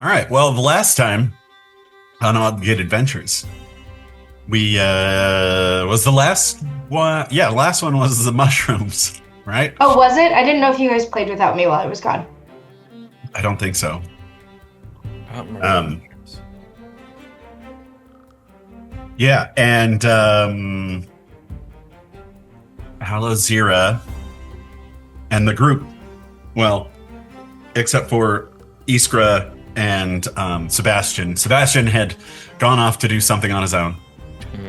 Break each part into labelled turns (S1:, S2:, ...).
S1: All right. Well, the last time on Odd Good Adventures, we was the last one. Yeah, the last one was the mushrooms, right?
S2: Oh, was it? I didn't know if you guys played without me while I was gone.
S1: I don't think so.
S3: I don't remember.
S1: Um, yeah, and Alozira and the group. Well, except for Iskra and Sebastian. Sebastian had gone off to do something on his own.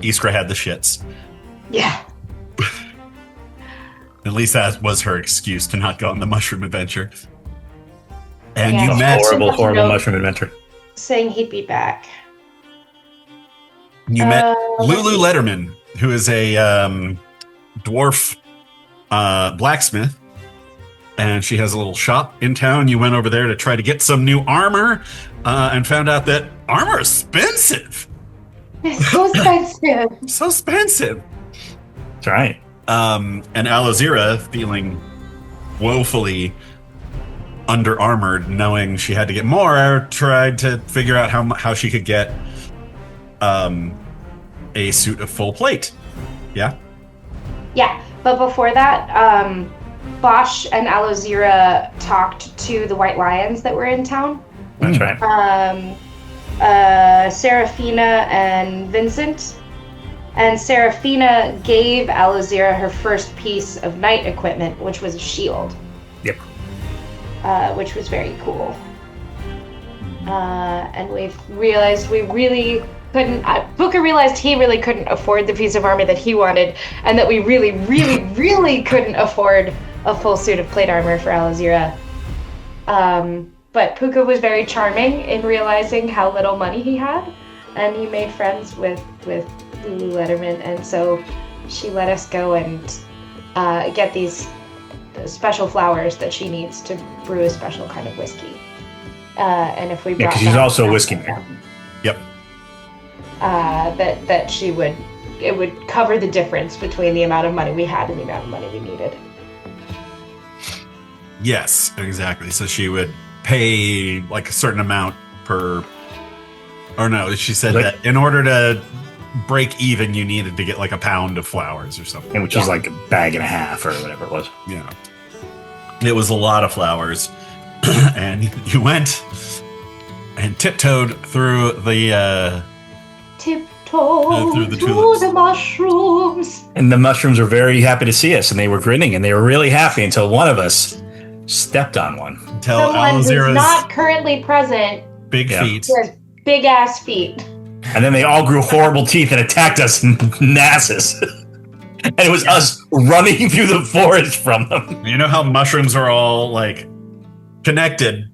S1: Iskra had the shits.
S2: Yeah.
S1: At least that was her excuse to not go on the mushroom adventure. And
S2: Yeah.
S1: you met
S3: Horrible mushroom adventure.
S2: Saying he'd be back.
S1: Lulu Letterman, who is a dwarf blacksmith, and she has a little shop in town. You went over there to try to get some new armor, and found out that armor is expensive.
S2: It's so expensive.
S1: So expensive.
S3: That's right.
S1: And Alozira, feeling woefully under-armored, knowing she had to get more, tried to figure out how she could get a suit of full plate. Yeah?
S2: Yeah, but before that, Bosch and Alozira talked to the White Lions that were in town.
S3: That's right.
S2: Serafina and Vincent. And Serafina gave Alozira her first piece of knight equipment, which was a shield.
S3: Yep.
S2: Which was very cool. And we've realized we really couldn't. Booker realized he really couldn't afford the piece of armor that he wanted, and that we really, really, really couldn't afford a full suit of plate armor for Alozira. But Puka was very charming in realizing how little money he had, and he made friends with Lulu Letterman, and so she let us go and get these special flowers that she needs to brew a special kind of whiskey. And if we brought
S3: because she's also a whiskey maker.
S1: Yep.
S2: That it would cover the difference between the amount of money we had and the amount of money we needed.
S1: Yes, exactly. So she would pay like a certain amount per. Or no, she said that in order to break even, you needed to get like a pound of flowers or something.
S3: Which was like a bag and a half or whatever it was.
S1: Yeah. It was a lot of flowers. And you went and tiptoed through the
S2: Tiptoe
S1: through the
S2: through
S1: tulips.
S2: the mushrooms.
S3: And the mushrooms were very happy to see us, and they were grinning, and they were really happy until one of us stepped on one.
S1: Until
S2: Someone who's
S1: Alozira's
S2: not currently present
S1: big feet.
S2: has big ass feet.
S3: And then they all grew horrible teeth and attacked us in Nassus. And it was us running through the forest from them.
S1: You know how mushrooms are all like connected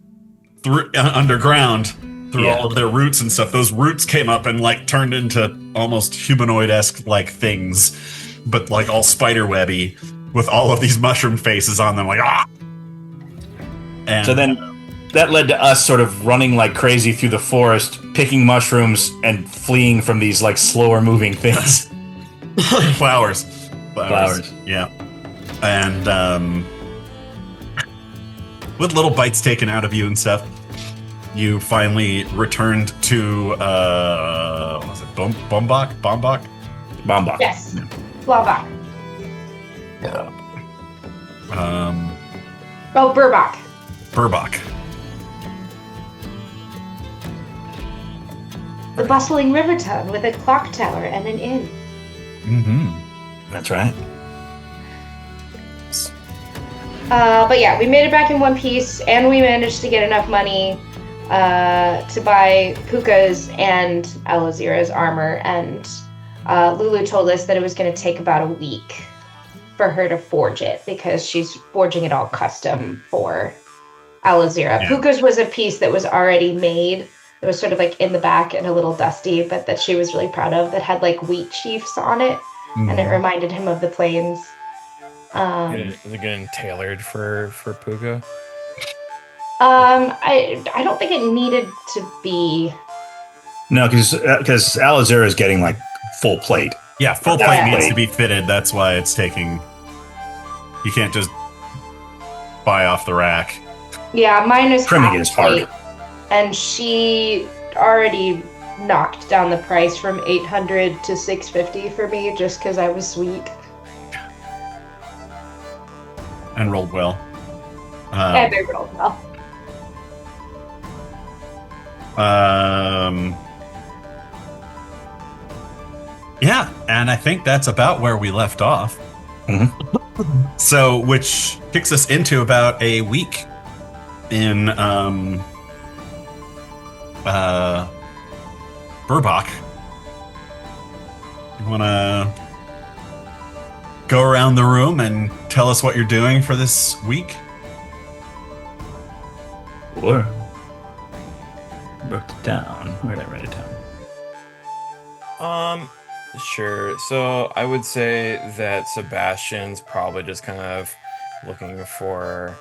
S1: through underground through all of their roots and stuff. Those roots came up and like turned into almost humanoid-esque like things, but like all spider webby with all of these mushroom faces on them, like ah. And
S3: so then that led to us sort of running like crazy through the forest, picking mushrooms and fleeing from these like slower moving things.
S1: flowers. Yeah. And with little bites taken out of you and stuff, you finally returned to what was it, Bombach?
S3: Bombach.
S2: Yes. Blabach.
S3: Yeah.
S2: Oh, Burbach.
S1: Burbach.
S2: The bustling river town with a clock tower and an inn.
S1: Mm-hmm.
S3: That's right.
S2: But yeah, we made it back in one piece, and we managed to get enough money to buy Puka's and Alozira's armor, and Lulu told us that it was going to take about a week for her to forge it, because she's forging it all custom for Alozira.
S1: Yeah.
S2: Puka's was a piece that was already made. It was sort of like in the back and a little dusty, but that she was really proud of, that had like wheat chiefs on it, and it reminded him of the plains.
S4: Is it getting tailored for Puka?
S2: I don't think it needed to be.
S3: No, because Alozira is getting like full plate.
S1: Yeah, full plate needs to be fitted. That's why it's taking. You can't just buy off the rack.
S2: Yeah, mine is
S3: Trimming
S2: half
S3: is hard.
S2: plate. and she already knocked down the price from 800 to 650 for me just because I was sweet.
S1: And rolled well.
S2: And I rolled well.
S1: Yeah, and I think that's about where we left off.
S3: Mm-hmm.
S1: So, which kicks us into about a week in Burbach. You want to go around the room and tell us what you're doing for this week?
S3: Or wrote it down. Where did I write it down?
S4: Sure. So I would say that Sebastian's probably just kind of looking for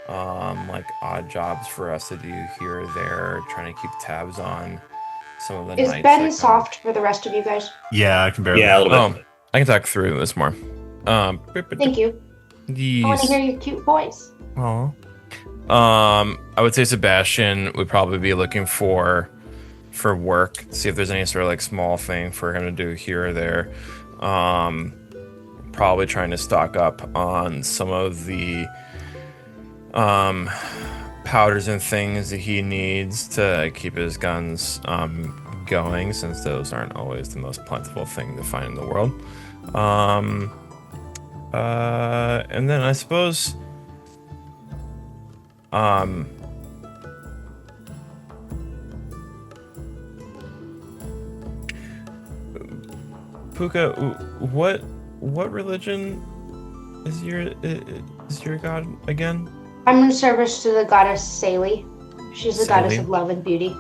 S4: like odd jobs for us to do here or there, trying to keep tabs on some of the
S2: Is
S4: nights.
S2: Ben soft for the rest of you guys?
S1: Yeah, I can barely.
S3: Yeah, a little bit.
S4: I can talk through this more.
S2: Thank you.
S4: Yes.
S2: I want to hear your cute voice.
S4: Aw. I would say Sebastian would probably be looking for work, see if there's any sort of like small thing for him to do here or there. Probably trying to stock up on some of the powders and things that he needs to keep his guns going, since those aren't always the most plentiful thing to find in the world. And then I suppose Puka, what religion is your god again?
S2: I'm in service to the goddess Saley. She's the goddess
S4: Saley?
S2: of love and beauty.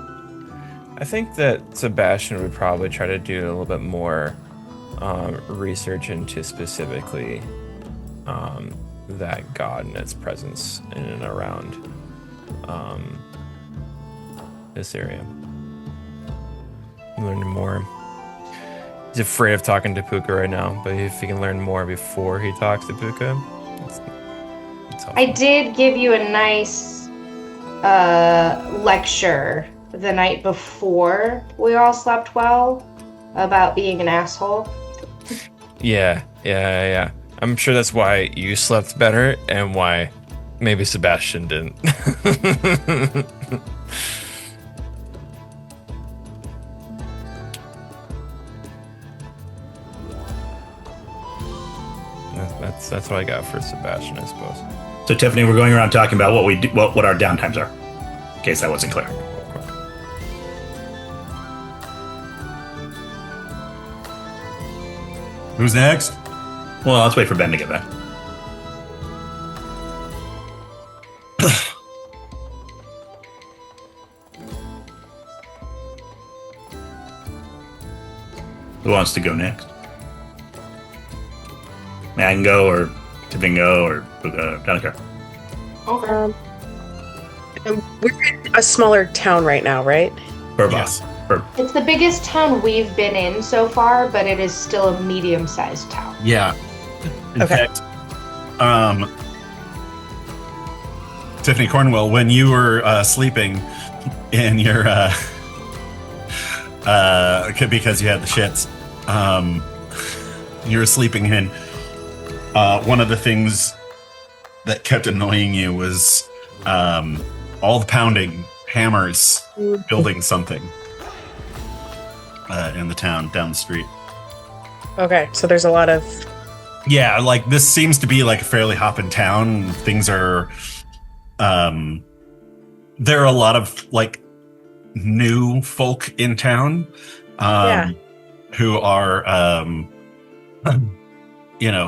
S4: I think that Sebastian would probably try to do a little bit more research into specifically that god and its presence in and around this area. Learn more. He's afraid of talking to Puka right now, but if he can learn more before he talks to Puka, it's helpful.
S2: I did give you a nice lecture the night before we all slept well about being an asshole.
S4: Yeah. I'm sure that's why you slept better and why maybe Sebastian didn't. That's what I got for Sebastian, I suppose.
S3: So Tiffany, we're going around talking about what we do, what our downtimes are, in case that wasn't clear.
S1: Who's next?
S3: Well, let's wait for Ben to get back. Who wants to go next? I can go, or Tiffany can go, or I don't care.
S2: Okay.
S5: And we're in a smaller town right now, right?
S1: Yes.
S2: It's the biggest town we've been in so far, but it is still a medium-sized town.
S1: Yeah. In
S5: Okay.
S1: fact, Tiffany Cornwell, when you were sleeping in your because you had the shits, you were sleeping in. One of the things that kept annoying you was all the pounding, hammers, building something in the town down the street.
S5: Okay, so there's a lot of...
S1: Yeah, like this seems to be like a fairly hopping town. Things are, there are a lot of like new folk in town, who are,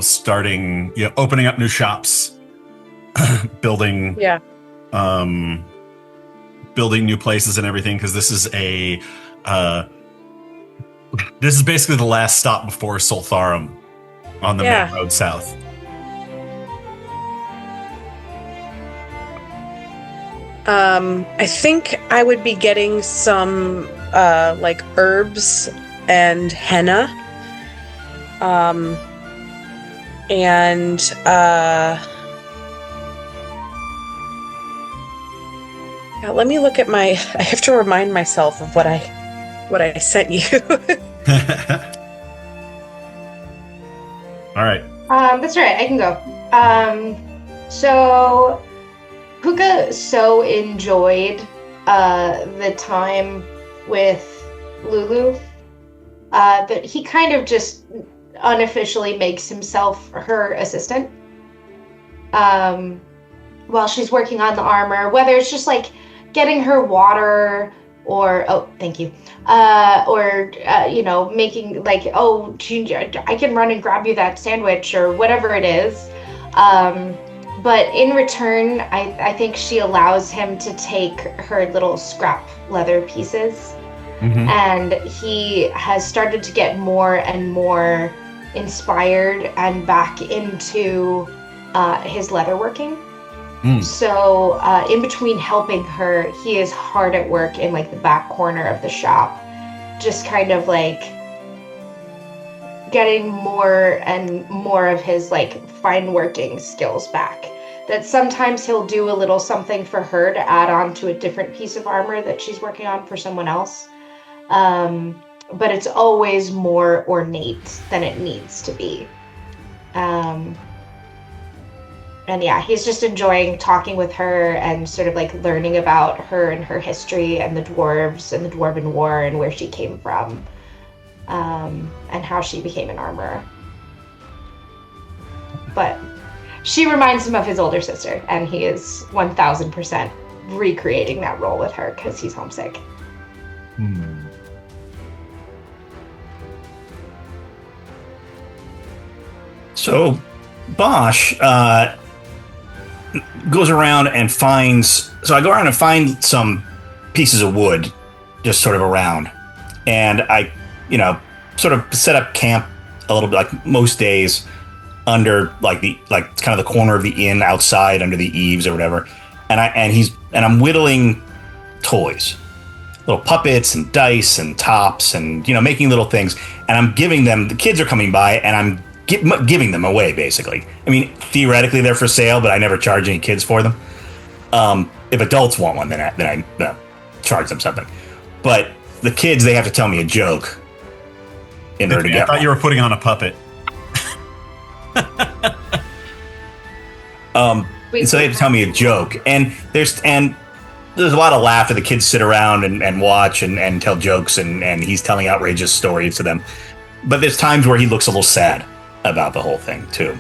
S1: starting, opening up new shops, building, building new places and everything. Because this is basically the last stop before Soltharum on the main road south.
S5: I think I would be getting some like herbs and henna. Yeah, let me look at my. I have to remind myself of what I sent you.
S1: All right.
S2: That's right. I can go. So Puka so enjoyed the time with Lulu that he kind of just unofficially makes himself her assistant while she's working on the armor, whether it's just like getting her water or thank you, or making like, I can run and grab you that sandwich or whatever it is. But in return, I think she allows him to take her little scrap leather pieces.
S1: Mm-hmm.
S2: And he has started to get more and more inspired and back into his leatherworking. So in between helping her, he is hard at work in like the back corner of the shop, just kind of like getting more and more of his like fine working skills back. That sometimes he'll do a little something for her to add on to a different piece of armor that she's working on for someone else. But it's always more ornate than it needs to be. And yeah, he's just enjoying talking with her and sort of like learning about her and her history and the dwarves and the Dwarven War and where she came from, and how she became an armorer. But she reminds him of his older sister, and he is 1000% recreating that role with her because he's homesick.
S3: So Bosch goes around and finds. So I go around and find some pieces of wood, just sort of around, and I, sort of set up camp a little bit, like most days, under kind of the corner of the inn outside under the eaves or whatever, and I'm whittling toys, little puppets and dice and tops and making little things, and I'm giving them. The kids are coming by, and I'm giving them away, basically. I mean, theoretically they're for sale, but I never charge any kids for them. If adults want one, then I charge them something. But the kids, they have to tell me a joke in order to get.
S1: I thought you were putting on a puppet.
S3: So they have to tell me a joke, and there's a lot of laughter. The kids sit around and watch and tell jokes, and he's telling outrageous stories to them. But there's times where he looks a little sad about the whole thing too.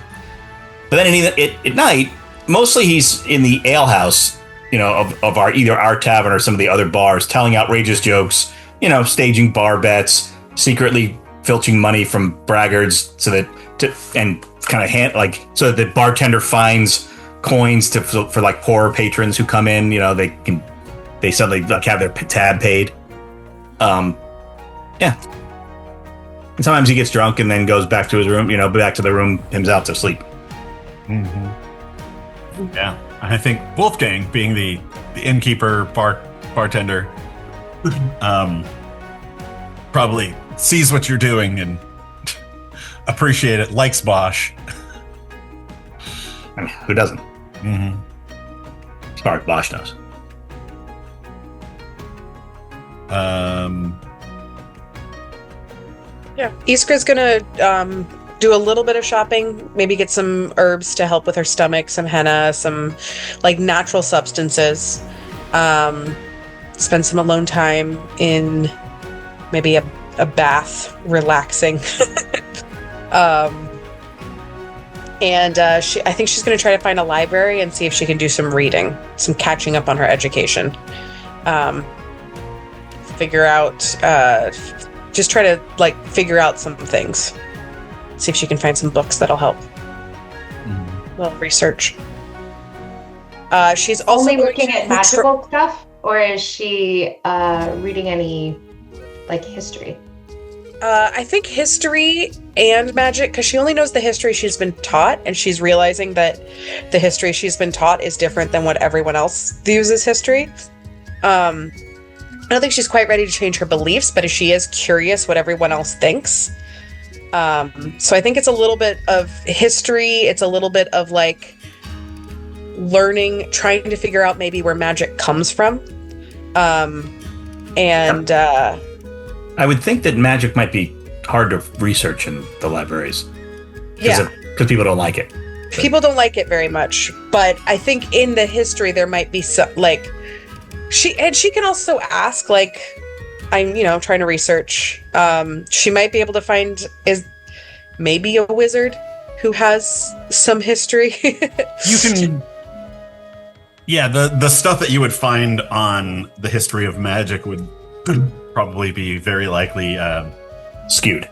S3: But then at night, mostly he's in the alehouse, of either our tavern or some of the other bars, telling outrageous jokes, staging bar bets, secretly filching money from braggarts so that the bartender finds coins for like poorer patrons who come in. They suddenly have their tab paid. Yeah. And sometimes he gets drunk and then goes back to his room, back to the room himself to sleep.
S1: Mm-hmm. Yeah. I think Wolfgang, being the innkeeper bartender, probably sees what you're doing and appreciate it, likes Bosch.
S3: I mean, who doesn't?
S1: Mm-hmm.
S3: As far as Bosch knows.
S5: Yeah, Iskra's gonna do a little bit of shopping, maybe get some herbs to help with her stomach, some henna, some like natural substances. Spend some alone time in maybe a bath, relaxing. I think she's going to try to find a library and see if she can do some reading, some catching up on her education. Figure out, just try to figure out some things. See if she can find some books that'll help. A little research. She's also
S2: only looking at magical stuff, or is she reading any history?
S5: I think history and magic, because she only knows the history she's been taught, and she's realizing that the history she's been taught is different than what everyone else views as history. I don't think she's quite ready to change her beliefs, but she is curious what everyone else thinks. So I think it's a little bit of history. It's a little bit of trying to figure out maybe where magic comes from.
S3: I would think that magic might be hard to research in the libraries.
S5: Yeah.
S3: Because people don't like it.
S5: People don't like it very much, but I think in the history there might be some, like, she can also ask, like, I'm, trying to research. She might be able to find maybe a wizard who has some history.
S1: You can. Yeah, the stuff that you would find on the history of magic would probably be very likely
S3: skewed.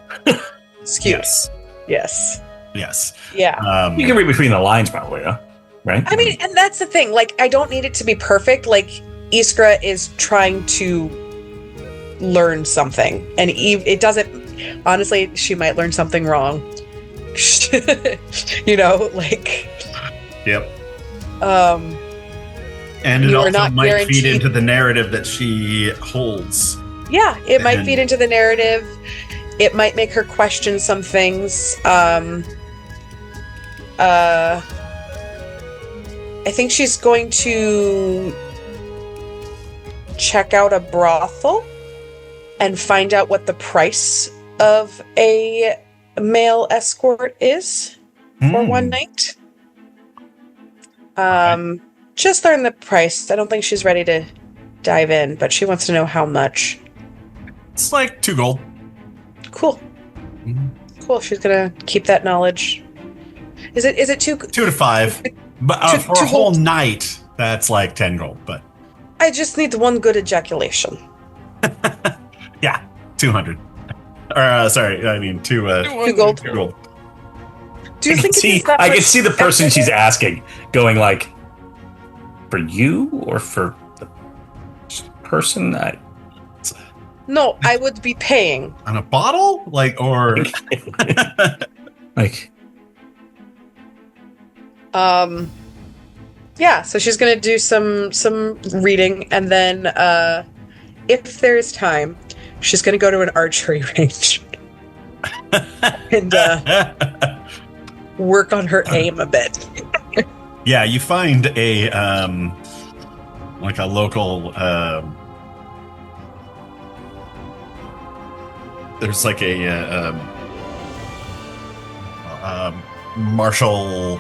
S5: Skewed.
S1: Yes.
S5: Yes.
S1: Yes.
S5: Yeah.
S3: You can read between the lines, probably, huh? Right?
S5: I mean, and that's the thing. Like, I don't need it to be perfect. Like, Iskra is trying to learn something, and it doesn't. Honestly, she might learn something wrong. Like.
S1: Yep.
S5: And
S1: it also might feed into the narrative that she holds.
S5: Yeah, it might feed into the narrative. It might make her question some things. I think she's going to check out a brothel and find out what the price of a male escort is for one night. Just learn the price. I don't think she's ready to dive in, but she wants to know how much.
S1: It's like 2 gold.
S5: Cool.
S1: Mm-hmm.
S5: Cool. She's gonna keep that knowledge. Is it 2
S1: to 5? But for a whole night, that's like 10 gold. But
S5: I just need 1 good ejaculation.
S1: Yeah, 200. Or sorry, I mean 2
S5: gold.
S1: 2 gold.
S5: Do you think
S3: I can see the person she's asking going like, for you or for the person?
S5: No, I would be paying.
S1: On a bottle? Like, or...
S3: like...
S5: Yeah, so she's gonna do some reading, and then if there's time, she's gonna go to an archery range and work on her aim a bit.
S1: Yeah, you find a like a local there's like a martial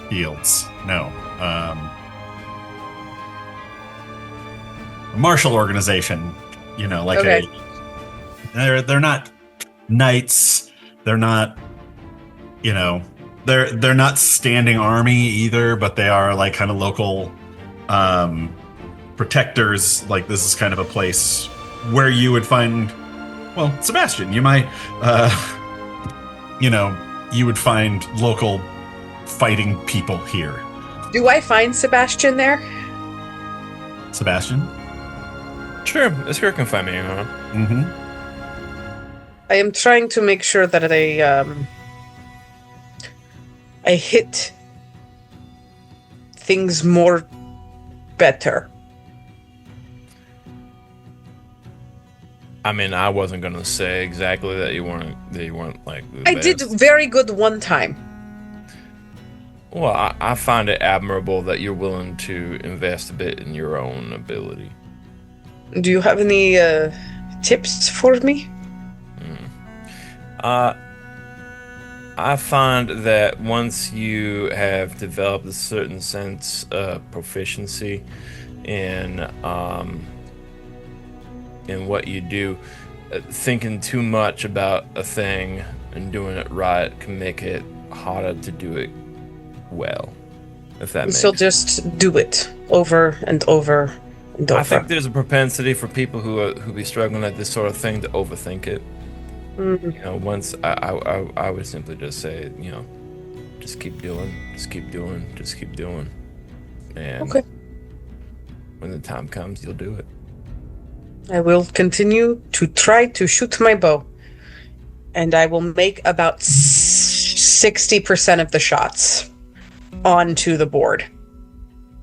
S1: fields. No. A martial organization, like
S5: okay.
S1: They're not knights, they're not they're not standing army either, but they are like kind of local protectors. Like, this is kind of a place where you would find, well, Sebastian, you might you would find local fighting people here.
S5: Do I find Sebastian there?
S1: Sebastian?
S4: Sure, Iskra can find me.
S1: Mm-hmm.
S5: I am trying to make sure that I hit things more better.
S4: I mean, I wasn't gonna say exactly that you weren't like.
S5: I did very good one time.
S4: Well, I find it admirable that you're willing to invest a bit in your own ability.
S5: Do you have any tips for me?
S4: I find that once you have developed a certain sense of proficiency in what you do, thinking too much about a thing and doing it right can make it harder to do it well. If that makes
S5: So
S4: sense.
S5: just do it over and over and over.
S4: I think there's a propensity for people who be struggling at this sort of thing to overthink it.
S5: Mm-hmm.
S4: Once I would simply just say, just keep doing, and
S5: Okay.
S4: when the time comes, you'll do it.
S5: I will continue to try to shoot my bow, and I will make about 60% of the shots onto the board.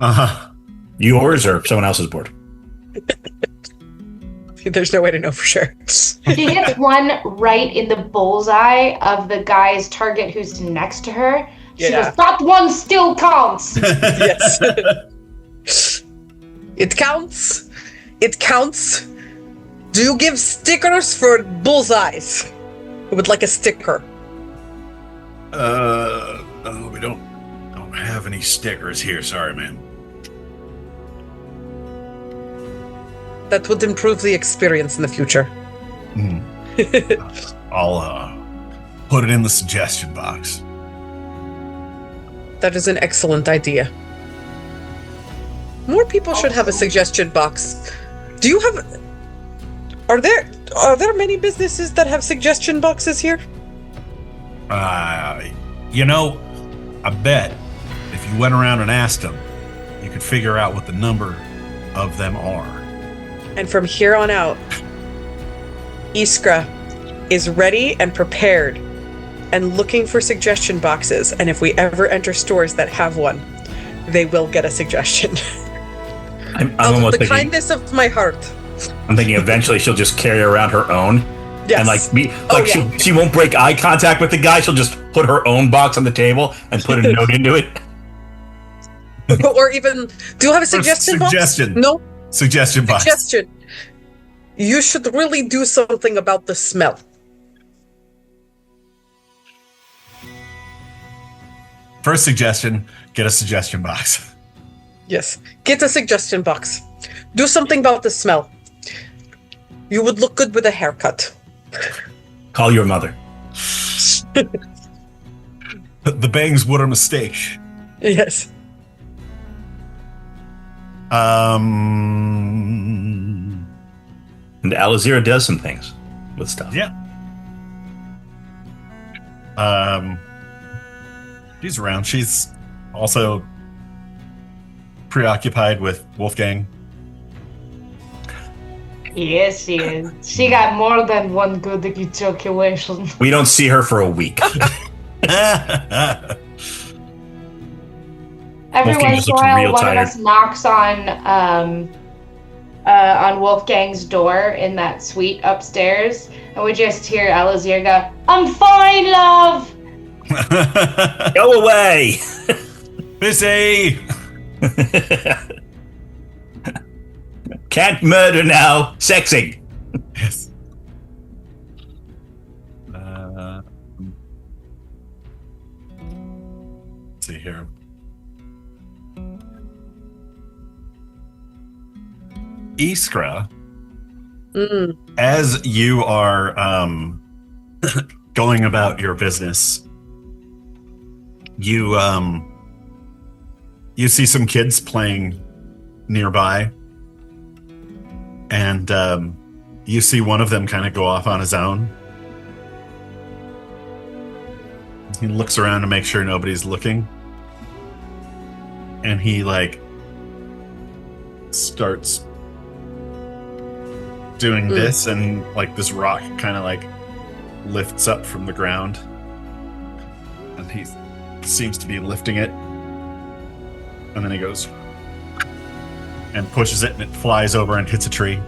S1: Uh-huh.
S3: Yours or someone else's board?
S5: There's no way to know for sure.
S2: She hits one right in the bullseye of the guy's target who's next to her, She
S5: Yeah.
S2: goes, that one still counts.
S5: Yes. It counts. It counts. Do you give stickers for bullseyes? I would like a sticker.
S1: Oh, we don't have any stickers here. Sorry, man.
S5: That would improve the experience in the future.
S1: I'll put it in the suggestion box.
S5: That is an excellent idea. More people should have a suggestion box. Do you have... Are there many businesses that have suggestion boxes here?
S1: You know, I bet if you went around and asked them, you could figure out what the number of them are.
S5: And from here on out, Iskra is ready and prepared and looking for suggestion boxes. And if we ever enter stores that have one, they will get a suggestion.
S3: I'm
S5: Out of
S3: almost
S5: the
S3: thinking.
S5: kindness of my heart.
S3: I'm thinking eventually she'll just carry around her own,
S5: Yes.
S3: and
S5: Oh, yeah.
S3: she won't break eye contact with the guy. She'll just put her own box on the table and put a note into it.
S5: Or even, do you have a suggestion box?
S1: Suggestion.
S5: No.
S1: Suggestion box.
S5: Suggestion. You should really do something about the smell.
S1: First suggestion, get a suggestion box.
S5: Yes. Get a suggestion box. Do something about the smell. You would look good with a haircut.
S3: Call your mother.
S1: The bangs were a mistake.
S5: Yes.
S3: And Alozira does some things with stuff.
S1: Yeah. She's around. She's also preoccupied with Wolfgang.
S2: Yes, she is. She got more than one good ejaculation.
S3: We don't see her for a week.
S2: Every
S3: Wolfgang
S2: once
S3: just
S2: in a
S3: looks
S2: while,
S3: real
S2: one
S3: tired.
S2: of us knocks on Wolfgang's door in that suite upstairs, and we just hear Alozira go, "I'm fine, love."
S3: Go away!
S1: Busy.
S3: Can't murder now. Sexing.
S1: Yes. Let's see here. Iskra, as you are going about your business, you see some kids playing nearby, and you see one of them kind of go off on his own. He looks around to make sure nobody's looking, and he starts doing this, and this rock kind of lifts up from the ground, and he seems to be lifting it, and then he goes and pushes it, and it flies over and hits a tree.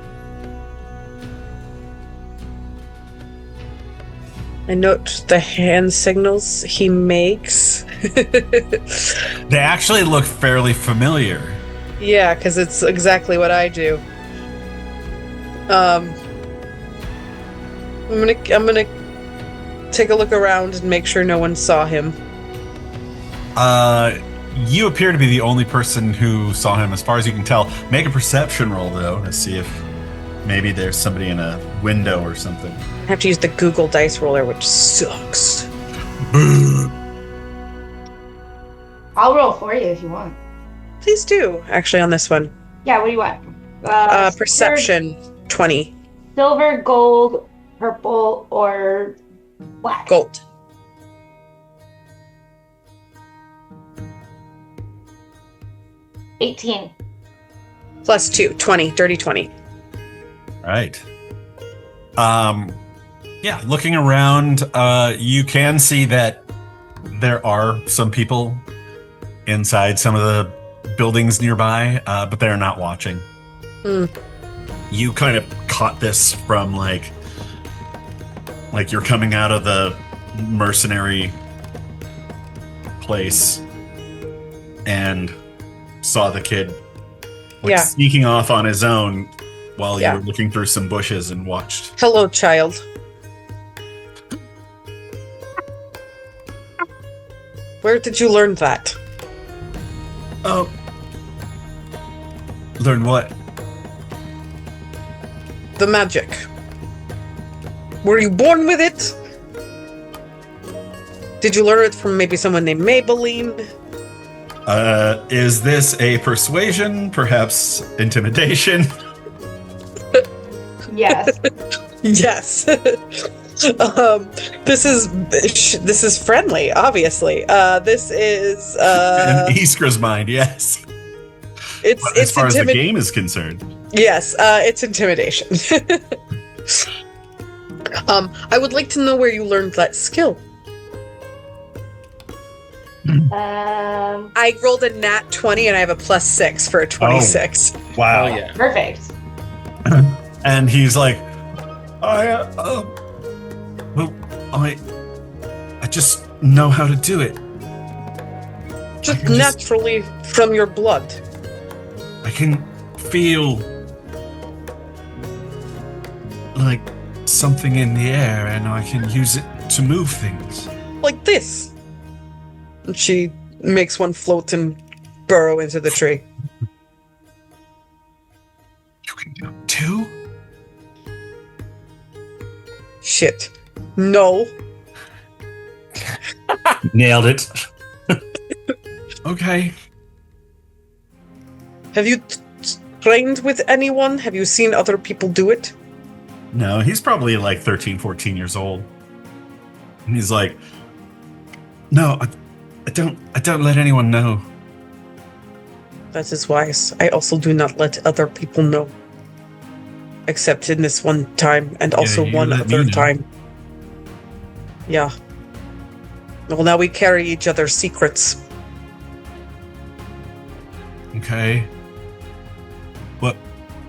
S5: I note the hand signals he makes.
S1: They actually look fairly familiar.
S5: Yeah, because it's exactly what I do. I'm gonna take a look around and make sure no one saw him.
S1: You appear to be the only person who saw him, as far as you can tell. Make a perception roll, though, to see if maybe there's somebody in a window or something.
S5: I have to use the Google Dice Roller, which sucks.
S2: I'll roll for you if you want.
S5: Please do, actually, on this one.
S2: Yeah, what do you want?
S5: Perception, 20.
S2: Silver, gold, purple, or black?
S5: Gold.
S2: $18.
S5: Plus 2, 20, dirty 20.
S1: Right. Yeah, looking around, you can see that there are some people inside some of the buildings nearby, but they're not watching. You kind of caught this from like you're coming out of the mercenary place and saw the kid
S5: Yeah.
S1: sneaking off on his own while
S5: Yeah.
S1: you were looking through some bushes and watched.
S5: Hello, child. Where did you learn that?
S1: Oh. Learn what?
S5: The magic. Were you born with it? Did you learn it from maybe someone named Maybelline?
S1: Is this a persuasion? Perhaps intimidation?
S2: Yes.
S5: Yes. This is friendly, obviously. This is
S1: In Iskra's mind, yes.
S5: it's
S1: But as far as the
S5: intimi-
S1: game is concerned.
S5: Yes, it's intimidation. I would like to know where you learned that skill. I rolled a nat 20 and I have a +6 for a 26.
S1: Wow.
S4: Oh yeah.
S2: Perfect.
S1: And he's like, I just know how to do it.
S5: Just
S1: I can just-
S5: naturally from your blood.
S1: I can feel like something in the air and I can use it to move things.
S5: Like this. And she makes one float and burrow into the tree.
S1: You can do it too?
S5: Shit. No.
S3: Nailed it.
S1: Okay.
S5: Have you trained with anyone? Have you seen other people do it?
S1: No, he's probably like 13, 14 years old. And he's like, no, I don't let anyone know.
S5: That is wise. I also do not let other people know. Except in this one time, and also
S1: you
S5: one
S1: let me
S5: other
S1: know.
S5: time. Yeah. Well, now we carry each other's secrets.
S1: Okay. What?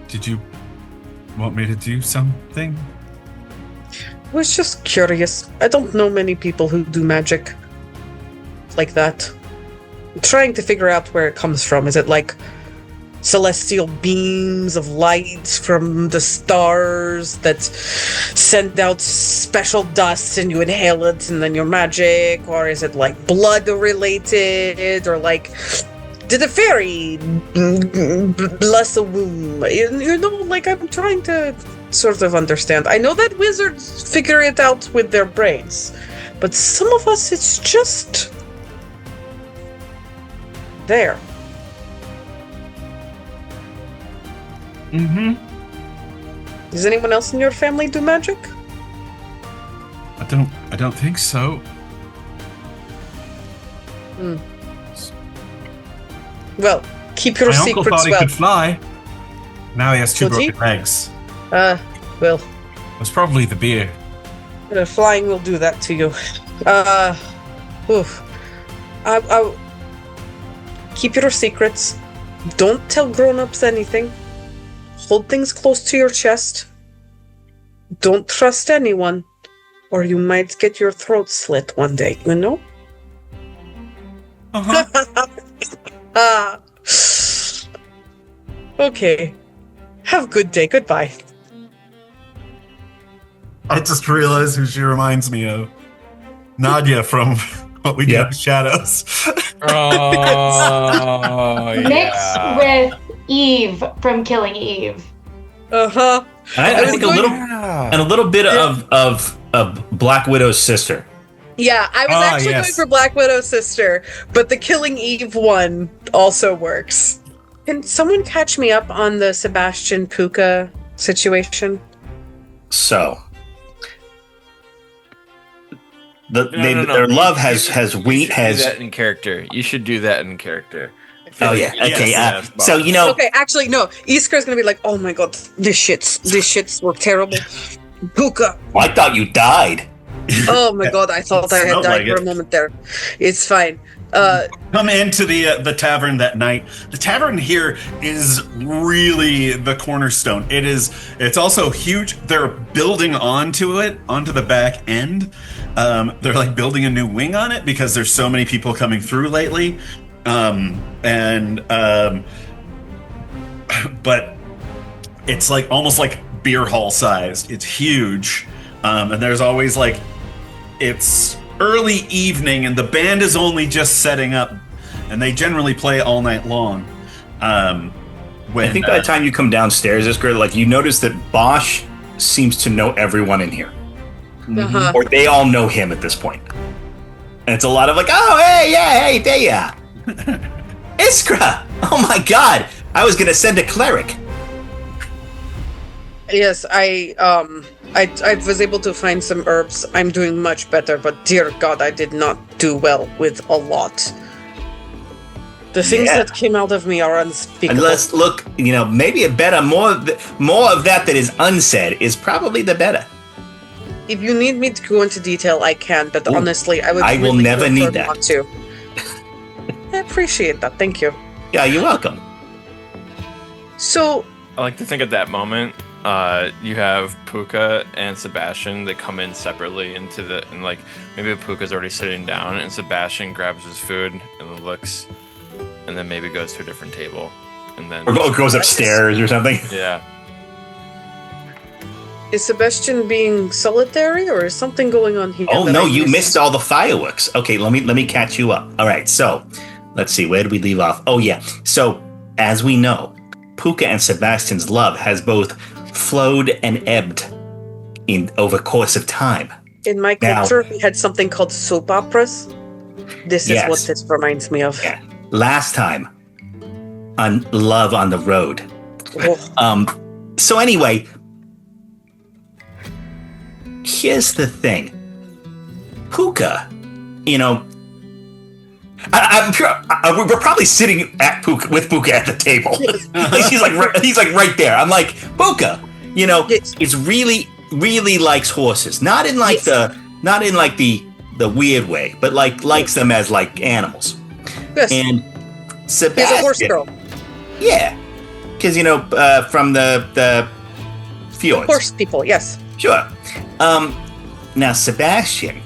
S1: Did you want me to do something?
S5: I was just curious. I don't know many people who do magic like that. I'm trying to figure out where it comes from. Is it like celestial beams of light from the stars that send out special dust and you inhale it and then you're magic? Or is it like blood related? Or like, did a fairy bless a womb? You know, like I'm trying to sort of understand. I know that wizards figure it out with their brains, but some of us, it's just there.
S1: Mm-hmm.
S5: Does anyone else in your family do magic?
S1: I don't think so.
S5: Well, keep your
S1: My uncle
S5: secrets
S1: thought he
S5: well.
S1: could fly. Now he has two
S5: Would he?
S1: broken legs.
S5: Well,
S1: It was probably the beer.
S5: flying will do that to you. Oof. I keep your secrets. Don't tell grown-ups anything. Hold things close to your chest. Don't trust anyone, or you might get your throat slit one day, you know?
S1: Uh-huh.
S5: Okay. Have a good day. Goodbye.
S1: I just realized who she reminds me of. Nadia from What We Do
S3: Yep.
S1: in the Shadows.
S4: Oh
S2: Mixed
S4: yeah.
S2: with Eve from Killing Eve.
S5: Uh-huh.
S3: And I think a little
S4: Yeah.
S3: and a little bit of Black Widow's sister.
S5: Yeah, I was
S1: Ah,
S5: actually
S1: yes.
S5: going for Black Widow's sister, but the Killing Eve one also works. Can someone catch me up on the Sebastian Puka situation?
S3: So
S4: No.
S3: their love has
S4: You
S3: wheat
S4: should
S3: has
S4: do that in character. You should do that in character.
S3: oh yeah okay
S1: Yes,
S3: so you know
S5: Okay, actually, no. Iskar's gonna be like, oh my god, this shits were terrible. Puka.
S3: I thought you died.
S5: Oh my god, I thought I had
S1: Smelled
S5: died
S1: like
S5: for a
S1: it.
S5: moment there. It's fine.
S1: Come into the tavern that night. The tavern here is really the cornerstone. It's also huge. They're building onto it, onto the back end. They're like building a new wing on it because there's so many people coming through lately. But it's like almost like beer hall sized. It's huge. And there's always like, it's early evening and the band is only just setting up, and they generally play all night long. I
S3: think by the time you come downstairs, Isker, like you notice that Bosch seems to know everyone in here, or they all know him at this point. And it's a lot of like, oh hey, yeah, hey, there ya, Iskra. Oh my god, I was gonna send a cleric.
S5: Yes, I was able to find some herbs. I'm doing much better, but dear God, I did not do well with a lot. The things that came out of me are unspeakable.
S3: Unless, look, maybe a better, more of that is unsaid is probably the better.
S5: If you need me to go into detail, I can, but honestly, I will
S3: really never need that.
S5: Not to. I appreciate that. Thank you.
S3: Yeah, you're welcome.
S5: So,
S4: I like to think at that moment, you have Puka and Sebastian that come in separately and like maybe Puka's already sitting down and Sebastian grabs his food and then looks and then maybe goes to a different table and then
S3: or goes upstairs or something.
S4: Yeah.
S5: is Sebastian being solitary or is something going on here?
S3: Oh no, you missed all the fireworks. Okay, let me catch you up. All right, so let's see, where did we leave off? Oh yeah, so as we know, Puka and Sebastian's love has both flowed and ebbed over course of time.
S5: In my culture, we had something called soap operas. This is what this reminds me of.
S3: Yeah. Last time on Love on the Road.
S5: Oh.
S3: So anyway, here's the thing. Puka, I'm sure we're probably sitting with Puka at the table. He's like right there. I'm like, Puka, is really likes horses. Not in like the weird way, but likes them as like animals.
S5: Yes.
S3: And Sebastian,
S5: he's a horse girl.
S3: Yeah, because from the fjords.
S5: Horse people, yes.
S3: Sure. Now Sebastian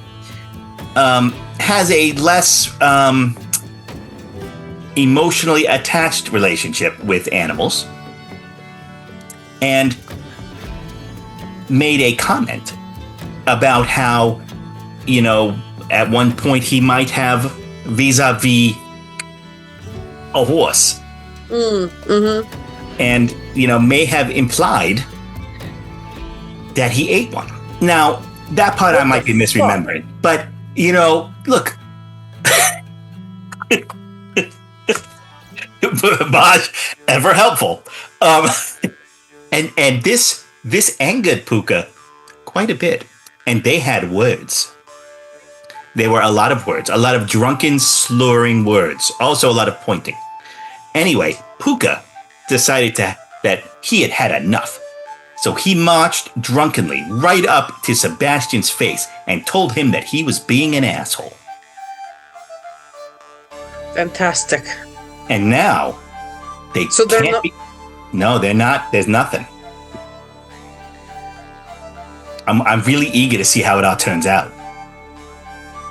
S3: has a less emotionally attached relationship with animals, and made a comment about how, at one point he might have vis-a-vis a horse. And, may have implied that he ate one. Now, that part I might be misremembering, but, look. Bosch, ever helpful. And this angered Puka quite a bit. And they had words. There were a lot of words, a lot of drunken, slurring words, also a lot of pointing. Anyway, Puka decided that he had enough. So he marched drunkenly right up to Sebastian's face and told him that he was being an asshole.
S5: Fantastic.
S3: And now they can't be. No, they're not. There's nothing. I'm really eager to see how it all turns out.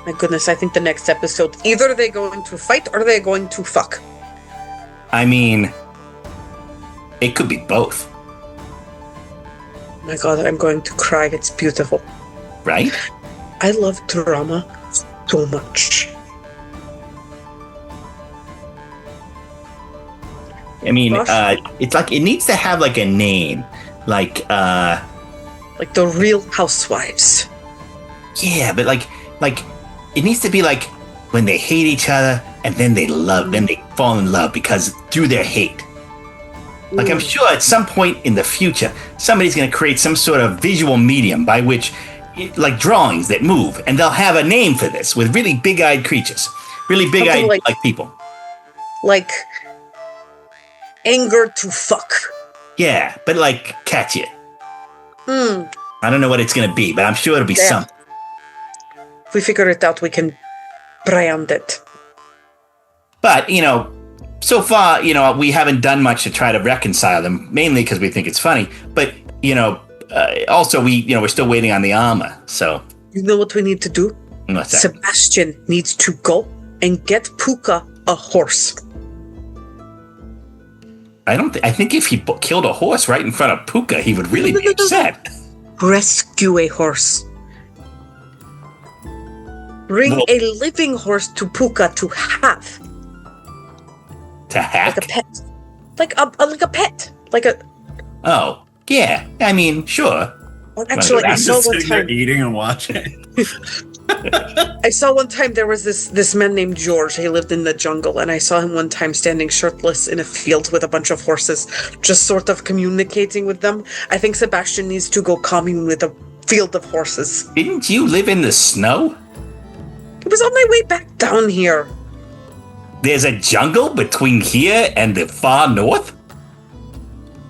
S5: My goodness, I think the next episode, either they're going to fight or they're going to fuck.
S3: I mean, it could be both.
S5: My God, I'm going to cry. It's beautiful.
S3: Right?
S5: I love drama so much.
S3: I mean, it's like it needs to have like a name, like
S5: the Real Housewives.
S3: Yeah, but like it needs to be like when they hate each other and then they fall in love because through their hate. Like I'm sure at some point in the future, somebody's going to create some sort of visual medium by which, like drawings that move, and they'll have a name for this with really big-eyed creatures, really big-eyed like people.
S5: Like anger to fuck.
S3: Yeah, but like catchy. I don't know what it's going to be, but I'm sure it'll be something.
S5: If we figure it out, we can brand it.
S3: But, so far, we haven't done much to try to reconcile them, mainly because we think it's funny. But, also we're still waiting on the armor. So,
S5: You know what we need to do?
S3: what's that?
S5: Sebastian needs to go and get Puka a horse.
S3: I think if he killed a horse right in front of Puka, he would really be upset.
S5: Rescue a horse. Bring a living horse to Puka to have.
S3: To hack?
S5: Like a pet. Like a pet. Like a...
S3: Oh, yeah. I mean, sure.
S5: Well, actually, I
S1: He's
S5: saw
S1: just
S5: one
S1: sitting there
S5: time...
S1: eating and watching.
S5: I saw one time there was this man named George. He lived in the jungle, and I saw him one time standing shirtless in a field with a bunch of horses, just sort of communicating with them. I think Sebastian needs to go commune with a field of horses.
S3: Didn't you live in the snow?
S5: It was on my way back down here.
S3: There's a jungle between here and the far north?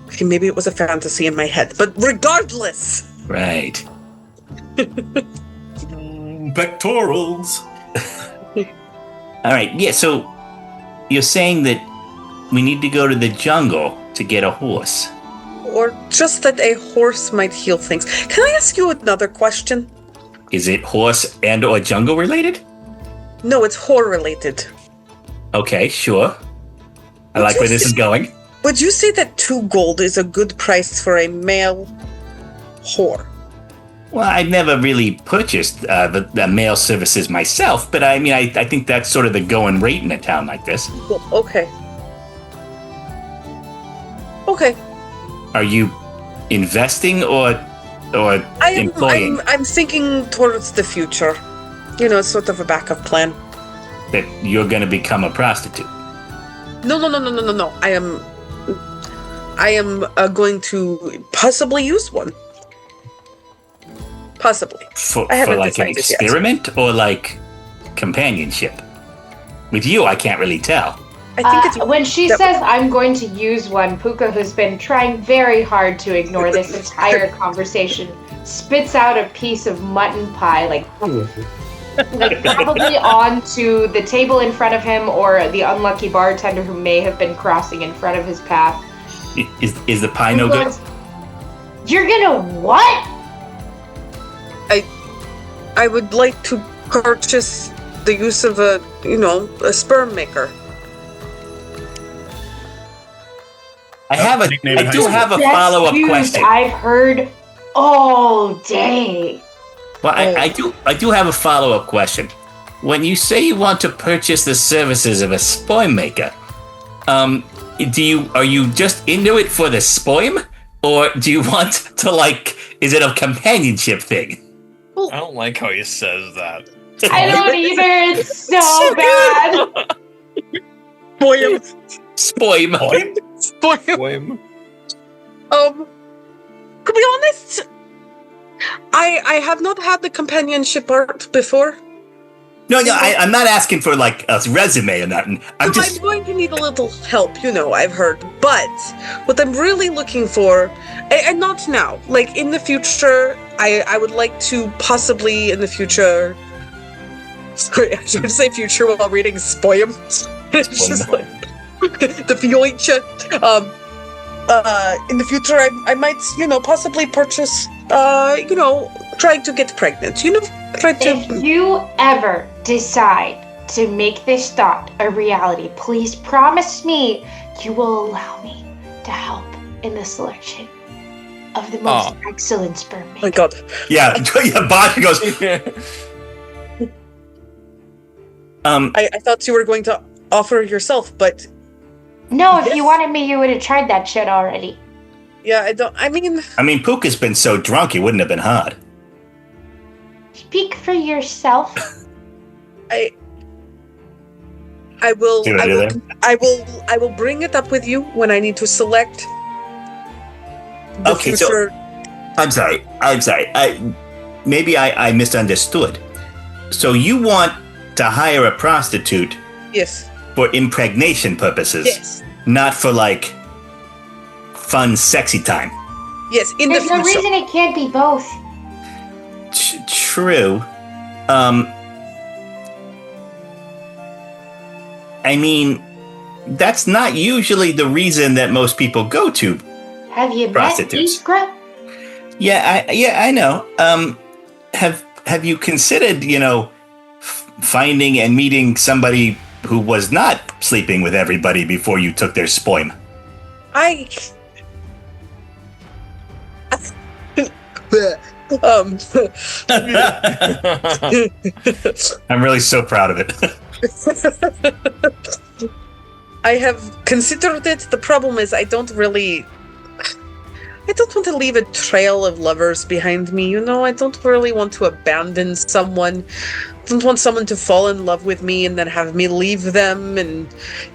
S5: Okay, maybe it was a fantasy in my head, but regardless.
S3: Right.
S1: Pectorals.
S3: All right, yeah, so you're saying that we need to go to the jungle to get a horse.
S5: Or just that a horse might heal things. Can I ask you another question?
S3: Is it horse and or jungle related?
S5: No, it's whore related.
S3: Okay, sure. I like where this is going.
S5: Would you say that 2 gold is a good price for a male whore?
S3: Well, I've never really purchased the mail services myself, but I mean, I think that's sort of the going rate in a town like this.
S5: Well, okay. Okay.
S3: Are you investing or employing
S5: I'm thinking towards the future. It's sort of a backup plan.
S3: that you're going to become a prostitute?
S5: No. I am going to possibly use one. Possibly.
S3: For
S5: I haven't
S3: like an
S5: decided yet.
S3: experiment or like companionship? With you, I can't really tell.
S5: I think it's
S2: When she says I'm going to use one, Puka, who's been trying very hard to ignore this entire conversation, spits out a piece of mutton pie, like probably onto the table in front of him or the unlucky bartender who may have been crossing in front of his path.
S3: Is the pie no good?
S2: You're gonna what?
S5: I would like to purchase the use of a sperm maker.
S3: I do have a
S2: Best
S3: follow-up
S2: news
S3: question.
S2: I've heard all day.
S3: Well, I do have a follow-up question. When you say you want to purchase the services of a spoim maker, are you just into it for the spoim, or do you want to is it a companionship thing?
S4: I don't like how he says that.
S2: I don't either. It's so bad.
S3: Spoim.
S4: Whim.
S5: To be honest, I have not had the companionship art before.
S3: No, I'm not asking for a resume or nothing. I'm
S5: going to need a little help, I've heard. But what I'm really looking for, and not now, in the future, I would like to possibly in the future. Sorry, I should say future while reading Spoim. It's just the future. In the future, I might, possibly purchase, trying to get pregnant.
S2: If you ever decide to make this thought a reality, please promise me you will allow me to help in the selection of the most excellent sperm maker.
S5: My God.
S3: Yeah, Bosch goes.
S5: I thought you were going to offer yourself, but
S2: No, if you wanted me, you would have tried that shit already.
S5: yeah, I mean,
S3: Puka's been so drunk, it wouldn't have been hard.
S2: Speak for yourself.
S5: I will.
S3: See what I did there?
S5: I will bring it up with you when I need to select. The
S3: Okay, so-
S5: future.
S3: I'm sorry. Maybe I misunderstood. So you want to hire a prostitute
S5: Yes.
S3: for impregnation purposes,
S5: Yes.
S3: not for fun, sexy time.
S5: Yes. In
S2: There's
S5: the
S2: no
S5: future.
S2: reason it can't be both.
S3: True. I mean, that's not usually the reason that most people go to
S2: Have you met
S3: prostitutes.
S2: Iskra?
S3: Yeah, I know. Have you considered, finding and meeting somebody who was not sleeping with everybody before you took their spoim?
S5: I
S3: I'm really so proud of it.
S5: I have considered it. The problem is I don't want to leave a trail of lovers behind me, I don't really want to abandon someone. I don't want someone to fall in love with me and then have me leave them and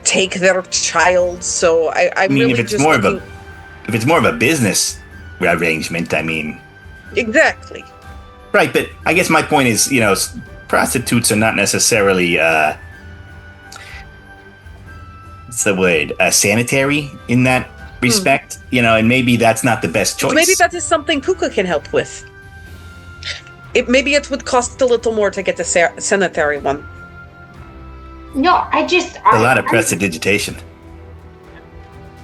S5: take their child. So I'm
S3: mean,
S5: really
S3: if it's
S5: just
S3: more
S5: looking...
S3: if it's more of a business arrangement, I mean,
S5: Exactly.
S3: right. But I guess my point is, prostitutes are not necessarily what's the word, sanitary in that respect, and maybe that's not the best choice.
S5: Maybe that is something Puka can help with. Maybe it would cost a little more to get the sanitary one.
S2: No,
S3: a lot of prestidigitation.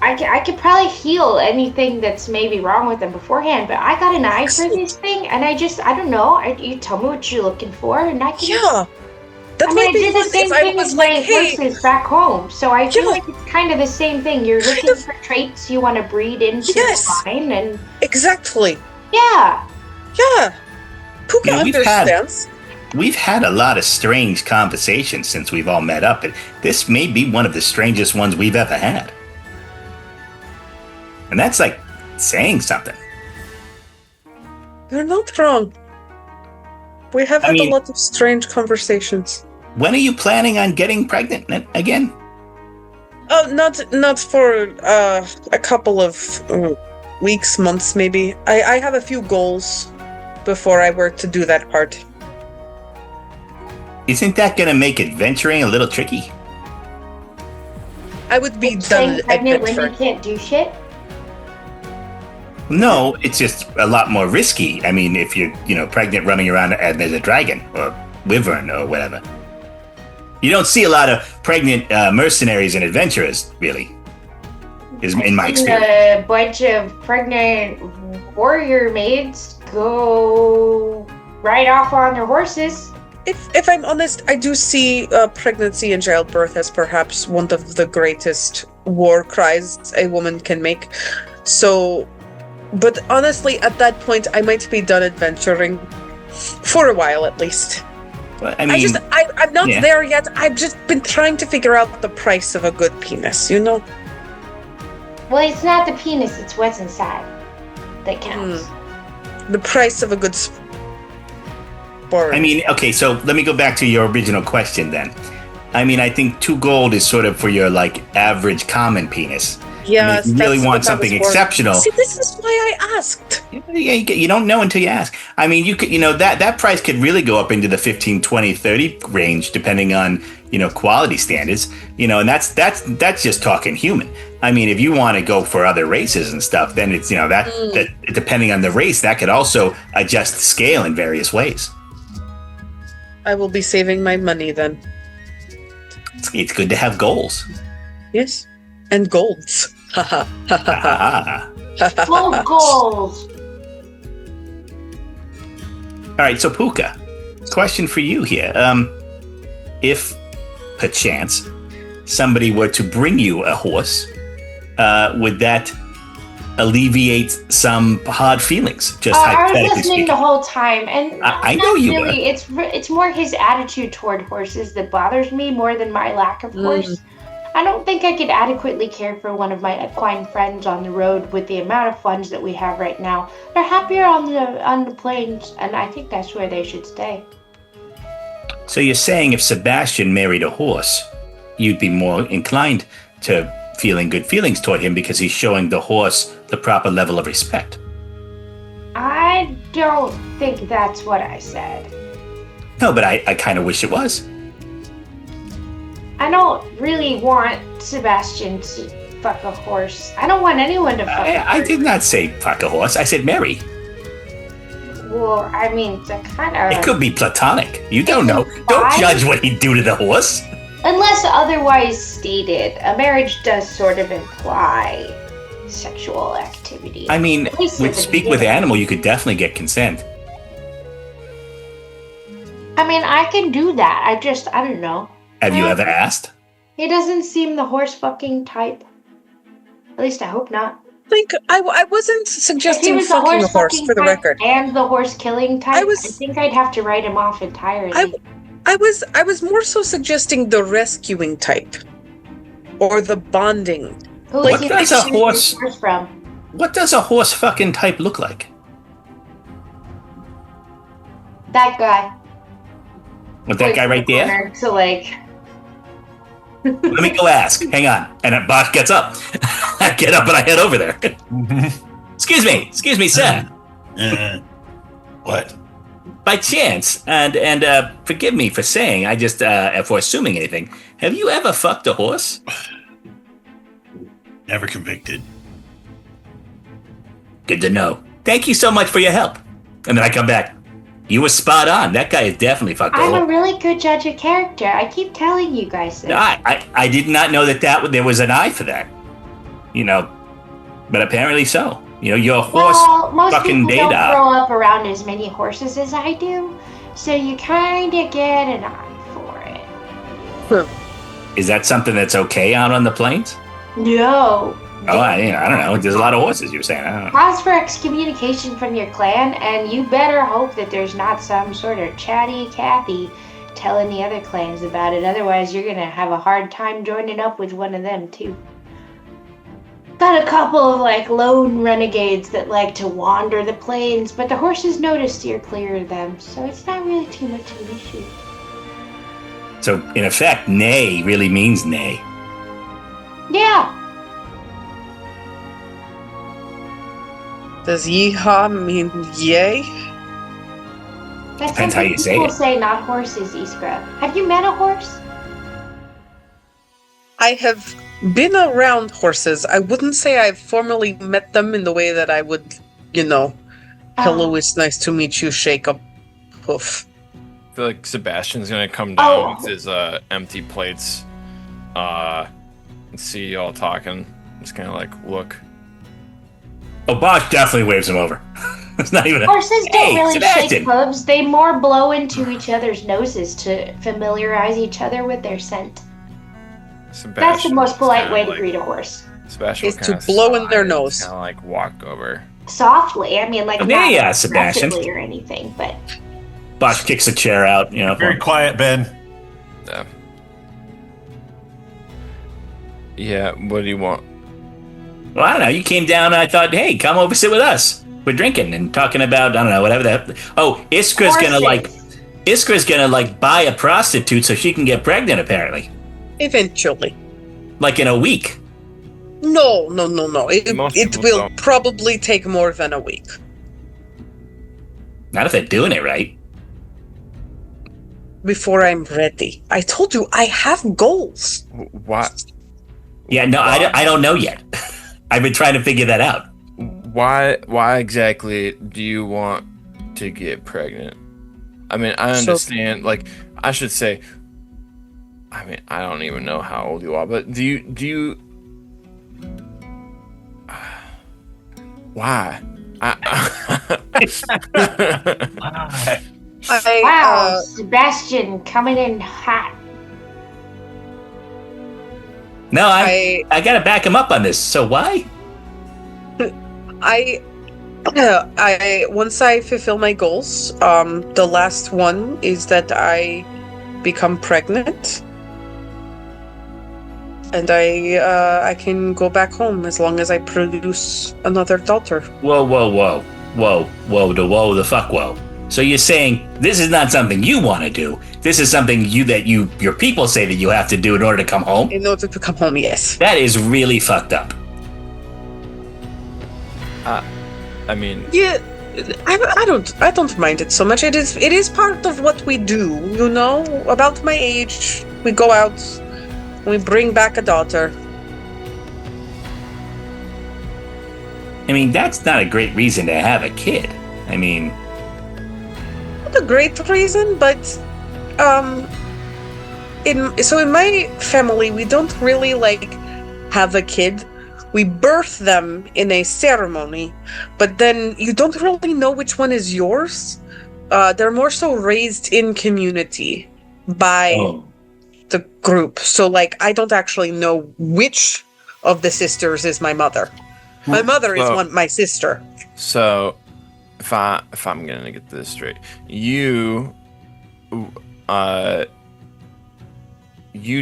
S2: I could probably heal anything that's maybe wrong with them beforehand, but I got an eye for this thing, and I don't know. You tell me what you're looking for, and I can...
S5: Yeah. That
S2: I
S5: might be
S2: did the same thing with my horses back home, so I feel like it's kind of the same thing. You're looking for traits you want to breed into the line, and...
S5: Exactly.
S2: Yeah.
S5: Yeah. Puka understands.
S3: We've had a lot of strange conversations since we've all met up, and this may be one of the strangest ones we've ever had. And that's like saying something.
S5: You're not wrong. We have had a lot of strange conversations.
S3: When are you planning on getting pregnant again?
S5: Oh, not for a couple of weeks, months, maybe. I have a few goals before I were to do that part.
S3: Isn't that going to make adventuring a little tricky?
S5: I would be
S2: done pregnant when you can't do shit?
S3: No, it's just a lot more risky. I mean, if you're, pregnant running around and there's a dragon or wyvern or whatever. You don't see a lot of pregnant mercenaries and adventurers, really, in my experience.
S2: A bunch of pregnant warrior maids go right off on their horses.
S5: If I'm honest, I do see pregnancy and childbirth as perhaps one of the greatest war cries a woman can make. So... But honestly, at that point, I might be done adventuring for a while, at least.
S3: Well, I mean,
S5: I'm not there yet. I've just been trying to figure out the price of a good penis,
S2: Well, it's not the penis; it's what's inside that counts.
S5: The price of a good sport.
S3: I mean, okay, so let me go back to your original question then. I mean, I think 2 gold is sort of for your, average common penis.
S5: Yeah,
S3: if you really want something exceptional.
S5: See, this is why I asked.
S3: You don't know until you ask. I mean, you could, that price could really go up into the 15, 20, 30 range, depending on, quality standards, and that's just talking human. I mean, if you want to go for other races and stuff, then it's, that depending on the race, that could also adjust the scale in various ways.
S5: I will be saving my money then.
S3: It's good to have goals.
S5: Yes. And golds.
S2: Full goals.
S3: All right, so Puka, question for you here. If, perchance, somebody were to bring you a horse, would that alleviate some hard feelings? Just hypothetically
S2: I was listening
S3: speaking.
S2: the whole time, and
S3: I know you were.
S2: It's more his attitude toward horses that bothers me more than my lack of horse. I don't think I could adequately care for one of my equine friends on the road with the amount of funds that we have right now. They're happier on the plains, and I think that's where they should stay.
S3: So you're saying if Sebastian married a horse, you'd be more inclined to feeling good feelings toward him because he's showing the horse the proper level of respect?
S2: I don't think that's what I said.
S3: No, but I kind of wish it was.
S2: I don't really want Sebastian to fuck a horse. I don't want anyone to fuck a horse.
S3: I did not say fuck a horse. I said marry.
S2: Well, I mean, the kind of...
S3: It could be platonic. You don't know.
S2: Why?
S3: Don't judge what he'd do to the horse.
S2: Unless otherwise stated, a marriage does sort of imply sexual activity.
S3: I mean,
S2: At least
S3: with
S2: at the
S3: speak with
S2: beginning.
S3: animal, you could definitely get consent.
S2: I mean, I can do that. I don't know.
S3: Have you ever asked?
S2: He doesn't seem the horse fucking type. At least I hope not.
S5: I wasn't
S2: If he
S5: suggesting
S2: was the
S5: fucking a horse
S2: fucking
S5: for the
S2: type
S5: record.
S2: and the horse killing type,
S5: I
S2: I,
S5: was-
S2: think I'd have to write him off entirely.
S5: I was more so suggesting the rescuing type. Or the bonding.
S2: Who's
S3: What
S2: he
S3: does a
S2: rescuing
S3: horse-
S2: the horse from?
S3: What does a horse fucking type look like?
S2: That guy.
S3: With that guy right there?
S2: So like,
S3: Let me go ask. Hang on. And then Bosch gets up. I get up and I head over there. Excuse me, sir.
S1: What?
S3: By chance, and forgive me for saying, I just for assuming anything. Have you ever fucked a horse?
S1: Never convicted.
S3: Good to know. Thank you so much for your help. And then I come back. You were spot on. That guy is definitely fucked a
S2: I'm a
S3: horse.
S2: really good judge of character. I keep telling you guys this.
S3: I did not know that there was an eye for that. You know, but apparently so. You know, your horse
S2: Well, most
S3: fucking
S2: people don't
S3: data.
S2: grow up around as many horses as I do, so you kind of get an eye for it.
S3: Is that something that's okay out on the plains?
S2: No.
S3: Oh, I don't know. There's a lot of horses, you were saying. I don't know.
S2: Cause for excommunication from your clan, and you better hope that there's not some sort of chatty Cathy telling the other clans about it. Otherwise, you're gonna have a hard time joining up with one of them too. Got a couple of like lone renegades that like to wander the plains, but the horses know to steer clear of them, so it's not really too much of an issue.
S3: So, in effect, nay really means nay.
S2: Yeah.
S5: Does yeehaw mean yay?
S2: That's
S3: Depends how
S2: something
S3: you say
S2: people
S3: it.
S2: say, not horses, Iskra. Have you met a horse?
S5: I have been around horses. I wouldn't say I've formally met them in the way that I would, hello, it's nice to meet you, shake a hoof.
S4: I feel like Sebastian's gonna come down
S2: Oh.
S4: with his empty plates, and see y'all talking. Just kind of like look.
S3: Oh, Bosch definitely waves him over. It's not even a...
S2: Horses don't
S3: Hey,
S2: really
S3: Sebastian!
S2: shake hooves. They more blow into each other's noses to familiarize each other with their scent.
S4: Sebastian
S2: That's the most polite way to
S4: like,
S2: greet a horse.
S4: Sebastian
S5: Is to blow in their nose.
S4: Kind of like walk over.
S2: Softly. I mean, like
S3: Oh,
S2: not
S3: yeah, Sebastian.
S2: aggressively or anything, but
S3: Bosch kicks a chair out,
S1: Very quiet, Ben.
S4: Yeah. Yeah. What do you want?
S3: Well, I don't know. You came down and I thought, hey, come over, sit with us. We're drinking and talking about, I don't know, whatever that... Oh, Iskra's gonna buy a prostitute so she can get pregnant, apparently.
S5: Eventually.
S3: Like in a week.
S5: No.
S4: Most
S5: It
S4: people
S5: will
S4: don't.
S5: probably take more than a week.
S3: Not if they're doing it right.
S5: Before I'm ready. I told you, I have goals.
S4: What?
S3: Yeah, no, I don't know yet. I've been trying to figure that out.
S4: Why exactly do you want to get pregnant? I mean, I understand. Like, I should say. I mean, I don't even know how old you are, but do you? Why?
S2: wow, Sebastian coming in hot.
S3: No, I gotta back him up on this. So why?
S5: I once I fulfill my goals, the last one is that I become pregnant, and I can go back home as long as I produce another daughter.
S3: Whoa, the fuck, whoa. So you're saying this is not something you want to do. This is something your people say that you have to do in order to come home?
S5: In order to come home, yes.
S3: That is really fucked up.
S4: I mean,
S5: Yeah, I don't mind it so much. It is part of what we do, About my age, we go out, we bring back a daughter.
S3: I mean, that's not a great reason to have a kid. I mean,
S5: not a great reason, but in my family we don't really like have a kid. We birth them in a ceremony, but then you don't really know which one is yours. They're more so raised in community by the group. So like I don't actually know which of the sisters is my mother. My mother is my sister.
S4: So if I'm gonna get this straight, you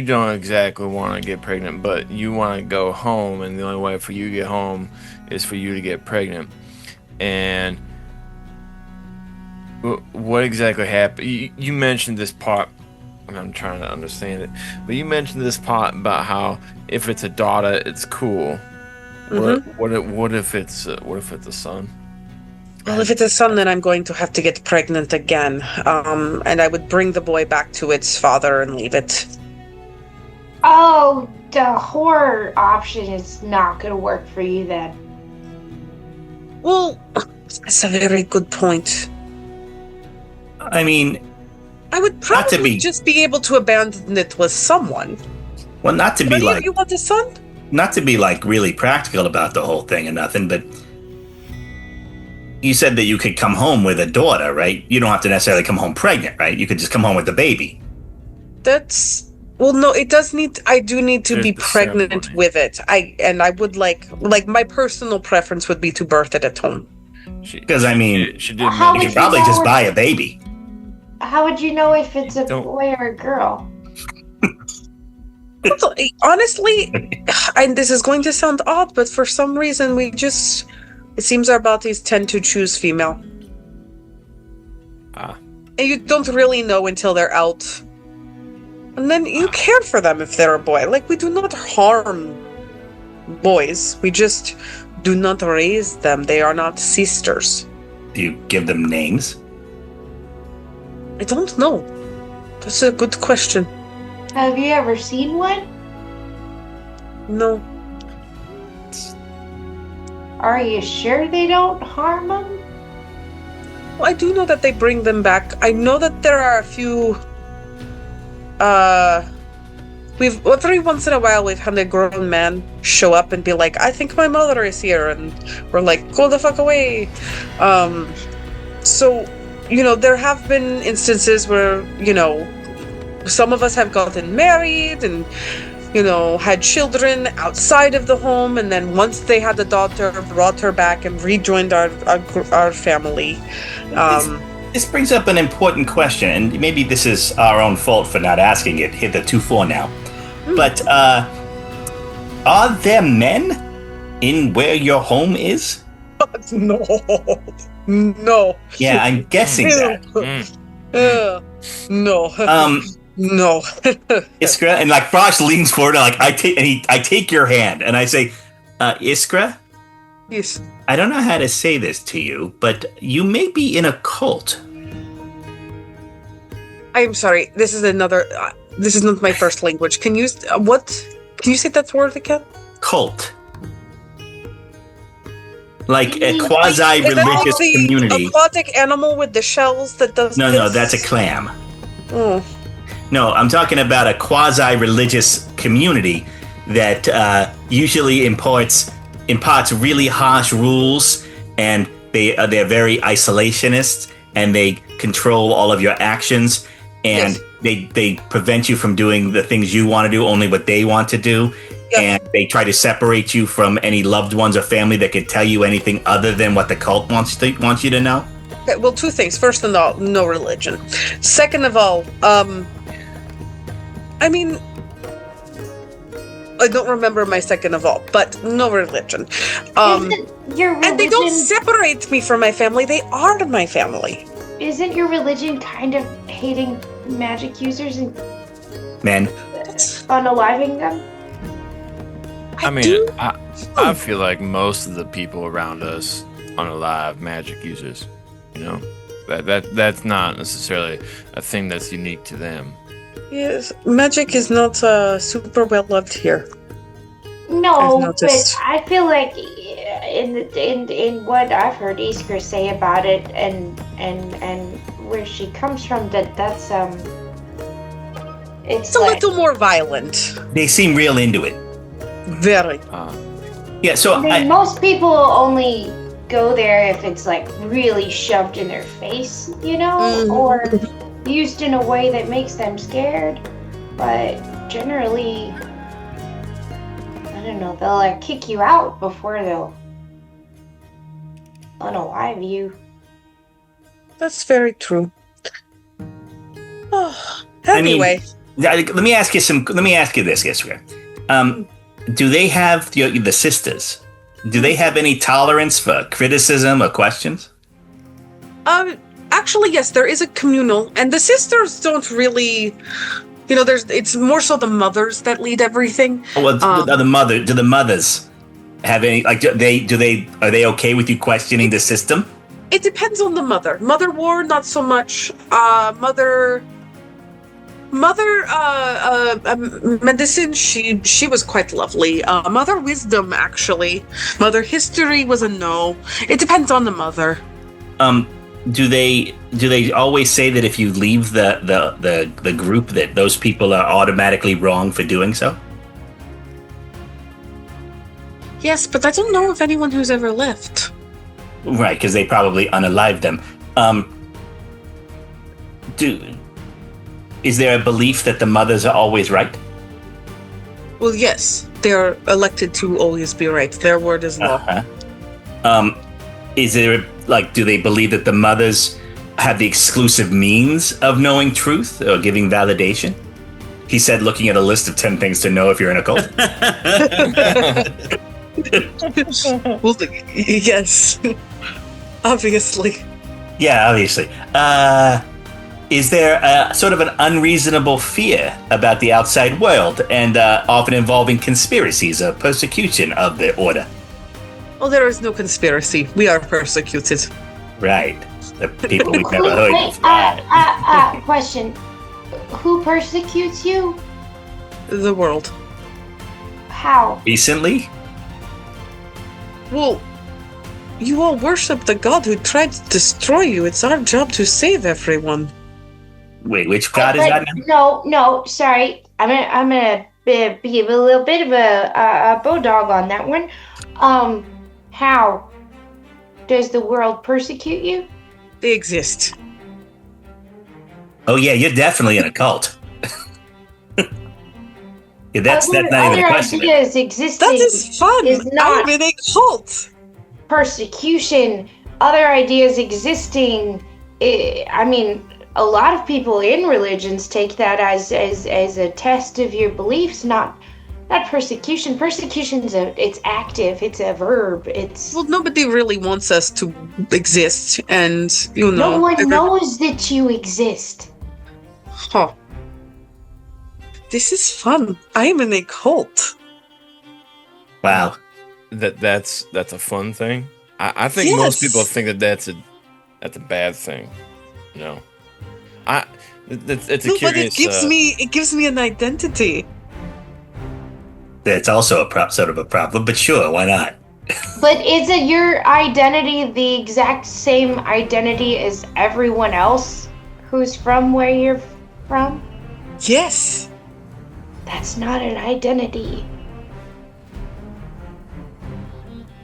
S4: don't exactly want to get pregnant, but you want to go home, and the only way for you to get home is for you to get pregnant. And what exactly happened? You mentioned this part, and I'm trying to understand it, but you mentioned this part about how if it's a daughter, it's cool.
S5: Mm-hmm.
S4: What if it's a son?
S5: Well, if it's a son, then I'm going to have to get pregnant again. And I would bring the boy back to its father and leave it.
S2: Oh, the horror option is not going to work for you then.
S5: Well, that's a very good point.
S3: I mean,
S5: I would probably just be able to abandon it with someone.
S3: Well, not to be like...
S5: You want a son?
S3: Not to be like really practical about the whole thing or nothing, but you said that you could come home with a daughter, right? You don't have to necessarily come home pregnant, right? You could just come home with the baby.
S5: Well, no, it does need. I do need to be pregnant with it. I would like my personal preference would be to birth it at home.
S3: Because I mean,
S4: you
S3: could probably just buy a baby.
S2: How would you know if it's a boy or a girl?
S5: Honestly, and this is going to sound odd, but for some reason it seems our bodies tend to choose female. And you don't really know until they're out. And then you care for them if they're a boy. Like, we do not harm boys. We just do not raise them. They are not sisters.
S3: Do you give them names?
S5: I don't know. That's a good question.
S2: Have you ever seen one?
S5: No.
S2: Are you sure they don't harm them?
S5: Well, I do know that they bring them back. I know that there are a few... every once in a while we've had a grown man show up and be like, I think my mother is here, and we're like, go the fuck away. So, there have been instances where, some of us have gotten married and, had children outside of the home, and then once they had a daughter, brought her back and rejoined our family.
S3: This brings up an important question, and maybe this is our own fault for not asking it hitherto now. But are there men in where your home is?
S5: No. No.
S3: Yeah, I'm guessing that.
S5: No. No.
S3: Iskra, and like Frosh leans forward, like I take your hand, and I say, Iskra?
S5: Yes.
S3: I don't know how to say this to you, but you may be in a cult.
S5: I'm sorry. This is another. This is not my first language. Can you what? Can you say that word again?
S3: Cult. Like a quasi-religious community.
S5: Aquatic animal with the shells that does.
S3: No, that's a clam.
S5: Oh.
S3: No, I'm talking about a quasi-religious community that usually imparts really harsh rules, and they're very isolationist, and they control all of your actions, and they prevent you from doing the things you want to do, only what they want to do. And they try to separate you from any loved ones or family that could tell you anything other than what the cult wants you to know.
S5: Okay, well, two things. First of all, no religion. Second of all, I mean, I don't remember my second of all, but no religion. And they don't separate me from my family. They are my family.
S2: Isn't your religion kind of hating magic users and
S3: men
S2: unaliving them?
S4: I feel like most of the people around us unalive magic users. That's not necessarily a thing that's unique to them.
S5: Yes, magic is not super well loved here.
S2: No, but I feel like in what I've heard Iskra say about it, and where she comes from, that's
S5: It's a little more violent.
S3: They seem real into it.
S5: Very.
S3: Yeah, so
S2: I mean, most people only go there if it's like really shoved in their face, or used in a way that makes them scared. But generally, I don't know, they'll like kick you out before they'll unalive you.
S5: That's very true. Oh, anyway.
S3: Let me ask you this, Iskra. Do they have the sisters? Do they have any tolerance for criticism or questions?
S5: Actually, yes, there is a communal, and the sisters don't really, it's more so the mothers that lead everything.
S3: Well, do the mothers have any, like, are they okay with you questioning the system?
S5: It depends on the mother. Mother War, not so much. Mother Medicine, she was quite lovely. Mother Wisdom, actually. Mother History was a no. It depends on the mother.
S3: Do they always say that if you leave the group that those people are automatically wrong for doing so?
S5: Yes, but I don't know of anyone who's ever left.
S3: Right, because they probably unalived them. Is there a belief that the mothers are always right?
S5: Well, yes, they're elected to always be right. Their word is law.
S3: Is there, like, do they believe that the mothers have the exclusive means of knowing truth or giving validation? He said, looking at a list of 10 things to know if you're in a cult.
S5: Well, yes, obviously.
S3: Yeah, obviously. Is there sort of an unreasonable fear about the outside world and often involving conspiracies or persecution of the order?
S5: Oh, there is no conspiracy. We are persecuted.
S3: Right. The people we've never heard of.
S2: Question. Who persecutes you?
S5: The world.
S2: How?
S3: Recently?
S5: Well, you all worship the god who tried to destroy you. It's our job to save everyone.
S3: Wait, which god is that?
S2: No, sorry. I'm gonna be a little bit of a bulldog on that one. How does the world persecute you?
S5: They exist.
S3: Oh yeah, you're definitely in a cult. Yeah, that's not even a question.
S2: Ideas existing.
S5: That is fun.
S2: Is not
S5: I'm in a cult.
S2: Persecution. Other ideas existing. I mean, a lot of people in religions take that as a test of your beliefs, not persecution. Persecution's it's active. It's a verb. It's
S5: Well, nobody really wants us to exist, and
S2: no one knows that you exist.
S5: Huh. This is fun. I'm in a cult.
S3: Wow.
S4: That's a fun thing. I think most people think that's a bad thing. No. It's a
S5: No,
S4: curious.
S5: but it gives me an identity.
S3: That's also sort of a problem, but sure, why not?
S2: But is it your identity the exact same identity as everyone else who's from where you're from?
S5: Yes.
S2: That's not an identity.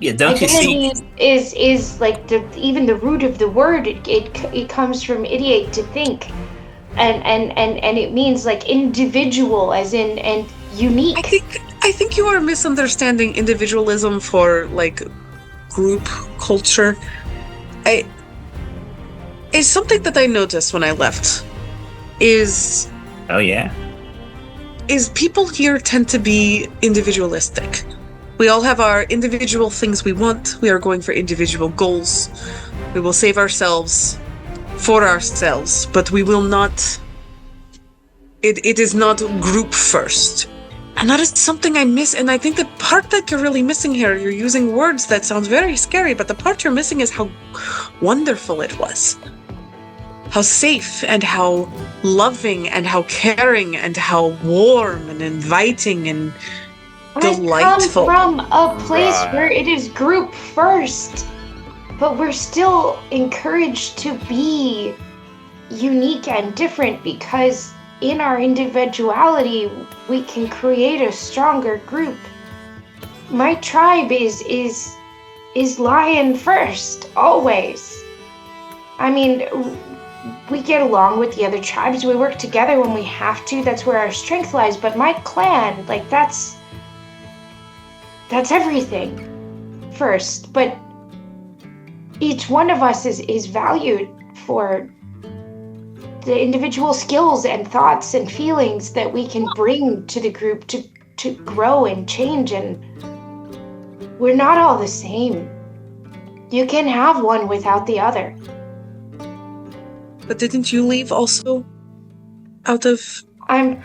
S3: Yeah, don't you see?
S2: Identity is like even the root of the word. It comes from ideate, to think, and it means like individual, as in and unique.
S5: I think you are misunderstanding individualism for like group culture. It's something that I noticed when I left. Is people here tend to be individualistic. We all have our individual things we want. We are going for individual goals. We will save ourselves for ourselves, but we will not. It is not group first. And that is something I miss. And I think the part that you're really missing here, you're using words that sounds very scary, but the part you're missing is how wonderful it was. How safe and how loving and how caring and how warm and inviting and delightful.
S2: I come from a place
S4: Right.
S2: where it is group first, but we're still encouraged to be unique and different because in our individuality, we can create a stronger group. My tribe is lion first, always. I mean, we get along with the other tribes. We work together when we have to. That's where our strength lies. But my clan, like, that's everything first. But each one of us is valued for the individual skills and thoughts and feelings that we can bring to the group to grow and change. And we're not all the same. You can have one without the other.
S5: But didn't you leave also out of
S2: I'm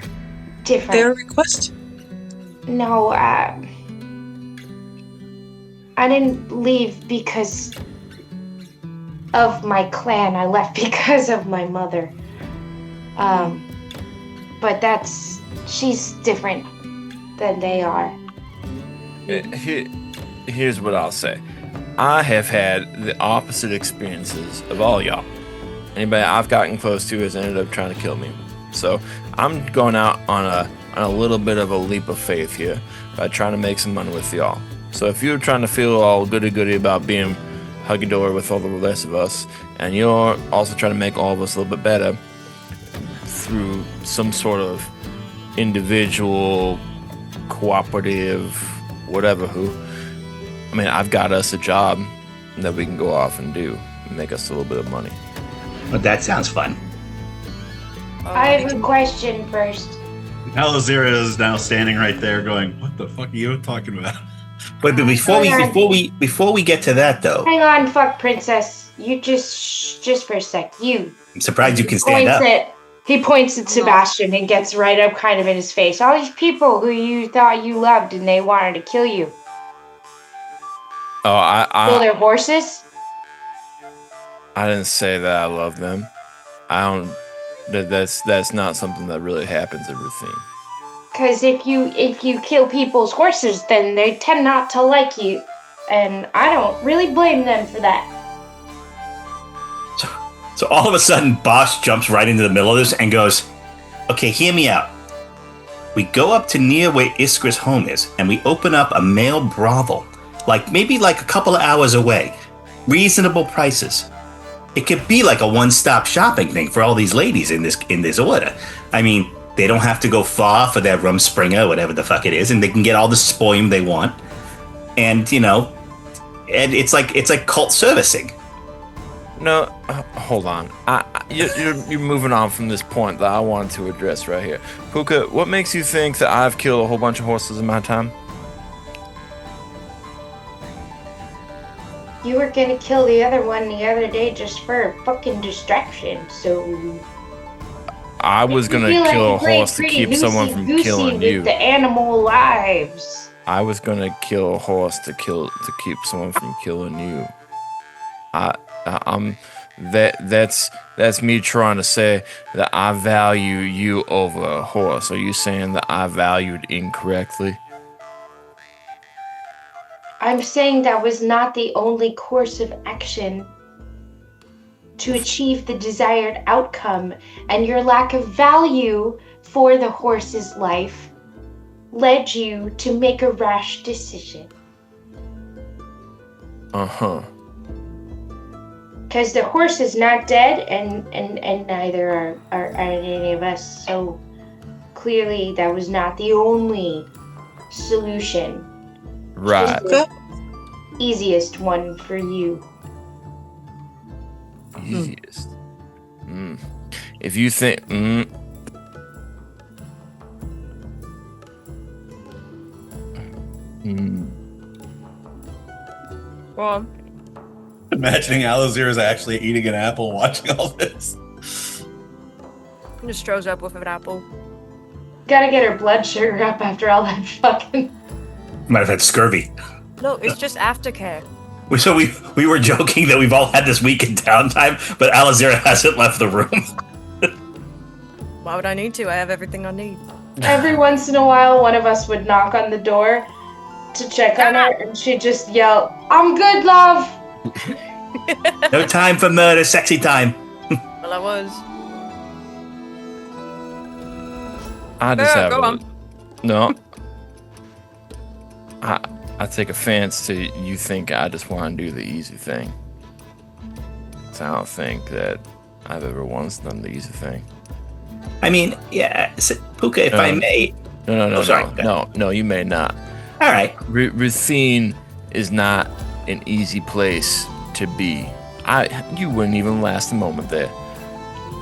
S2: different.
S5: their request?
S2: No, I didn't leave because of my clan. I left because of my mother. But she's different than they are.
S4: Here's what I'll say. I have had the opposite experiences of all y'all. Anybody I've gotten close to has ended up trying to kill me. So I'm going out on a little bit of a leap of faith here by trying to make some money with y'all. So if you're trying to feel all goody-goody about being huggy-dory with all the rest of us, and you're also trying to make all of us a little bit better through some sort of individual, cooperative, whatever I mean, I've got us a job that we can go off and do and make us a little bit of money.
S3: But that sounds fun.
S2: I have a question first.
S1: Alozira is now standing right there going, what the fuck are you talking about?
S3: But before we get to that though,
S2: Hang on, fuck princess. You just for a sec. You.
S3: I'm surprised you can stand up.
S2: He points at Sebastian and gets right up kind of in his face. All these people who you thought you loved and they wanted to kill you.
S4: Oh,
S2: Kill their horses?
S4: I didn't say that I love them. I don't. That's not something that really happens every scene.
S2: Because if you kill people's horses, then they tend not to like you. And I don't really blame them for that.
S3: So all of a sudden, Boss jumps right into the middle of this and goes, okay, hear me out. We go up to near where Iskra's home is, and we open up a male brothel. Maybe a couple of hours away. Reasonable prices. It could be like a one-stop shopping thing for all these ladies in this order. I mean, they don't have to go far for their Rumspringer, whatever the fuck it is, and they can get all the spoilum they want. And, and it's like cult servicing.
S4: No, hold on. You're moving on from this point that I wanted to address right here. Puka, what makes you think that I've killed a whole bunch of horses in my time?
S2: You were gonna kill the other one the other day just for fucking distraction, so...
S4: I was gonna kill a horse to keep someone from killing you.
S2: With the animal lives.
S4: I was gonna kill a horse to keep someone from killing you. That's me trying to say that I value you over a horse. Are you saying that I valued incorrectly?
S2: I'm saying that was not the only course of action to achieve the desired outcome, and your lack of value for the horse's life led you to make a rash decision.
S4: Uh-huh.
S2: Because the horse is not dead, and neither are any of us, so clearly that was not the only solution.
S4: Right.
S2: The easiest one for you.
S4: Easiest. If you think...
S6: Well,
S1: Imagining Alozira is actually eating an apple watching all this.
S6: just shows up with an apple.
S2: Gotta get her blood sugar up after all that fucking...
S3: Might have had scurvy.
S6: No, it's just aftercare.
S3: So we were joking that we've all had this week in downtime, but Alozira hasn't left the room.
S6: Why would I need to? I have everything I need.
S2: every once in a while, one of us would knock on the door to check on her, and she'd just yell, "I'm good, love."
S3: No time for murder, sexy time.
S6: Well, I was.
S4: I just have
S6: Go
S4: a,
S6: on.
S4: no. I take offense to you think I just want to do the easy thing. So I don't think that I've ever once done the easy thing.
S3: I mean, yeah, Puka, if I may.
S4: No, you may not.
S3: All right.
S4: Ruthine is not an easy place to be. You wouldn't even last a moment there.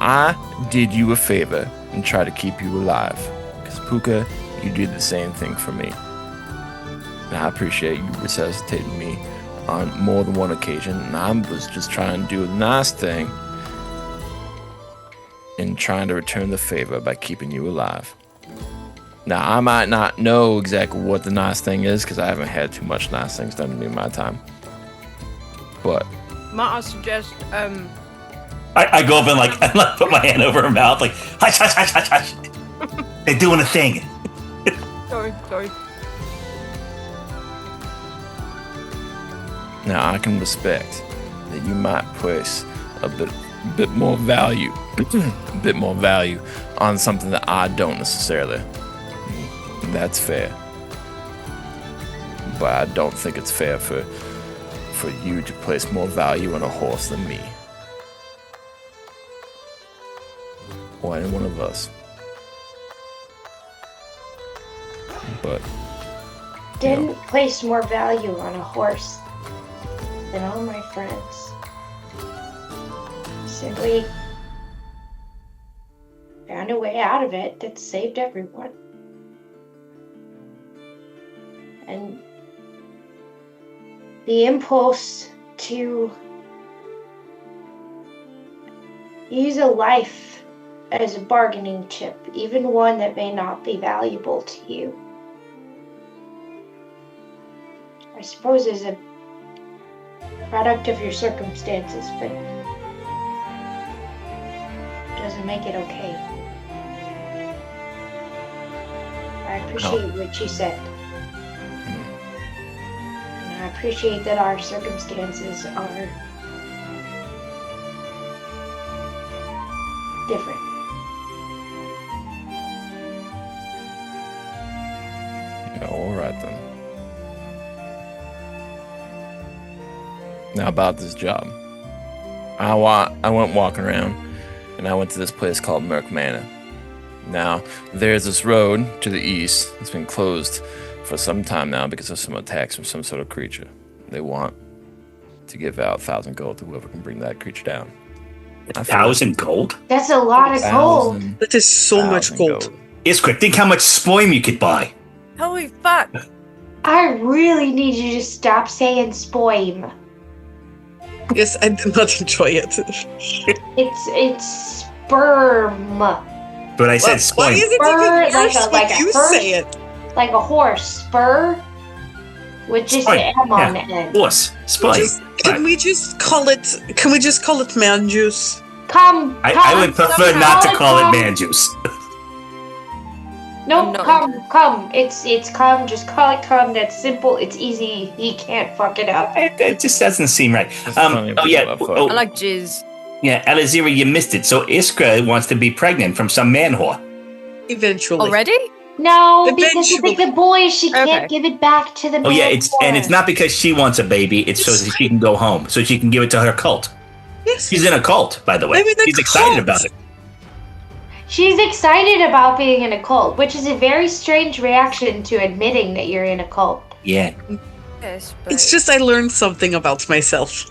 S4: I did you a favor and tried to keep you alive. Because Puka, you did the same thing for me. And I appreciate you resuscitating me on more than one occasion. And I was just trying to do a nice thing and trying to return the favor by keeping you alive. Now, I might not know exactly what the nice thing is because I haven't had too much nice things done to me in my time. But
S6: Might I suggest,
S3: I go up and I put my hand over her mouth, like, hush, hush, hush, hush, hush. They're doing a thing.
S6: sorry.
S4: now I can respect that you might place a bit more value, a bit more value on something that I don't necessarily. That's fair. But I don't think it's fair for you to place more value on a horse than me. Or any one of us. But
S2: Didn't place more value on a horse than all my friends. Simply found a way out of it that saved everyone. And the impulse to use a life as a bargaining chip, even one that may not be valuable to you, I suppose is a product of your circumstances, but doesn't make it okay. I appreciate what you said. And I appreciate that our circumstances are different.
S4: yeah, all right then. Now about this job. I went walking around and I went to this place called Merc Manor. Now, there's this road to the east that's been closed for some time now because of some attacks from some sort of creature. They want to give out 1,000 gold to whoever can bring that creature down.
S3: 1,000 gold?
S2: That's a lot of gold.
S5: That is so much gold.
S3: Iskra, think how much spoim you could buy.
S6: Holy fuck!
S2: I really need you to stop saying spoim.
S5: Yes, I did not enjoy it.
S2: It's sperm.
S3: But I said
S5: Why
S3: spoim.
S5: is it
S2: Spur,
S5: even worse
S2: like
S5: when
S2: a
S5: you
S2: first-
S5: say it?
S2: Like a horse, spur, with just
S3: Spoim,
S2: an M on the end.
S3: Horse. Spoim.
S5: Can we just call it man juice?
S2: Come,
S3: I would prefer not to call it
S2: come.
S3: man juice.
S2: No,
S6: I'm not
S2: come. It's come. Just call it come. That's simple. It's easy. He can't fuck it up.
S3: It just doesn't seem right.
S4: There's plenty of people that fuck.
S6: I like jizz.
S3: Yeah, Alozira, you missed it. So Iskra wants to be pregnant from some man whore.
S5: Eventually.
S6: Already?
S2: No, because
S5: Eventually.
S2: it's like the boy. She can't
S6: Okay.
S2: give it back to the man.
S3: Oh yeah, it's not because she wants a baby. It's so that she can go home, so she can give it to her cult.
S5: Yes.
S3: She's in a cult, by the way.
S5: I'm in a
S3: She's excited
S5: cult.
S3: about it.
S2: She's excited about being in a cult, which is a very strange reaction to admitting that you're in a cult.
S3: Yeah.
S6: Yes, but
S5: It's just I learned something about myself.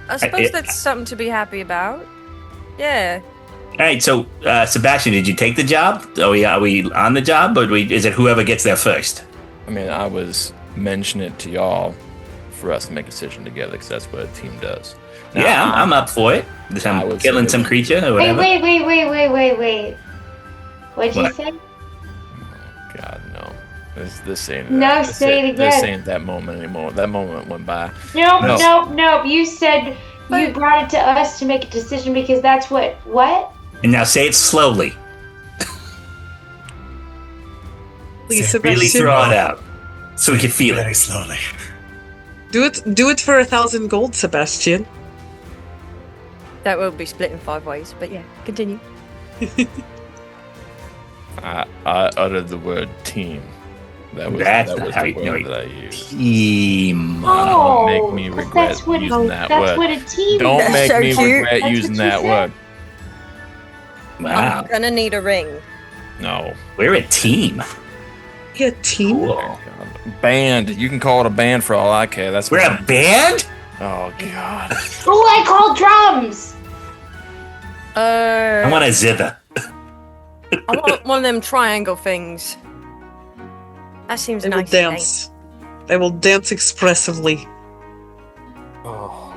S6: I suppose that's something to be happy about. Yeah.
S3: All right. So, Sebastian, did you take the job? Are we on the job, or is it whoever gets there first?
S4: I mean, I was mentioning it to y'all for us to make a decision together because that's what a team does. Now,
S3: Yeah, I'm up for it.
S4: I
S3: I'm
S4: would
S3: killing
S4: say
S3: some
S4: that-
S3: creature or
S2: Wait,
S3: whatever.
S2: wait. What'd you
S3: What?
S2: say?
S4: God, no. This ain't
S2: No,
S4: that.
S2: say it
S4: This
S2: again.
S4: ain't that moment anymore. That moment went by.
S2: Nope. You said you brought it to us to make a decision because that's what?
S3: And now say it slowly.
S5: Please,
S3: Really
S5: Sebastian.
S3: throw it out so we can feel
S1: Very
S3: it.
S1: slowly.
S5: Do it for 1,000 gold, Sebastian.
S6: That will be split in 5 ways, but yeah, continue.
S4: I uttered the word team.
S3: That's
S4: that
S3: not
S4: was
S3: how
S4: the
S3: you know
S4: word
S3: it.
S4: that I used.
S3: Team.
S2: Oh,
S4: make me
S2: but
S4: regret
S2: that's what
S4: using that
S2: that's
S4: word.
S2: what a team
S4: Don't
S2: is.
S4: make
S6: so
S4: me
S6: cute.
S4: regret
S2: That's
S4: using
S2: what you
S4: that
S2: said.
S4: word.
S3: Wow.
S6: I'm gonna need a ring.
S4: No.
S3: We're a team.
S5: Yeah, team.
S3: Cool.
S4: God. Band. You can call it a band for all I care. That's
S3: We're
S4: what
S3: a band?
S4: Oh god.
S2: Oh, I call drums.
S3: I want a zither.
S6: I want one of them triangle things. That seems
S5: They will
S6: nice.
S5: dance. They will dance expressively.
S4: Oh.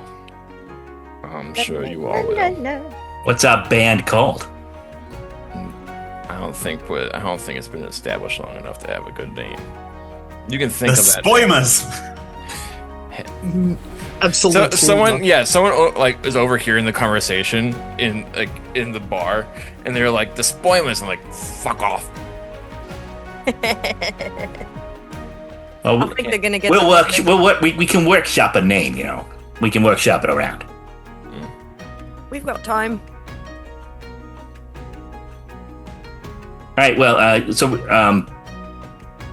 S4: I'm sure you all will.
S3: What's our band called?
S4: I don't think it's been established long enough to have a good name. You can
S1: The
S4: think of that.
S1: Spoimas.
S5: Absolutely.
S4: Someone like is overhearing the conversation in the bar, and they're like, "The spoilers," and like, "Fuck off."
S3: Oh,
S6: I think they're gonna get.
S3: we'll
S6: something.
S3: work. We can workshop a name. You know, we can workshop it around.
S6: We've got time.
S3: All right. Well,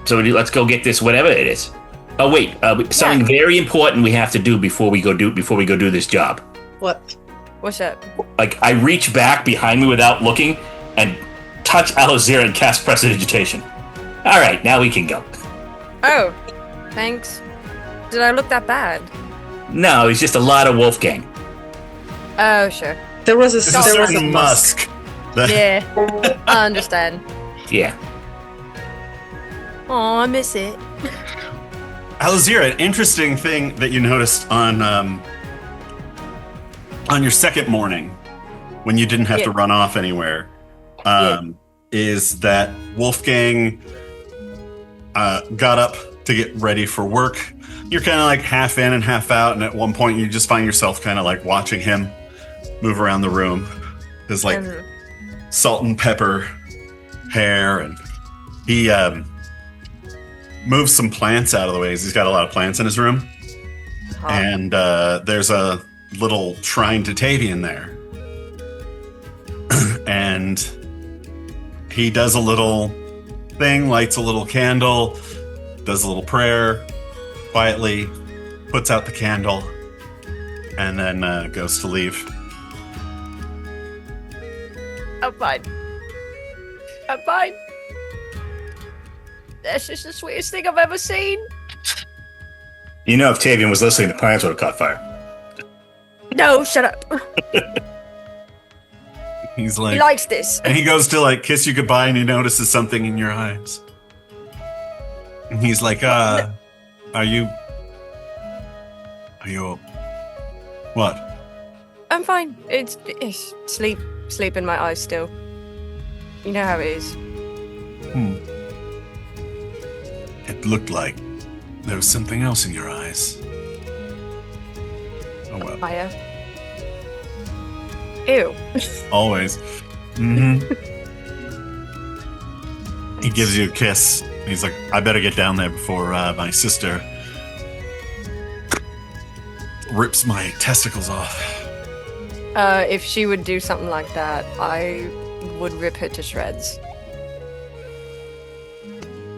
S3: let's go get this. Whatever it is. Oh wait, something very important we have to do before we go do this job.
S5: What?
S6: What's up?
S3: Like I reach back behind me without looking and touch Alozira and cast Prestidigitation. All right, now we can go.
S6: Oh, thanks. Did I look that bad?
S3: No, it's just a lot of Wolfgang.
S6: Oh, sure.
S5: There was a
S1: It's a certain Musk.
S6: Yeah, I understand.
S3: Yeah.
S6: Oh, I miss it.
S1: Alozira, an interesting thing that you noticed on your second morning when you didn't have to run off anywhere is that Wolfgang got up to get ready for work. You're kind of like half in and half out, and at one point you just find yourself kind of like watching him move around the room. His like salt and pepper hair, and he moves some plants out of the way. He's got a lot of plants in his room. And there's a little shrine to Tavian there. And he does a little thing, lights a little candle, does a little prayer, quietly puts out the candle, and then goes to leave.
S6: I'm fine. I'm fine. That's just the sweetest thing I've ever seen.
S3: You know, if Tavian was listening, the plants would have caught fire.
S6: No, shut up.
S1: He's like,
S6: He likes this.
S1: and he goes to like kiss you goodbye, and he notices something in your eyes. And he's like, are you what?
S6: I'm fine. It's sleep in my eyes still. You know how it is.
S1: It looked like there was something else in your eyes. Oh well.
S6: Fire. Ew.
S1: Always. Mm-hmm. He gives you a kiss. He's like, I better get down there before my sister rips my testicles off.
S6: If she would do something like that, I would rip her to shreds.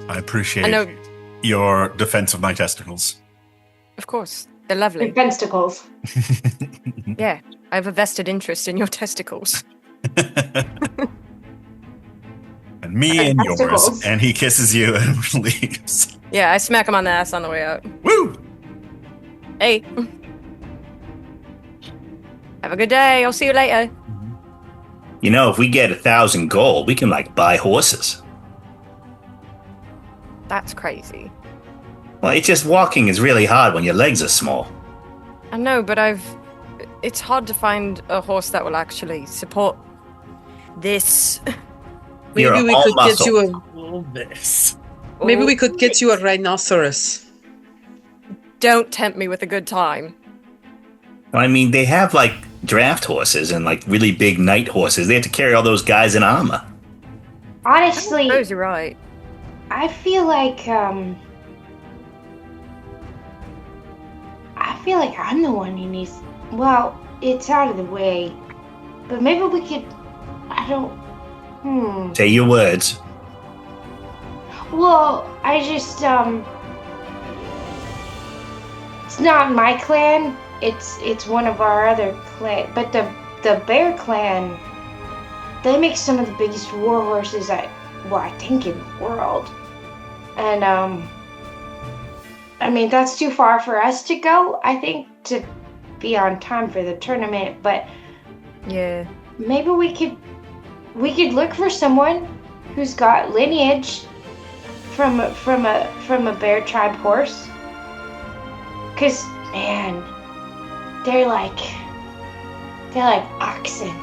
S1: I appreciate
S6: I know,
S1: your defense of my testicles.
S6: of course. They're lovely.
S2: Testicles.
S6: Yeah, I have a vested interest in your testicles.
S1: And me and yours.
S2: Testicles.
S1: And he kisses you and leaves.
S6: Yeah, I smack him on the ass on the way out.
S1: Woo!
S6: Hey. Have a good day. I'll see you later.
S3: You know, if we get 1,000 gold, we can like buy horses.
S6: That's crazy.
S3: Well, it's just walking is really hard when your legs are small.
S6: I know, but it's hard to find a horse that will actually support this.
S3: You're
S5: Maybe we
S3: all
S5: could
S3: muscle.
S5: get you a.
S1: This.
S5: Maybe we could get you a rhinoceros.
S6: Don't tempt me with a good time.
S3: I mean, they have like draft horses and like really big knight horses. They have to carry all those guys in armor.
S2: Honestly,
S6: I suppose you're right.
S2: I feel like I'm the one who needs. Well, it's out of the way, but maybe we could. I don't.
S3: Say your words.
S2: Well, I just It's not my clan. It's one of our other clan. But the bear clan, they make some of the biggest war horses I think in the world. And I mean that's too far for us to go. I think to be on time for the tournament, but
S6: Yeah.
S2: maybe we could look for someone who's got lineage from a bear tribe horse. 'Cause man, they're like oxen.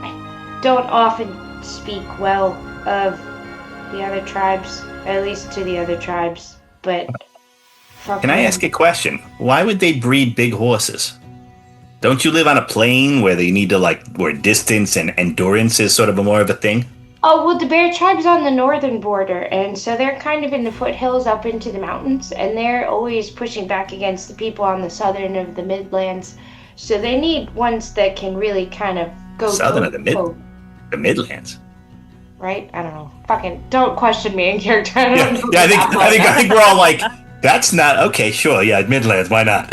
S2: I don't often speak well of the other tribes, at least to the other tribes, but
S3: Can I ask a question? Why would they breed big horses? Don't you live on a plain where they need to where distance and endurance is sort of more of a thing?
S2: Oh, well, the bear tribe's on the northern border, and so they're kind of in the foothills up into the mountains, and they're always pushing back against the people on the southern of the Midlands. So they need ones that can really kind of go
S3: Southern of the
S2: go,
S3: Midlands.
S2: right? I don't know. Fucking don't question me in character. I
S3: Yeah,
S2: don't know
S3: yeah.
S2: that
S3: I think we're all like, that's not okay. Sure, yeah, Midlands. Why not?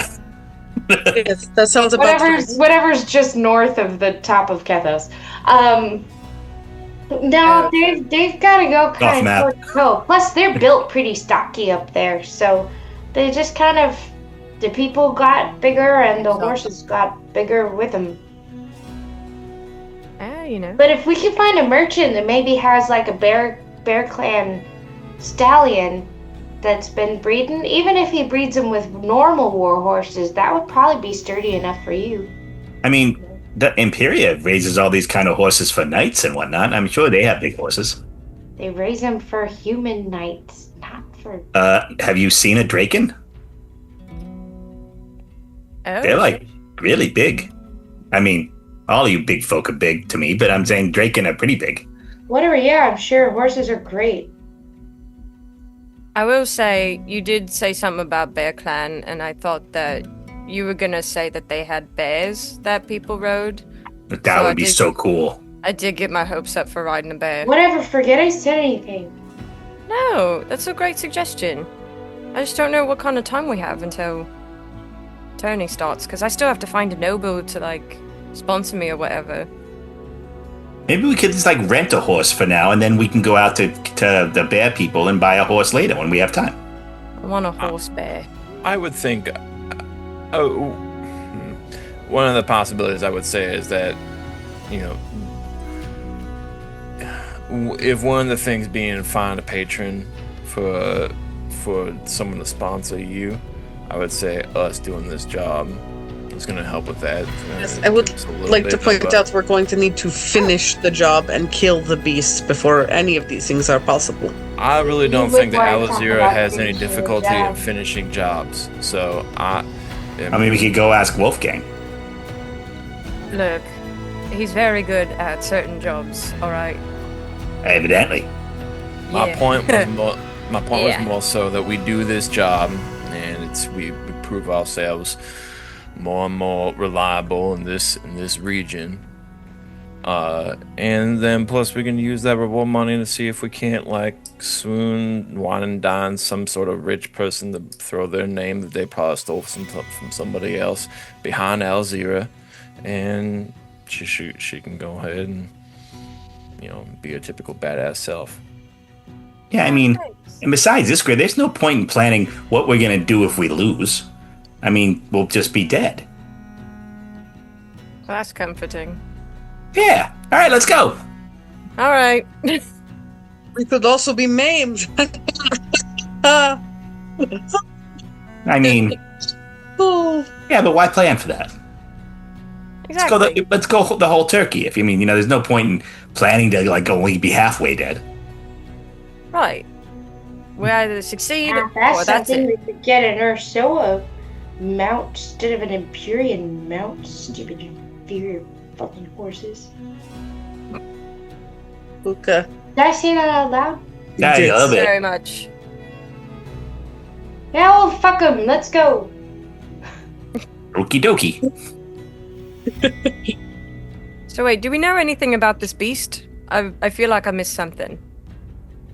S5: Yes, that sounds about right.
S2: whatever's just north of the top of Kethos. No, they've got to go kind of toe. Plus, they're built pretty stocky up there, so they just kind of the people got bigger and the horses got bigger with them.
S6: You know.
S2: But if we can find a merchant that maybe has like a bear clan stallion that's been breeding, even if he breeds them with normal war horses, that would probably be sturdy enough for you.
S3: I mean, the Imperia raises all these kind of horses for knights and whatnot. I'm sure they have big horses.
S2: They raise them for human knights, not for.
S3: Have you seen a Draken?
S6: Oh,
S3: They're like really big. I mean, all you big folk are big to me, but I'm saying Draken are pretty big.
S2: Whatever, yeah, I'm sure horses are great.
S6: I will say, you did say something about Bear Clan, and I thought that you were gonna say that they had bears that people rode.
S3: But that would be so cool.
S6: I did get my hopes up for riding a bear.
S2: Whatever, forget I said anything.
S6: No, that's a great suggestion. I just don't know what kind of time we have until tourney starts, because I still have to find a noble to, sponsor me or whatever.
S3: Maybe we could just, rent a horse for now, and then we can go out to the bear people and buy a horse later when we have time.
S6: I want a horse bear.
S4: I would think. One of the possibilities I would say is that, if one of the things being find a patron for someone to sponsor you, I would say us doing this job is going to help with that.
S5: Yes, I would like to point out we're going to need to finish the job and kill the beasts before any of these things are possible.
S4: I really don't think that Alozira has any difficulty in finishing jobs. So I
S3: mean, we could go ask Wolfgang.
S6: Look, he's very good at certain jobs, alright?
S3: Evidently.
S4: My point was more so that we do this job and we prove ourselves more and more reliable in this region. And then plus we can use that reward money to see if we can't swoon, wine and dine some sort of rich person to throw their name that they probably stole from somebody else behind Alozira, and she can go ahead and be a typical badass self.
S3: Yeah, I mean, and besides this grade, there's no point in planning what we're gonna do if we lose. I mean, we'll just be dead.
S6: Well, that's comforting.
S3: Yeah. All right, let's go.
S6: All right.
S5: We could also be maimed.
S3: I mean, yeah, but why plan for that?
S6: Exactly.
S3: Let's go the whole turkey. If you mean, there's no point in planning to only be halfway dead.
S6: Right. We either succeed or
S2: That's
S6: that's
S2: something
S6: it.
S2: we could get an Ursoa mount instead of an Empyrean mount. Stupid inferior fucking horses.
S5: Puka.
S2: Did I say that out loud?
S3: I
S5: Yes.
S3: love it.
S6: Very much.
S2: Yeah, well, fuck him. Let's go.
S3: Okie dokie.
S6: So wait, do we know anything about this beast? I feel like I missed something.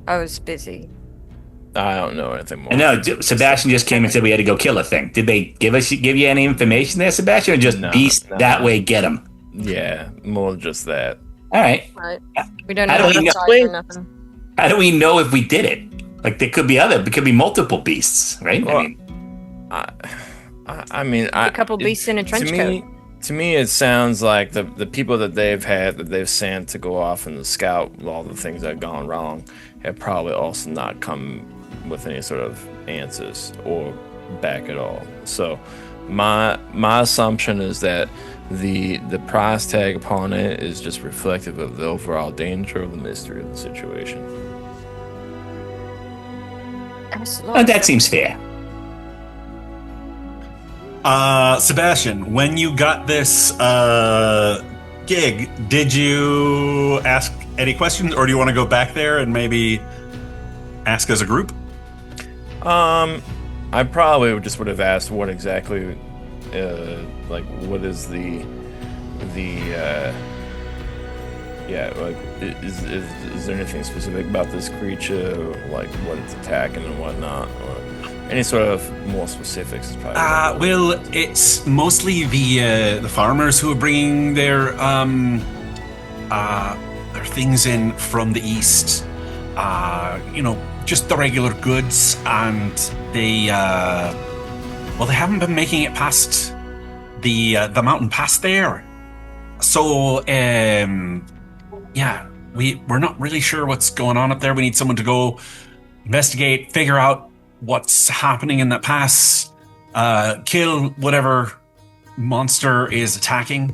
S6: I was busy.
S4: I don't know anything more.
S3: And no, Sebastian just came and said we had to go kill a thing. Did they give you any information there, Sebastian, or just
S4: No,
S3: beast
S4: no.
S3: that way get him?
S4: Yeah, more just that.
S3: All right.
S6: Right. We don't
S3: How
S6: know
S3: do we
S6: the
S3: know-
S6: size or nothing.
S3: How do we know if we did it? Like there could be multiple beasts, right?
S4: Well,
S3: I mean,
S4: I mean,
S6: A couple beasts in a trench coat.
S4: To me, it sounds like the people that they've sent to go off and scout all the things that have gone wrong have probably also not come with any sort of answers or back at all. So my assumption is that the price tag upon it is just reflective of the overall danger of the mystery of the situation.
S3: that seems fair.
S1: Sebastian, when you got this gig, did you ask any questions, or do you want to go back there and maybe ask as a group?
S4: I probably just would have asked what exactly, like, what is is there anything specific about this creature, like what it's attacking and whatnot, or any sort of more specifics is probably.
S1: Well, it's mostly the farmers who are bringing their things in from the east. Just the regular goods, and they haven't been making it past the mountain pass there. So we're not really sure what's going on up there. We need someone to go investigate, figure out what's happening in that pass, kill whatever monster is attacking.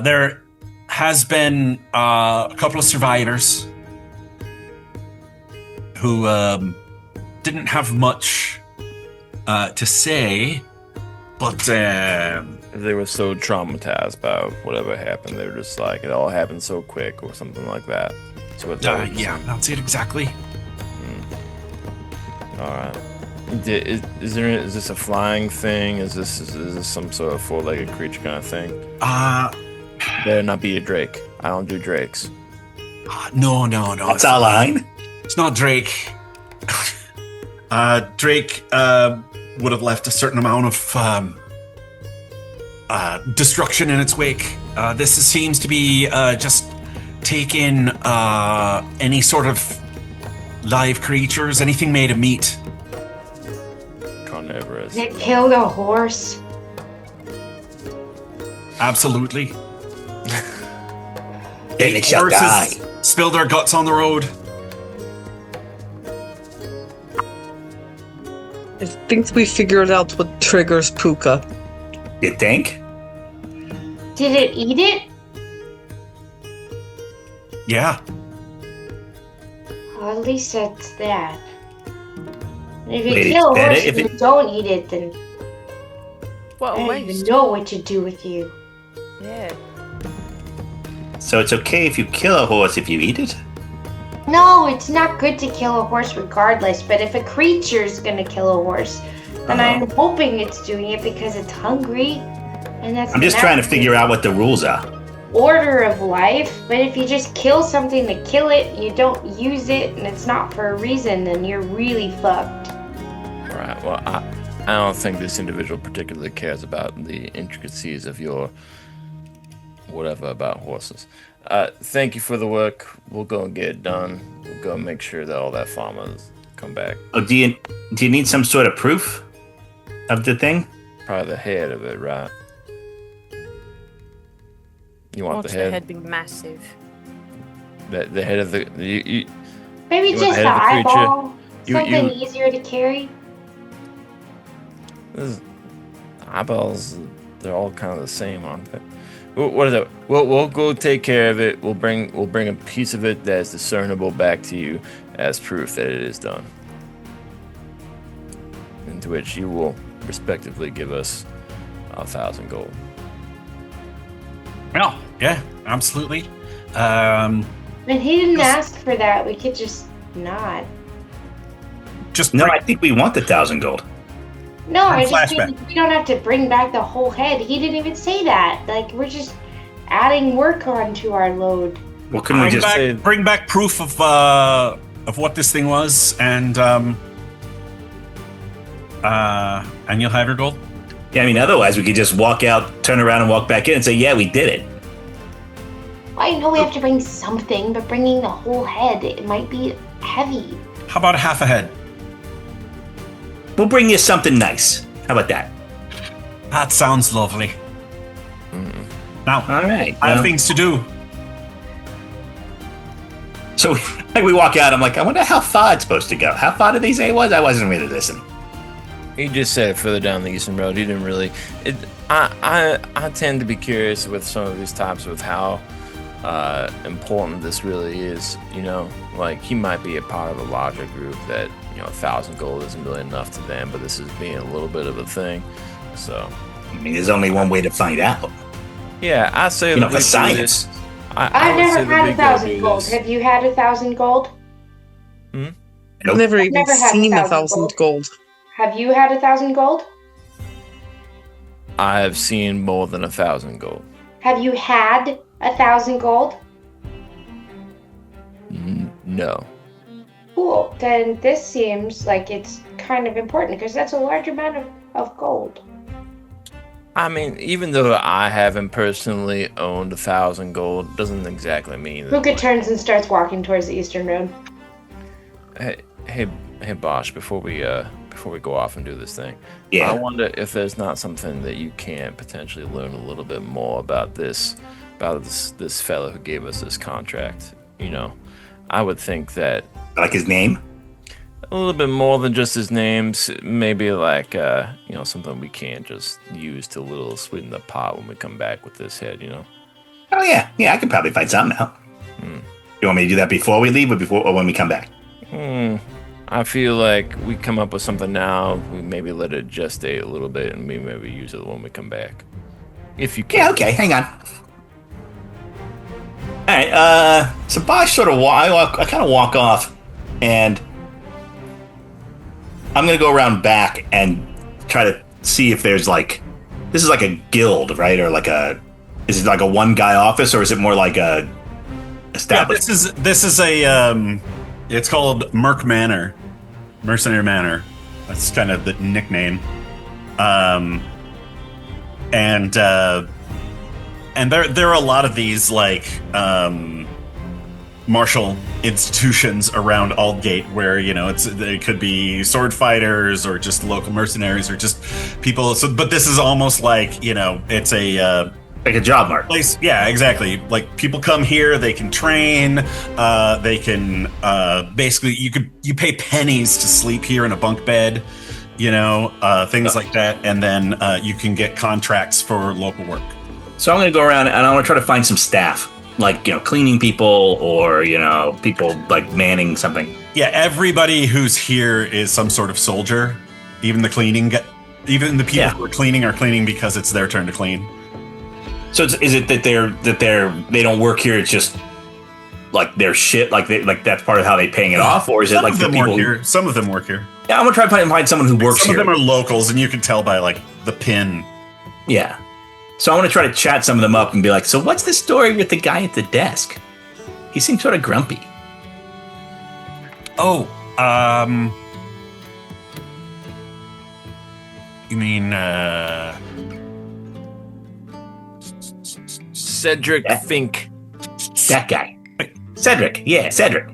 S1: There has been a couple of survivors who didn't have much to say, but
S4: They were so traumatized by whatever happened. They were just like, it all happened so quick or something like that. So it's
S1: that's it exactly.
S4: all right. Is this a flying thing? Is this some sort of four-legged creature kind of thing? Better not be a drake. I don't do drakes.
S1: No.
S3: That's our line.
S1: It's not Drake. Drake would have left a certain amount of destruction in its wake. This seems to be just taking any sort of live creatures, anything made of meat.
S4: Carnivorous.
S2: It killed a horse.
S1: Absolutely.
S3: Then it shall
S1: Horses
S3: die.
S1: spilled their guts on the road.
S5: I think we figured out what triggers Puka.
S3: You think?
S2: Did it eat it?
S1: Yeah.
S2: Well, at least that's that. And if you
S3: Wait,
S2: kill a
S3: that
S2: horse
S3: if
S2: and
S3: it-
S2: you don't eat it, then
S6: What
S2: I
S6: a
S2: don't even
S6: waste.
S2: know what to do with you.
S6: Yeah.
S3: So it's okay if you kill a horse if you eat it?
S2: No, it's not good to kill a horse regardless, but if a creature's gonna kill a horse, then I'm hoping it's doing it because it's hungry. And that's
S3: I'm just
S2: not
S3: trying to
S2: the
S3: figure out what the rules are.
S2: order of life. But if you just kill something to kill it, you don't use it, and it's not for a reason, then you're really fucked.
S4: All right. Well, I don't think this individual particularly cares about the intricacies of your whatever about horses. Thank you for the work. We'll go and get it done. We'll go and make sure that all that farmers come back.
S3: Oh, do you need some sort of proof of the thing?
S4: Probably the head of it, right? You want
S6: Watch
S4: the
S6: the
S4: head?
S6: head be massive.
S4: The head of the you
S2: Maybe
S4: You want
S2: just
S4: the
S2: the
S4: head of the creature?
S2: eyeball.
S4: You-
S2: Something
S4: you-
S2: easier to carry.
S4: This eyeballs, they're all kind of the same, aren't they? What is it? We'll go take care of it. We'll bring a piece of it that is discernible back to you as proof that it is done. Into which you will respectively give us 1,000 gold.
S1: Well, yeah, absolutely.
S2: Now And he didn't ask for that. We could just not.
S1: Just
S3: No, I think we want the 1,000 gold.
S2: No, I just
S1: Flashback.
S2: mean we don't have to bring back the whole head. He didn't even say that. Like, we're just adding work onto our load.
S3: Well, couldn't we
S1: bring
S3: just
S1: back, bring back proof of what this thing was, and you'll have your gold.
S3: Yeah, I mean, otherwise we could just walk out, turn around, and walk back in and say, "Yeah, we did it."
S2: I know we have to bring something, but bringing the whole head, it might be heavy.
S1: How about half a head?
S3: We'll bring you something nice. How about that?
S1: That sounds lovely. Now,
S3: All right.
S1: I have
S3: well,
S1: things to do.
S3: So like we walk out. I'm like, I wonder how far it's supposed to go. How far did they say it was? I wasn't really listening.
S4: He just said further down the eastern road. He didn't really. I tend to be curious with some of these types with how important this really is. You know, like he might be a part of a larger group that 1,000 gold isn't really enough to them, but this is being a little bit of a thing. So,
S3: I mean, there's only one way to find out.
S4: yeah, I say
S3: You know,
S4: that
S3: for
S4: we do
S3: science.
S4: this. I
S2: I've
S4: would say
S2: never
S4: that
S2: had
S4: we go
S2: 1,000
S4: do
S2: gold.
S4: this.
S2: Have you had 1,000 gold?
S3: Nope.
S5: I've never even
S2: never had
S5: seen
S2: 1,000
S5: 1,000 gold.
S2: Have you had 1,000 gold?
S4: I have seen more than 1,000 gold.
S2: Have you had 1,000 gold?
S4: No.
S2: Cool. Then this seems like it's kind of important because that's a large amount of gold.
S4: I mean, even though I haven't personally owned 1,000 gold, doesn't exactly mean that.
S2: Luca turns and starts walking towards the eastern road.
S4: Hey, Bosch. Before we go off and do this thing,
S3: Yeah.
S4: I wonder if there's not something that you can potentially learn a little bit more about this fellow who gave us this contract. I would think that
S3: Like his name?
S4: a little bit more than just his names, maybe like something we can't just use to little sweeten the pot when we come back with this head.
S3: Oh yeah, I could probably find something out. You want me to do that before we leave, or when we come back?
S4: I feel like we come up with something now, we maybe let it gestate a little bit, and we maybe use it when we come back. If you can.
S3: Yeah, okay, hang on. All right, so Bosch sort of I kind of walk off, and I'm gonna go around back and try to see if there's this is like a guild, right? Or is it like a one guy office, or is it more like a
S1: Yeah,
S3: establishment?
S1: this is a it's called Mercenary Manor. That's kind of the nickname. And there are a lot of these martial institutions around Aldgate where it could be sword fighters or just local mercenaries or just people. So, but this is almost like it's a
S3: like a job mark.
S1: place. Yeah, exactly. Like people come here, they can train. They can basically you pay pennies to sleep here in a bunk bed. Things like that, and then you can get contracts for local work.
S3: So I'm gonna go around and I want to try to find some staff, like cleaning people or people like manning something.
S1: Yeah, everybody who's here is some sort of soldier. Even the people who are cleaning because it's their turn to clean.
S3: So is it that they don't work here? It's just like their shit, like that's part of how they're paying it off, or is it like the people
S1: here? Some of them work here.
S3: Yeah, I'm gonna try to find someone who works
S1: Some
S3: here.
S1: of them are locals, and you can tell by the pin.
S3: Yeah. So I want to try to chat some of them up and be like, so what's the story with the guy at the desk? He seems sort of grumpy.
S1: Oh, you mean
S4: Cedric Fink.
S3: That guy. Cedric. Yeah, Cedric.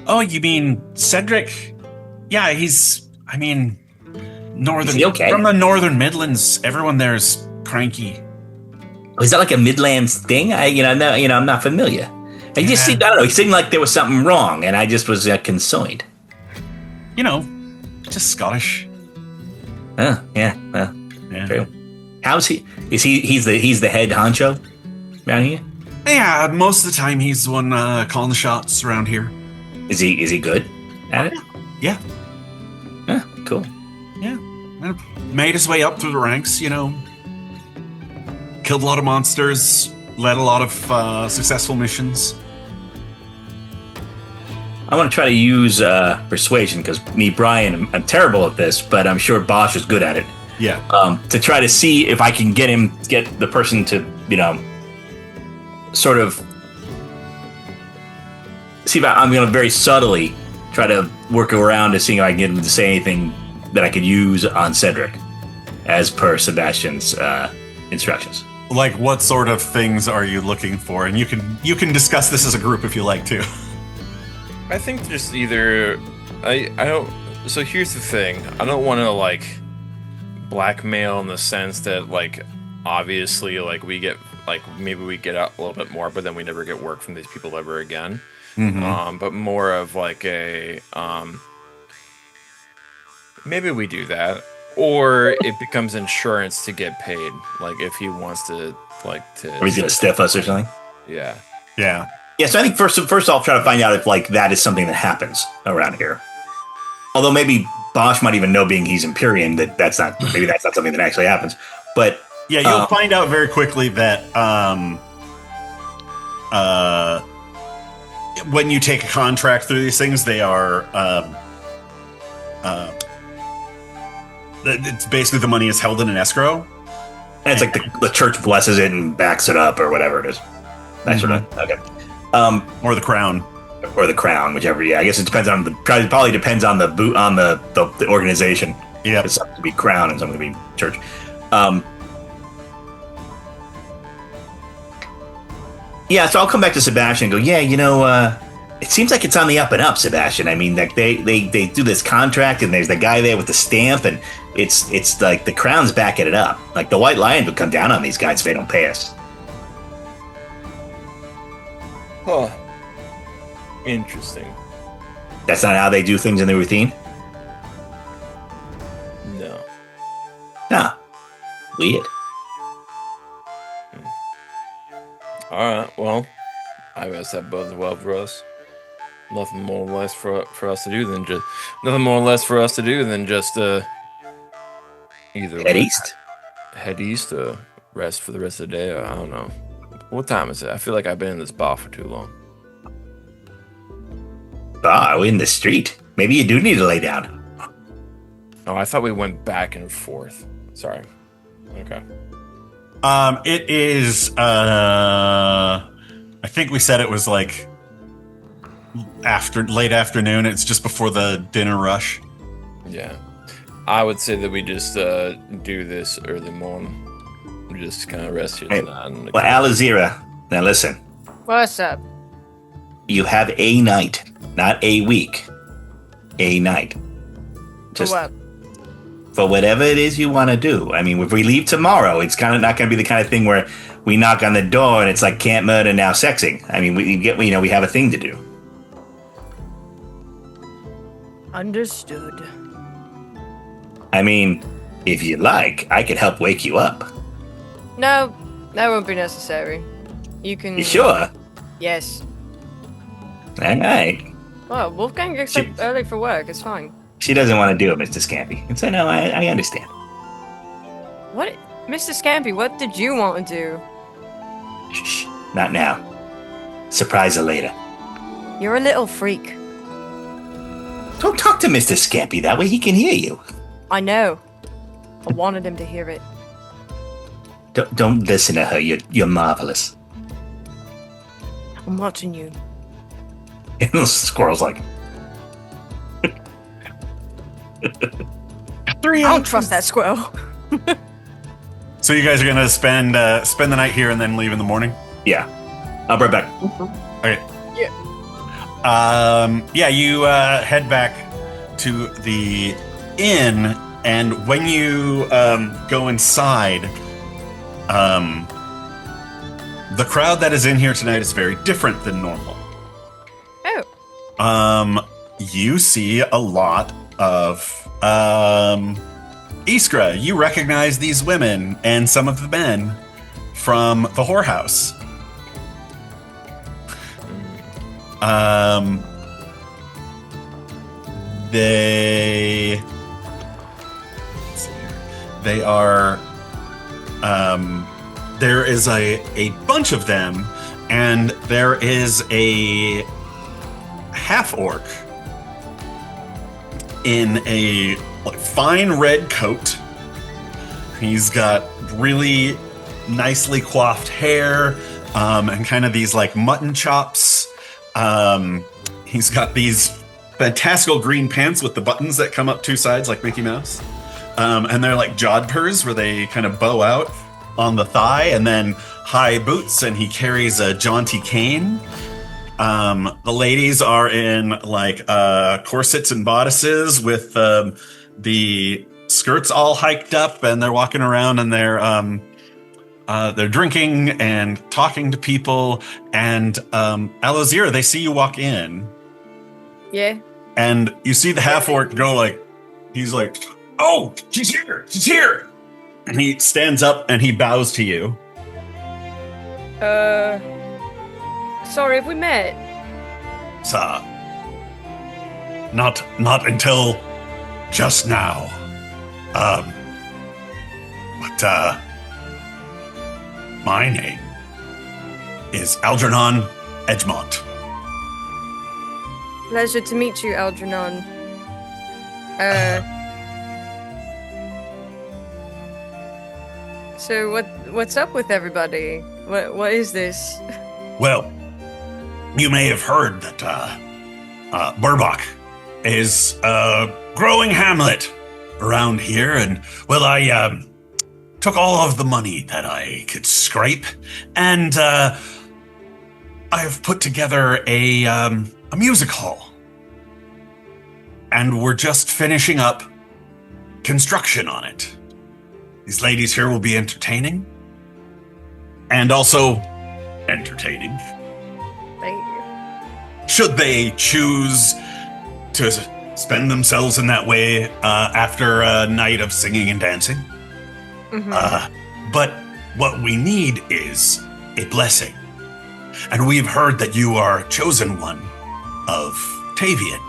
S1: Oh, you mean Cedric? Yeah, he's northern.
S3: Is he okay?
S1: From the northern Midlands. Everyone there's cranky.
S3: Is that like a Midlands thing? I'm not familiar. He just seemed, I don't know, he seemed like there was something wrong, and I just was concerned.
S1: Just Scottish.
S3: Oh, yeah, well,
S1: Yeah.
S3: true. How's he? He's the head honcho around here?
S1: Yeah, most of the time he's the one calling the shots around here.
S3: Is he good at it?
S1: Yeah,
S3: Yeah, cool.
S1: yeah. Made his way up through the ranks, Killed a lot of monsters, led a lot of successful missions.
S3: I want to try to use persuasion because me, Brian, I'm terrible at this, but I'm sure Bosch is good at it.
S1: Yeah.
S3: To try to see if I can get the person to, sort of see if I'm going to very subtly try to work around to see if I can get him to say anything that I could use on Cedric, as per Sebastian's instructions.
S1: Like, what sort of things are you looking for? And you can discuss this as a group if you like to.
S4: I think just either I don't. So here's the thing. I don't want to like blackmail in the sense that like obviously like we get like maybe we get out a little bit more, but then we never get work from these people ever again.
S1: Mm-hmm.
S4: But more of like a maybe we do that, or it becomes insurance to get paid. Like if he wants to
S3: Or he's going to stiff us or something.
S4: Yeah.
S1: Yeah.
S3: Yeah, so I think first I'll try to find out if like that is something that happens around here. Although maybe Bosch might even know, being he's Empyrean, that's not something that actually happens. But
S1: yeah, you'll find out very quickly that when you take a contract through these things, they are it's basically the money is held in an escrow.
S3: and it's like the church blesses it and backs it up or whatever it is. That sort of okay.
S1: Or the crown.
S3: Or the crown, whichever. Yeah, I guess it depends on probably depends on the organization.
S1: Yeah,
S3: it's something to be crown and something to be church. Yeah, so I'll come back to Sebastian and go, yeah, it seems like it's on the up and up, Sebastian. I mean, like they do this contract and there's the guy there with the stamp and it's like the crown's backing it up. Like the White Lion would come down on these guys if they don't pay us.
S4: Huh. Interesting.
S3: That's not how they do things in the routine?
S4: No.
S3: Nah. Weird.
S4: Alright, well, I guess that bodes well for us. Nothing more or less for us to do than just either head east or rest for the rest of the day, or I don't know. What time is it? I feel like I've been in this bar for too long.
S3: We're in the street. Maybe you do need to lay down.
S4: Oh, I thought we went back and forth. Sorry. Okay.
S1: It is, I think we said it was like late afternoon. It's just before the dinner rush.
S4: Yeah. I would say that we just do this early morning. We just kind of rest here tonight.
S3: Well, Alozira, now listen.
S6: What's up?
S3: You have a night, not a week. A night. Just
S6: For what?
S3: for whatever it is you want to do. I mean, if we leave tomorrow, it's kind of not going to be the kind of thing where we knock on the door and it's like can't murder, now sexing. I mean, we have a thing to do.
S6: Understood.
S3: I mean, if you like, I could help wake you up.
S6: No, that won't be necessary. You can.
S3: You sure?
S6: Yes.
S3: All right.
S6: Well, Wolfgang gets up early for work. It's fine.
S3: She doesn't want to do it, Mr. Scampy. And so, no, I understand.
S6: What, Mr. Scampy? What did you want to do?
S3: Shh, not now. Surprise her later.
S6: You're a little freak.
S3: Don't talk to Mr. Scampy that way. He can hear you.
S6: I know. I wanted him to hear it.
S3: Don't listen to her. You're marvelous.
S6: I'm watching you.
S3: And the squirrel's like,
S6: I don't trust that squirrel.
S1: So you guys are gonna spend the night here and then leave in the morning?
S3: yeah. I'll be right back.
S1: Okay.
S6: Yeah.
S1: You head back to the inn, and when you go inside, the crowd that is in here tonight is very different than normal.
S6: Oh.
S1: You see a lot of Iskra. You recognize these women and some of the men from the whorehouse. They are, there is a bunch of them, and there is a half-orc in a fine red coat. He's got really nicely coiffed hair and kind of these like mutton chops. He's got these fantastical green pants with the buttons that come up two sides like Mickey Mouse. And they're like jodhpurs where they kind of bow out on the thigh, and then high boots, and he carries a jaunty cane. The ladies are in like corsets and bodices with the skirts all hiked up, and they're walking around, and they're drinking and talking to people. And Alozira, they see you walk in.
S6: Yeah.
S1: And you see the half-orc go like, he's like, "Oh, she's here! She's here!" And he stands up and he bows to you.
S6: Sorry, have we met?
S1: Sir, not until just now. But my name is Algernon Edgemont.
S6: Pleasure to meet you, Algernon. So what's up with everybody? What is this?
S1: Well, you may have heard that Burbach is a growing hamlet around here, and well, I took all of the money that I could scrape, and I've put together a music hall, and we're just finishing up construction on it. These ladies here will be entertaining, and also entertaining. Should they choose to spend themselves in that way after a night of singing and dancing.
S6: Mm-hmm.
S1: But what we need is a blessing. And we've heard that you are chosen one of Tavian.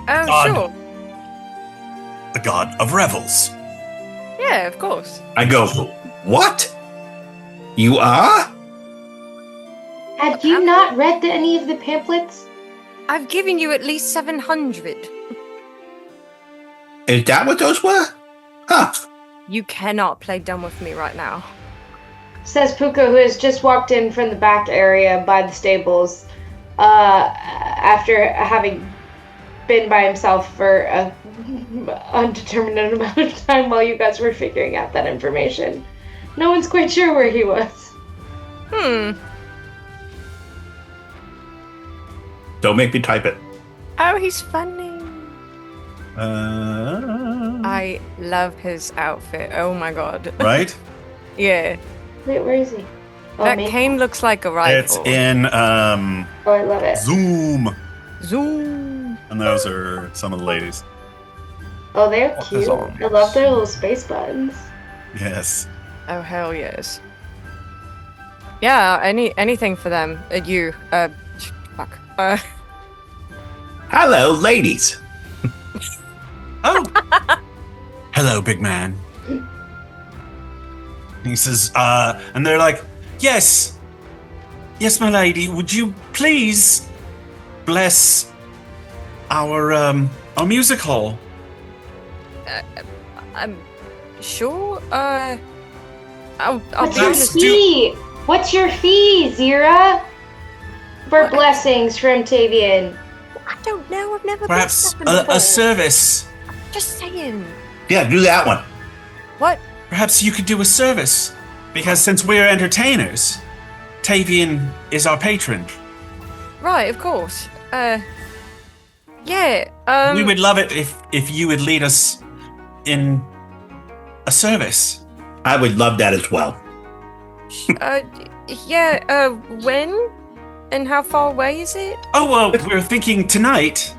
S6: Oh,
S1: God.
S6: sure.
S1: The god of revels.
S6: Yeah, of course.
S3: I go, what? You are?
S2: Have you not read any of the pamphlets?
S6: I've given you at least 700.
S3: Is that what those were? Huh.
S6: You cannot play dumb with me right now.
S2: Says Puka, who has just walked in from the back area by the stables, after having been by himself for a undetermined amount of time while you guys were figuring out that information. No one's quite sure where he was.
S3: Don't make me type it.
S6: Oh, he's funny. I love his outfit. Oh my god.
S1: Right?
S6: Yeah.
S2: Wait, where is he? Oh,
S6: That
S2: me?
S6: cane looks like a rifle.
S1: It's in
S2: Oh, I love it.
S1: Zoom.
S6: Zoom.
S1: And those are some of the ladies.
S2: Oh, they're cute.
S4: arms.
S2: I love their little space buttons.
S1: Yes.
S6: Oh hell yes. Yeah, anything for them. You. Fuck.
S3: Hello, ladies.
S1: Oh. Hello, big man. He says, and they're like, yes, my lady, would you please bless our music hall?
S6: I'm sure. I'll
S2: What's
S6: be
S2: your
S6: honest.
S2: fee? What's your fee, Zira? For
S6: What?
S2: blessings from Tavian.
S6: I don't know. I've never
S1: Perhaps
S6: been before.
S1: a service.
S6: Just saying.
S3: Yeah, do that one.
S6: What?
S1: Perhaps you could do a service. Because since we're entertainers, Tavian is our patron.
S6: Right, of course. Yeah.
S1: We would love it if you would lead us in a service.
S3: I would love that as well.
S6: Yeah. When? And how far away is it?
S1: Oh, well, we're thinking tonight.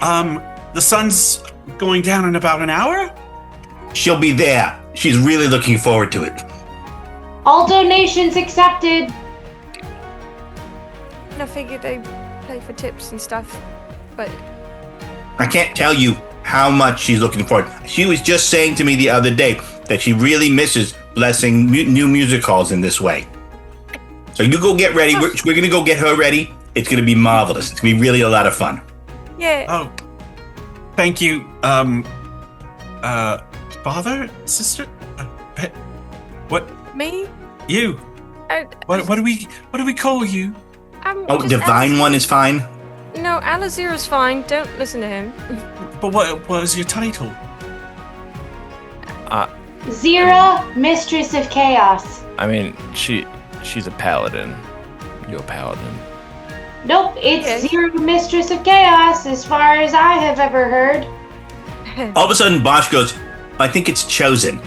S1: The sun's going down in about an hour?
S3: She'll be there. She's really looking forward to it.
S2: All donations accepted.
S6: I figured they play for tips and stuff, but
S3: I can't tell you how much she's looking forward. She was just saying to me the other day that she really misses blessing new music halls in this way. So you go get ready. We're going to go get her ready, It's going to be marvelous. It's going to be really a lot of fun.
S6: Yeah.
S1: Oh, thank you. Father, sister, what?
S6: Me?
S1: You? What do we call you?
S3: Oh, Divine One is fine.
S6: No, Alozira's fine. Don't listen to him.
S1: But what was your title?
S2: Zira, Mistress of Chaos.
S4: I mean, she's a paladin. You're a paladin.
S2: Nope, it's
S6: Okay.
S2: Zira, Mistress of Chaos, as far as I have ever heard.
S3: All of a sudden, Bosch goes, I think it's chosen.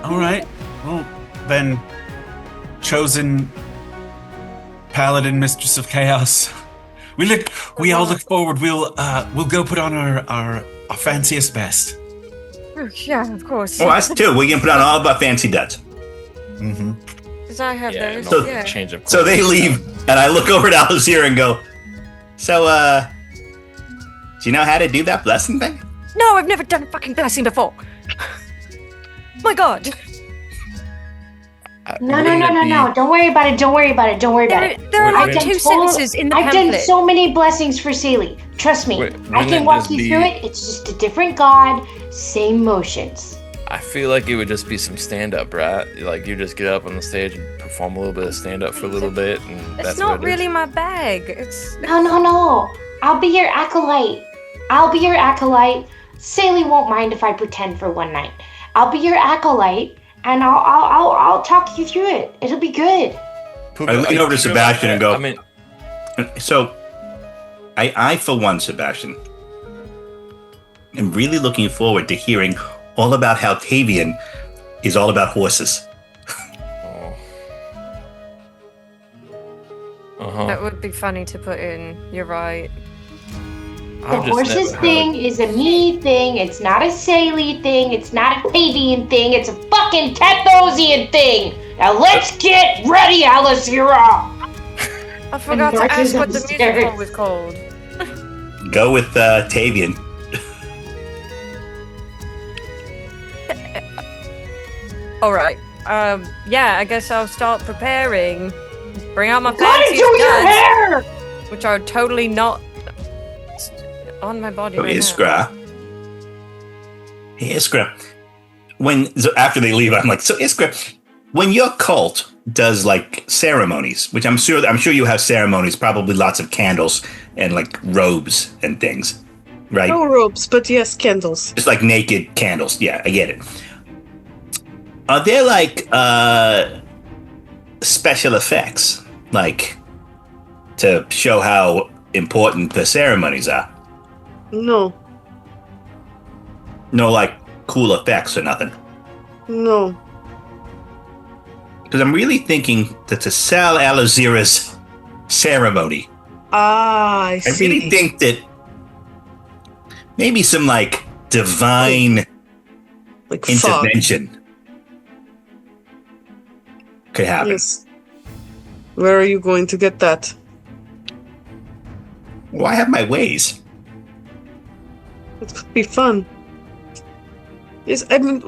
S1: All right. Well, then, chosen paladin, mistress of chaos. We all look forward. We'll go put on our fanciest best.
S6: Yeah, of course.
S3: Oh, us too. We can put on all of our fancy duds.
S1: Mm-hmm.
S6: Because I have
S4: Yeah,
S6: those.
S4: no
S6: Yeah.
S4: change of
S3: So they
S4: clothes.
S3: leave, and I look over at Alozira and go, so, do you know how to do that blessing thing?
S6: No, I've never done a fucking blessing before. My God.
S2: No.
S4: Wouldn't it be-
S2: Don't worry about it. Don't worry about it. Don't worry about it.
S6: There are
S2: I've
S6: like
S2: done
S6: two
S2: total-
S6: sentences in the
S2: I've done
S6: pamphlet.
S2: so many blessings for Sealy. Trust me.
S4: Wait,
S2: I
S4: wouldn't
S2: can
S4: it
S2: walk
S4: just
S2: you
S4: be-
S2: through it. It's just a different god, same motions.
S4: I feel like it would just be some stand-up, right? Like you just get up on the stage and perform a little bit of stand-up for a little bit, and
S6: It's
S4: that's
S6: not
S4: what it is.
S6: really my bag. It's
S2: No. I'll be your acolyte. Sealy won't mind if I pretend for one night. I'll be your acolyte, and I'll talk you through it. It'll be good.
S3: I lean over to Sebastian and go,
S4: I mean,
S3: so, I for one, Sebastian, am really looking forward to hearing all about how Tavian is all about horses.
S4: oh. Uh-huh.
S6: that would be funny to put in. You're right.
S2: The
S4: I've just
S2: horses
S4: never
S2: thing
S4: heard-
S2: is a me thing. It's not a Sealy thing. It's not a Tavian thing. It's a fucking Cathosian thing. Now let's get ready, Alozira.
S6: I forgot to
S2: marches
S6: ask what the
S2: upstairs.
S6: musical was called.
S3: Go with Tavian.
S6: All right. Yeah, I guess I'll start preparing. Bring out my
S2: Gotta do
S6: fancy
S2: your
S6: studs,
S2: hair.
S6: which are totally not on my body
S3: So
S6: right now.
S3: Iskra. Hey, Iskra. So after they leave, I'm like, so Iskra, when your cult does like ceremonies, which I'm sure you have ceremonies, probably lots of candles and like robes and things, right?
S5: No ropes, but yes, candles.
S3: Just like naked candles. Yeah, I get it. Are there like special effects, like to show how important the ceremonies are?
S5: No,
S3: No, like cool effects or nothing.
S5: no.
S3: Because I'm really thinking that to sell Alozira's ceremony,
S5: I
S3: I
S5: see.
S3: really think that maybe some like divine
S5: like fog.
S3: intervention could happen.
S5: Yes. Where are you going to get that?
S3: Well, I have my ways.
S5: It could be fun. Yes, I mean,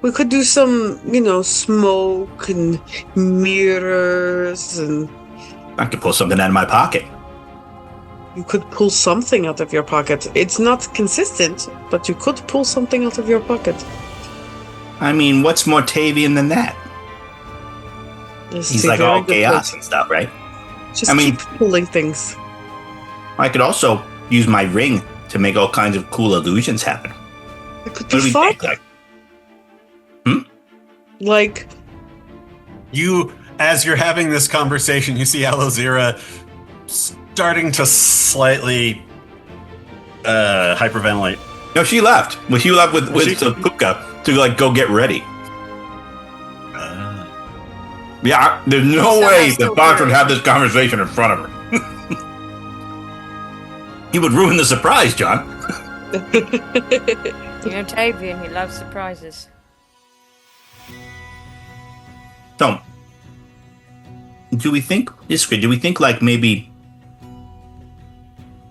S5: we could do some, smoke and mirrors, and
S3: I could pull something out of my pocket.
S5: you could pull something out of your pocket. It's not consistent, but you could pull something out of your pocket.
S3: I mean, what's more Tavian than that?
S5: This
S3: He's
S5: is a
S3: like
S5: very
S3: all
S5: good
S3: chaos
S5: point.
S3: and stuff, right?
S5: Just
S3: I mean-
S5: keep pulling things.
S3: I could also use my ring to make all kinds of cool illusions happen.
S5: It could
S3: What do
S5: be
S3: we
S5: fun.
S3: think? Like,
S5: Like,
S1: You, as you're having this conversation, you see Alozira starting to slightly hyperventilate.
S3: no, she left. Well, she left with
S1: she-
S3: the puka to like go get ready. Yeah, there's no
S6: So
S3: way
S6: that's
S3: that
S6: still
S3: Bosch would
S6: good.
S3: have this conversation in front of her. He would ruin the surprise, John.
S6: Tavian, he loves surprises.
S3: So, do we think like maybe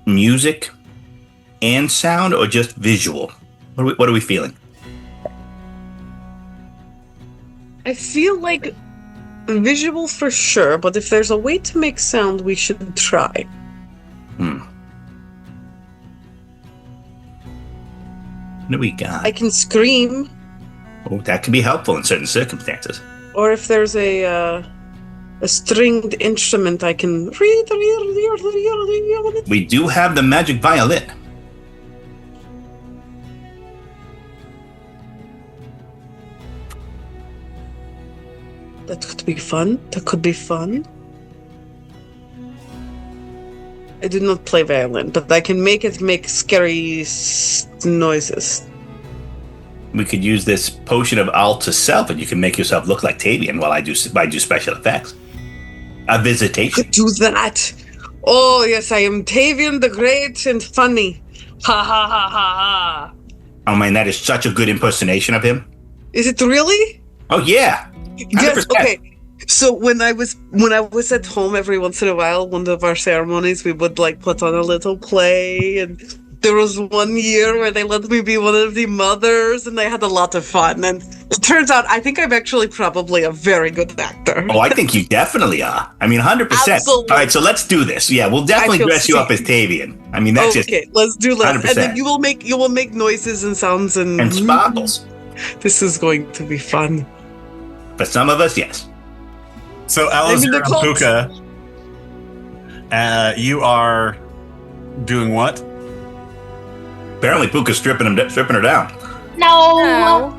S3: music and sound, or just visual? What are we feeling?
S5: I feel like Visual for sure, but if there's a way to make sound, we should try.
S3: What do we got?
S5: I can scream,
S3: Oh, that can be helpful in certain circumstances.
S5: or if there's a stringed instrument, I can.
S3: We do have the magic violin.
S5: That could be fun. That could be fun. I do not play violin, but I can make it make scary noises.
S3: We could use this potion of Alta Self, and you can make yourself look like Tavian while I do special effects. A visitation.
S5: Could do that. Oh yes, I am Tavian the Great and funny. Ha ha ha ha ha.
S3: Oh man, that is such a good impersonation of him.
S5: Is it really?
S3: Oh yeah. 100%.
S5: Yes. Okay. So when I was at home, every once in a while, one of our ceremonies, we would like put on a little play, and there was one year where they let me be one of the mothers, and I had a lot of fun. And it turns out I think I'm actually probably a very good actor.
S3: Oh, I think you definitely are. I mean, 100%.
S5: Absolutely.
S3: All right, so let's do this. Yeah, we'll definitely
S5: feel
S3: dress you up as
S5: safe.
S3: Tavian. I mean, that's
S5: Okay, let's do that.
S3: 100%.
S5: And then you will make noises and sounds
S3: and sparkles.
S5: This is going to be fun.
S3: For some of us, yes.
S1: So
S5: the
S1: Alozira and
S5: cult.
S1: Puka, you are doing what?
S3: Apparently, Puka's stripping her down.
S2: No.
S6: No.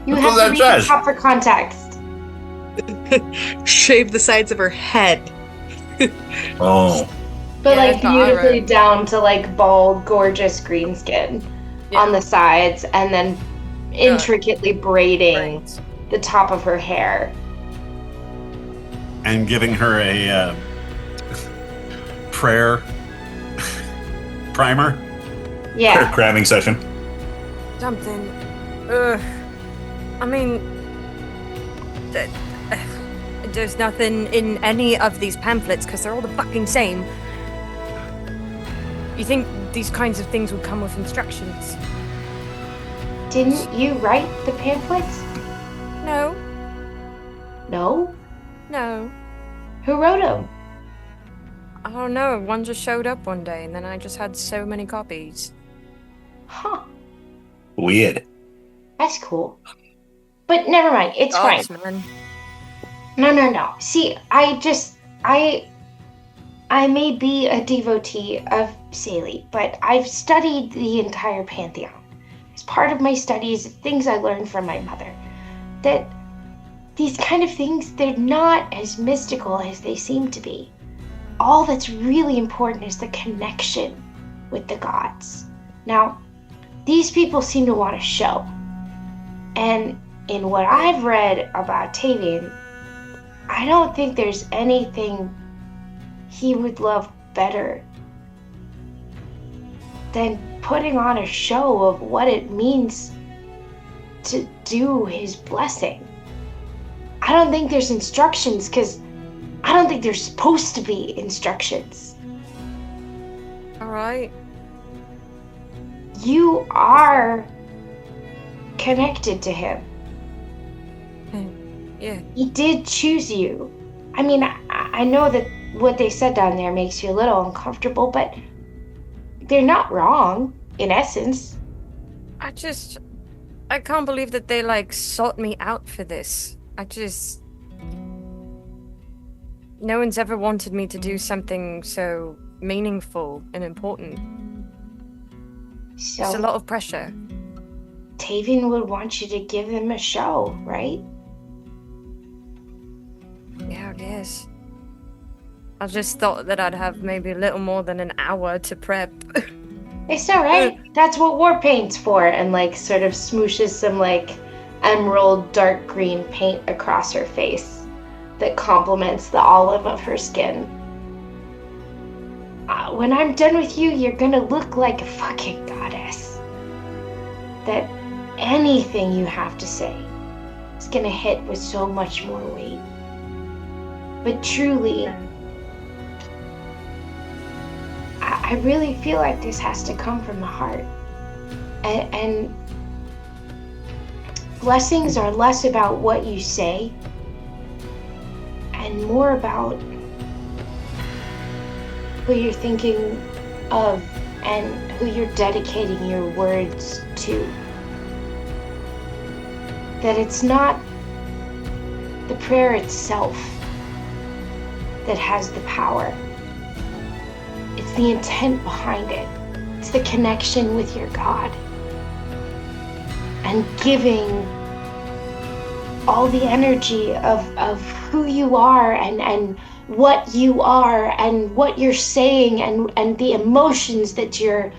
S2: You
S3: That's
S2: have
S3: what
S2: to read
S3: that
S2: the
S3: says.
S2: proper context.
S5: Shave the sides of her head.
S3: Oh,
S2: But
S6: Yeah,
S2: like
S6: the
S2: beautifully
S6: iron.
S2: down to like bald, gorgeous green skin on the sides, and then intricately braiding
S6: Right.
S2: the top of her hair.
S1: And giving her a prayer primer.
S2: Yeah.
S3: cramming session.
S6: Something. Ugh. I mean, th- there's nothing in any of these pamphlets because they're all the fucking same. You think these kinds of things would come with instructions?
S2: Didn't you write the pamphlets?
S6: No,
S2: No.
S6: no.
S2: Who wrote them?
S6: I don't know. One just showed up one day, and then I just had so many copies.
S2: Huh.
S3: Weird.
S2: That's cool. But never mind. It's fine.
S6: Dogs, man.
S2: No. See, I may be a devotee of Saley, but I've studied the entire pantheon. As part of my studies, things I learned from my mother, that these kind of things, they're not as mystical as they seem to be. All that's really important is the connection with the gods. Now, these people seem to want a show. And in what I've read about Tavian, I don't think there's anything he would love better than putting on a show of what it means to do his blessing. I don't think there's instructions because I don't think there's supposed to be instructions.
S6: Alright.
S2: You are connected to him.
S6: Yeah.
S2: He did choose you. I mean, I know that what they said down there makes you a little uncomfortable, but they're not wrong, in essence.
S6: I can't believe that they, like, sought me out for this. No one's ever wanted me to do something so meaningful and important.
S2: So
S6: It's a lot of pressure.
S2: Tavian would want you to give them a show, right?
S6: Yeah, I guess. I just thought that I'd have maybe a little more than an hour to prep.
S2: It's alright. That's what war paint's for. And like sort of smooshes some like emerald dark green paint across her face that complements the olive of her skin. When I'm done with you, you're gonna look like a fucking goddess. That anything you have to say is gonna hit with so much more weight. But truly, I really feel like this has to come from the heart. And blessings are less about what you say and more about who you're thinking of and who you're dedicating your words to. That it's not the prayer itself that has the power. It's the intent behind it. It's the connection with your God. And giving all the energy of who you are and what you are and what you're saying and the emotions that you're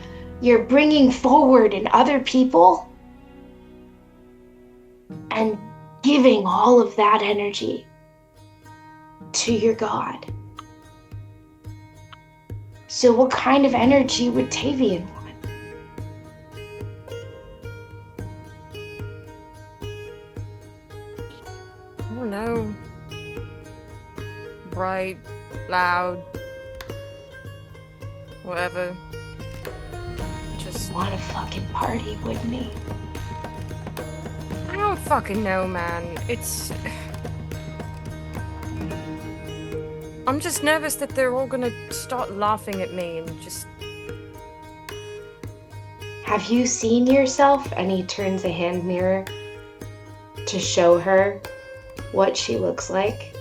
S2: bringing forward in other people, and giving all of that energy to your God. So what kind of energy would Tavian want?
S6: I don't know. Bright, loud, whatever. Just
S2: Want a fucking party, wouldn't he?
S6: I don't fucking know, man. I'm just nervous that they're all gonna start laughing at me and just...
S2: Have you seen yourself? And he turns a hand mirror to show her what she looks like.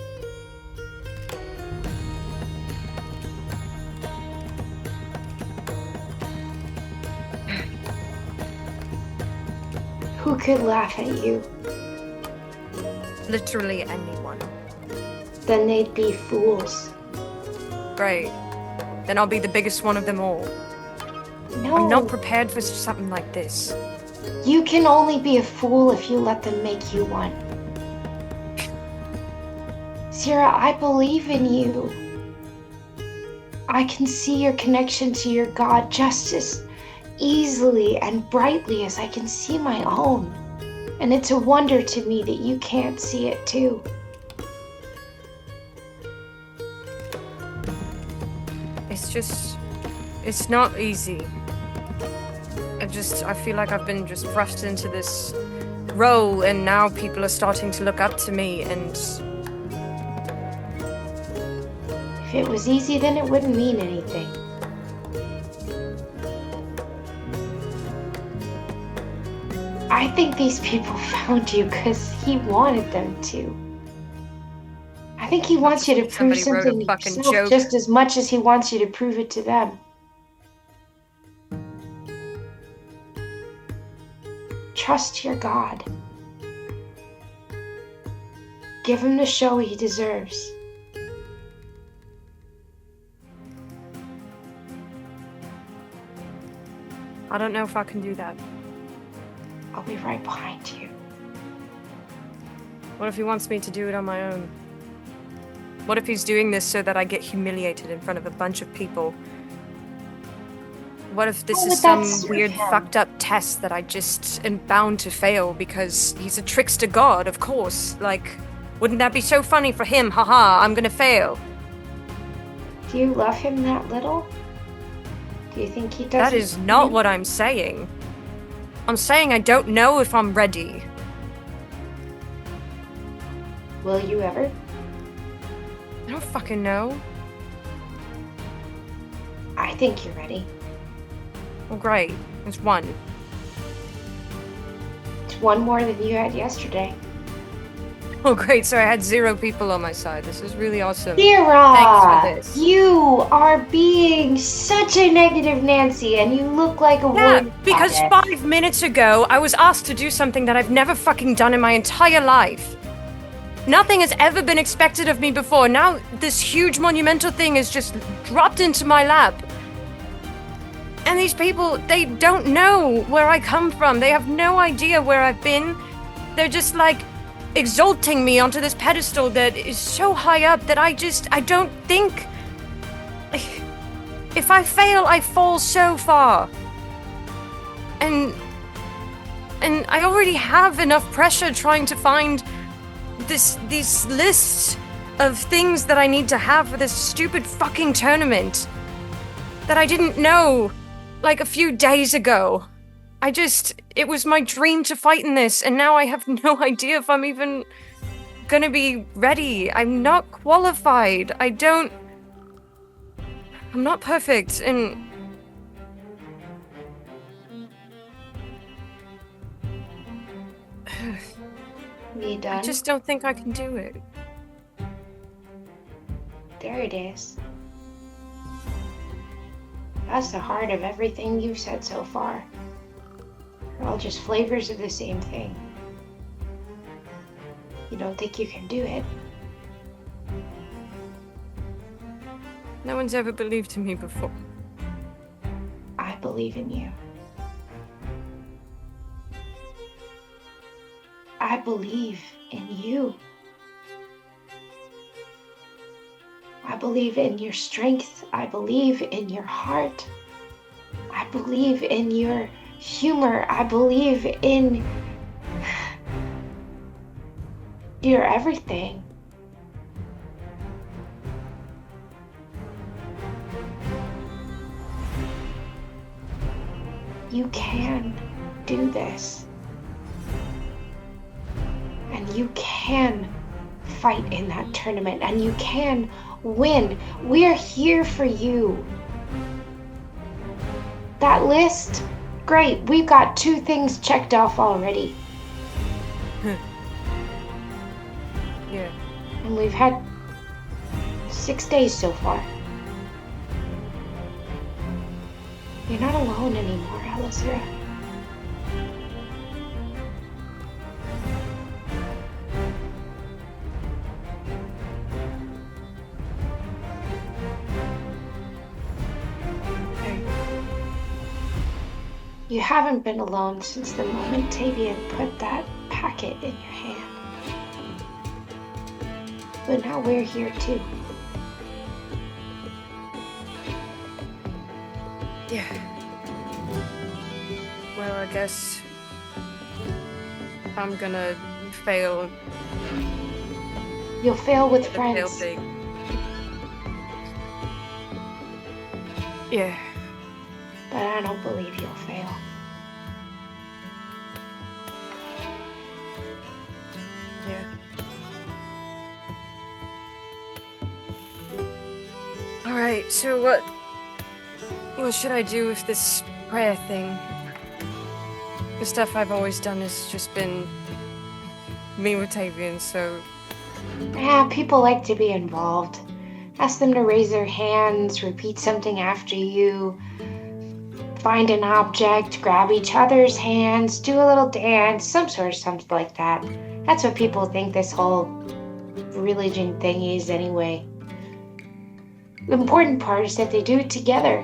S2: Who could laugh at you?
S6: Literally anyone.
S2: Then they'd be fools.
S6: Great. Then I'll be the biggest one of them all.
S2: No,
S6: I'm not prepared for something like this.
S2: you can only be a fool if you let them make you one. Zira, I believe in you. I can see your connection to your God just as easily and brightly as I can see my own. And it's a wonder to me that you can't see it too.
S6: It's not easy. I feel like I've been just thrust into this role and now people are starting to look up to me and...
S2: If it was easy, then it wouldn't mean anything. I think these people found you because he wanted them to. I think he wants you to prove
S6: Somebody wrote a
S2: something to
S6: fucking
S2: yourself
S6: joke.
S2: just as much as he wants you to prove it to them. Trust your God. Give him the show he deserves.
S6: I don't know if I can do that.
S2: I'll be right behind you.
S6: What if he wants me to do it on my own? What if he's doing this so that I get humiliated in front of a bunch of people? What if this
S2: How
S6: is
S2: would
S6: some
S2: that serve
S6: weird
S2: him?
S6: fucked up test that I just am bound to fail because he's a trickster god, of course. Like, wouldn't that be so funny for him? Haha, I'm gonna fail.
S2: Do you love him that little? Do you think he does?
S6: That is not what I'm saying. I'm saying I don't know if I'm ready.
S2: Will you ever?
S6: I don't fucking know.
S2: I think you're ready.
S6: Well, great. It's one.
S2: It's one more than you had yesterday.
S6: Oh, great. So I had 0 people on my side. This is really awesome.
S2: Zira!
S6: Thanks for this.
S2: You are being such a negative Nancy, and you look like a
S6: Yeah,
S2: word
S6: because
S2: packet.
S6: 5 minutes ago, I was asked to do something that I've never fucking done in my entire life. Nothing has ever been expected of me before. Now, this huge monumental thing is just dropped into my lap. And these people, they don't know where I come from. They have no idea where I've been. They're just like exalting me onto this pedestal that is so high up that I don't think... If I fail, I fall so far. And I already have enough pressure trying to find these lists of things that I need to have for this stupid fucking tournament that I didn't know like a few days ago. It was my dream to fight in this, and now I have no idea if I'm even gonna be ready. I'm not qualified. I'm not perfect, and
S2: You done?
S6: I just don't think I can do it.
S2: There it is. That's the heart of everything you've said so far. They're all just flavors of the same thing. You don't think you can do it?
S6: No one's ever believed in me before.
S2: I believe in you. I believe in you. I believe in your strength. I believe in your heart. I believe in your humor. I believe in your everything. You can do this. And you can fight in that tournament, and you can win. We're here for you. That list, great. We've got 2 things checked off already.
S6: Yeah.
S2: And we've had 6 days so far. You're not alone anymore, Alozira. You haven't been alone since the moment Tavian put that packet in your hand. But now we're here too.
S6: Yeah. Well, I guess I'm gonna fail
S2: You'll fail with
S6: the fail
S2: friends.
S6: thing. Yeah.
S2: But I don't believe you'll fail.
S6: Yeah. All right. So what should I do with this prayer thing? The stuff I've always done has just been me with Tavian, so
S2: Yeah, people like to be involved. Ask them to raise their hands, repeat something after you, find an object, grab each other's hands, do a little dance, some sort of something like that. That's what people think this whole religion thing is anyway. The important part is that they do it together.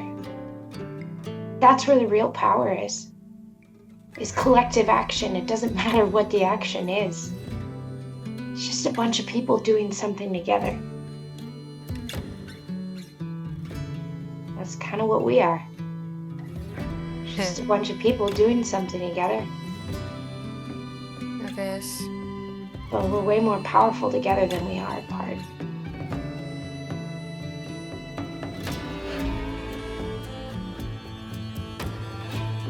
S2: That's where the real power is collective action. It doesn't matter what the action is. It's just a bunch of people doing something together. That's kind of what we are. Just a bunch of people doing something together.
S6: I guess.
S2: But we're way more powerful together than we are apart.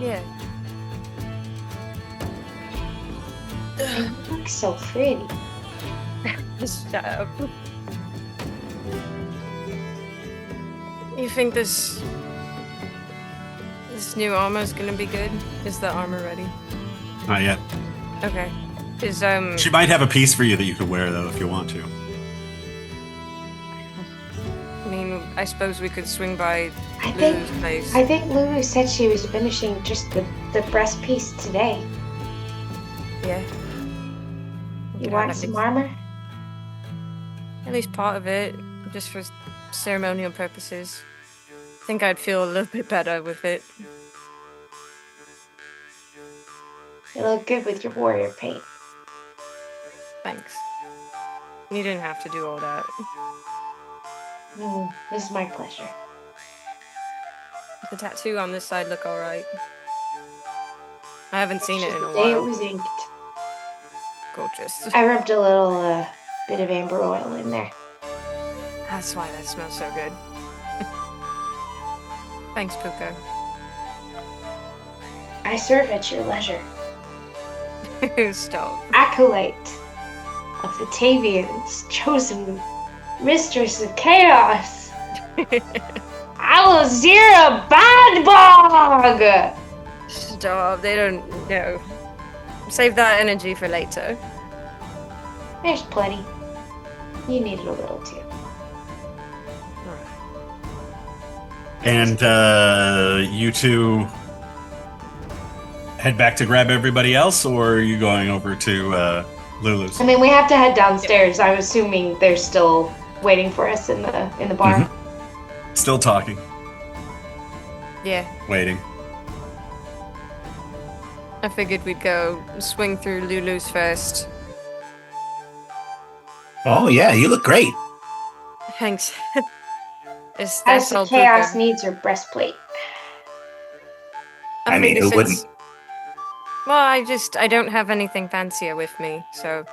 S6: Yeah.
S2: And you look so pretty.
S6: Shut up. You think this new armor is gonna be good? Is the armor ready?
S1: Not yet.
S6: Okay. Is
S1: She might have a piece for you that you could wear though if you want to.
S6: I mean, I suppose we could swing by
S2: I
S6: Lulu's
S2: think
S6: place.
S2: I think Lulu said she was finishing just the breast piece today.
S6: Yeah.
S2: You
S6: Yeah,
S2: want
S6: at
S2: some
S6: least-
S2: armor?
S6: At least part of it, just for ceremonial purposes. I think I'd feel a little bit better with it.
S2: You look good with your warrior paint.
S6: Thanks. You didn't have to do all that.
S2: This is my pleasure.
S6: The tattoo on this side look alright. I haven't seen it in a
S2: The day it
S6: while.
S2: was inked.
S6: Gorgeous.
S2: I rubbed a little bit of amber oil in there.
S6: That's why that smells so good. Thanks, Puka.
S2: I serve at your leisure.
S6: Stop.
S2: Acolyte. of the Tavians, chosen mistress of chaos, Alozira Badbog!
S6: Stop, they don't know. Save that energy for later.
S2: There's plenty. You needed a little too.
S1: And you two head back to grab everybody else, or are you going over to Lulu's?
S2: I mean, we have to head downstairs. I'm assuming they're still waiting for us in the bar.
S1: Still talking,
S6: Yeah,
S1: waiting.
S6: I figured we'd go swing through Lulu's first.
S3: Oh yeah, you look great.
S6: Thanks. Is
S2: As the
S6: all
S2: chaos
S6: Puka?
S2: needs her breastplate.
S3: I mean,
S6: figure
S3: who
S6: since-
S3: wouldn't?
S6: Well, I don't have anything fancier with me, so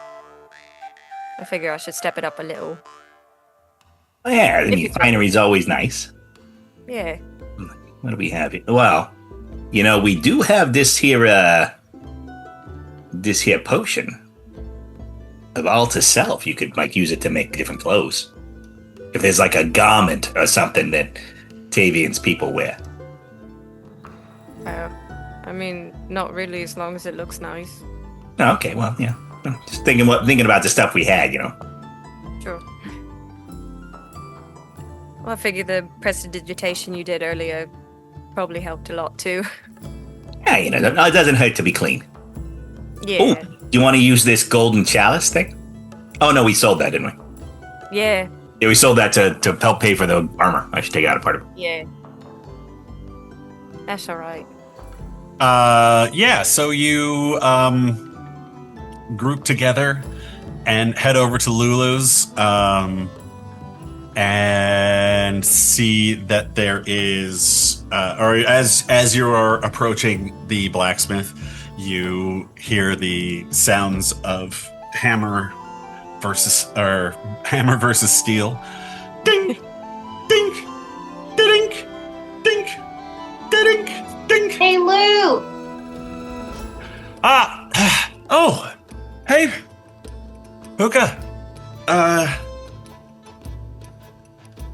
S6: I figure I should step it up a little.
S3: Yeah, I
S6: If
S3: mean,
S6: it's-
S3: finery's always nice.
S6: Yeah.
S3: What do we have here? Well, we do have this here potion of alter self. You could use it to make different clothes. If there's like a garment or something that Tavian's people wear.
S6: I mean, not really, as long as it looks nice.
S3: Oh, okay, well, yeah. Just thinking about the stuff we had,
S6: Sure. Well, I figure the prestidigitation you did earlier probably helped a lot too.
S3: Yeah, it doesn't hurt to be clean.
S6: Yeah.
S3: Oh, do you want to use this golden chalice thing? Oh no, we sold that, didn't we?
S6: Yeah.
S3: Yeah, we sold that to help pay for the armor. I should take out a part of it.
S6: Yeah. That's alright.
S1: Yeah, so you group together and head over to Lulu's and see that there is, or as you are approaching the blacksmith, you hear the sounds of hammer versus steel. Ding, ding, ding, ding, ding, ding.
S2: Hey, Lou!
S1: Oh, hey, Puka.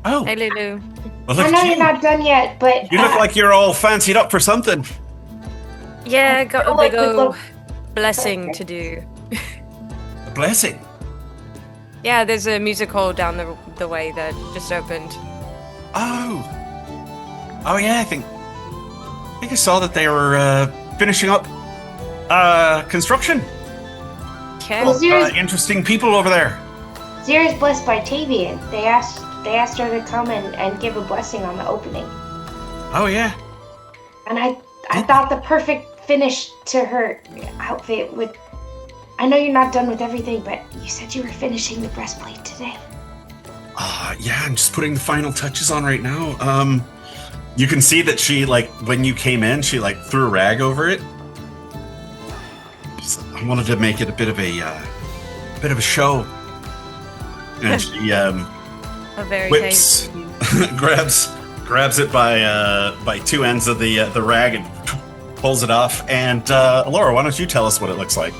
S1: Oh,
S6: Hey, Lulu.
S1: well, look
S2: I know
S1: at
S2: you're not done yet, but
S1: You look like you're all fancied up for something.
S6: Yeah, got a
S2: like
S6: big
S2: we
S6: old
S2: look-
S6: blessing to do.
S1: A blessing.
S6: Yeah, there's a music hall down the way that just opened.
S1: Oh. Oh yeah, I think I saw that they were finishing up construction.
S6: Okay.
S2: Well,
S1: Interesting people over there.
S2: Zira's blessed by Tavian. They asked her to come and give a blessing on the opening.
S1: Oh yeah.
S2: And I thought the perfect finish to her outfit would... I know you're not done with everything, but you said you were finishing the breastplate today.
S1: Yeah, I'm just putting the final touches on right now. You can see that she, when you came in, she, threw a rag over it. I wanted to make it a bit of a show. And she,
S6: A very
S1: whips,
S6: tasty.
S1: grabs it by two ends of the rag and pulls it off. And Laura, why don't you tell us what it looks like?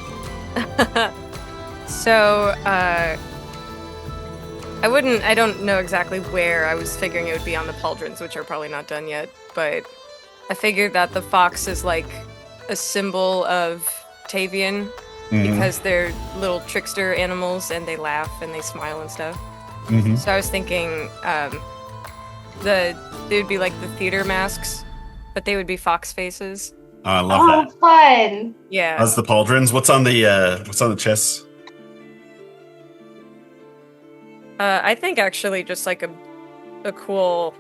S6: So, I don't know exactly where. I was figuring it would be on the pauldrons, which are probably not done yet, but I figured that the fox is like a symbol of Tavian because they're little trickster animals and they laugh and they smile and stuff.
S1: Mm-hmm.
S6: So I was thinking they would be like the theater masks, but they would be fox faces.
S1: Oh, I love that.
S2: Fun!
S6: Yeah.
S1: That's the pauldrons. What's on the chests?
S6: I think actually just like a cool,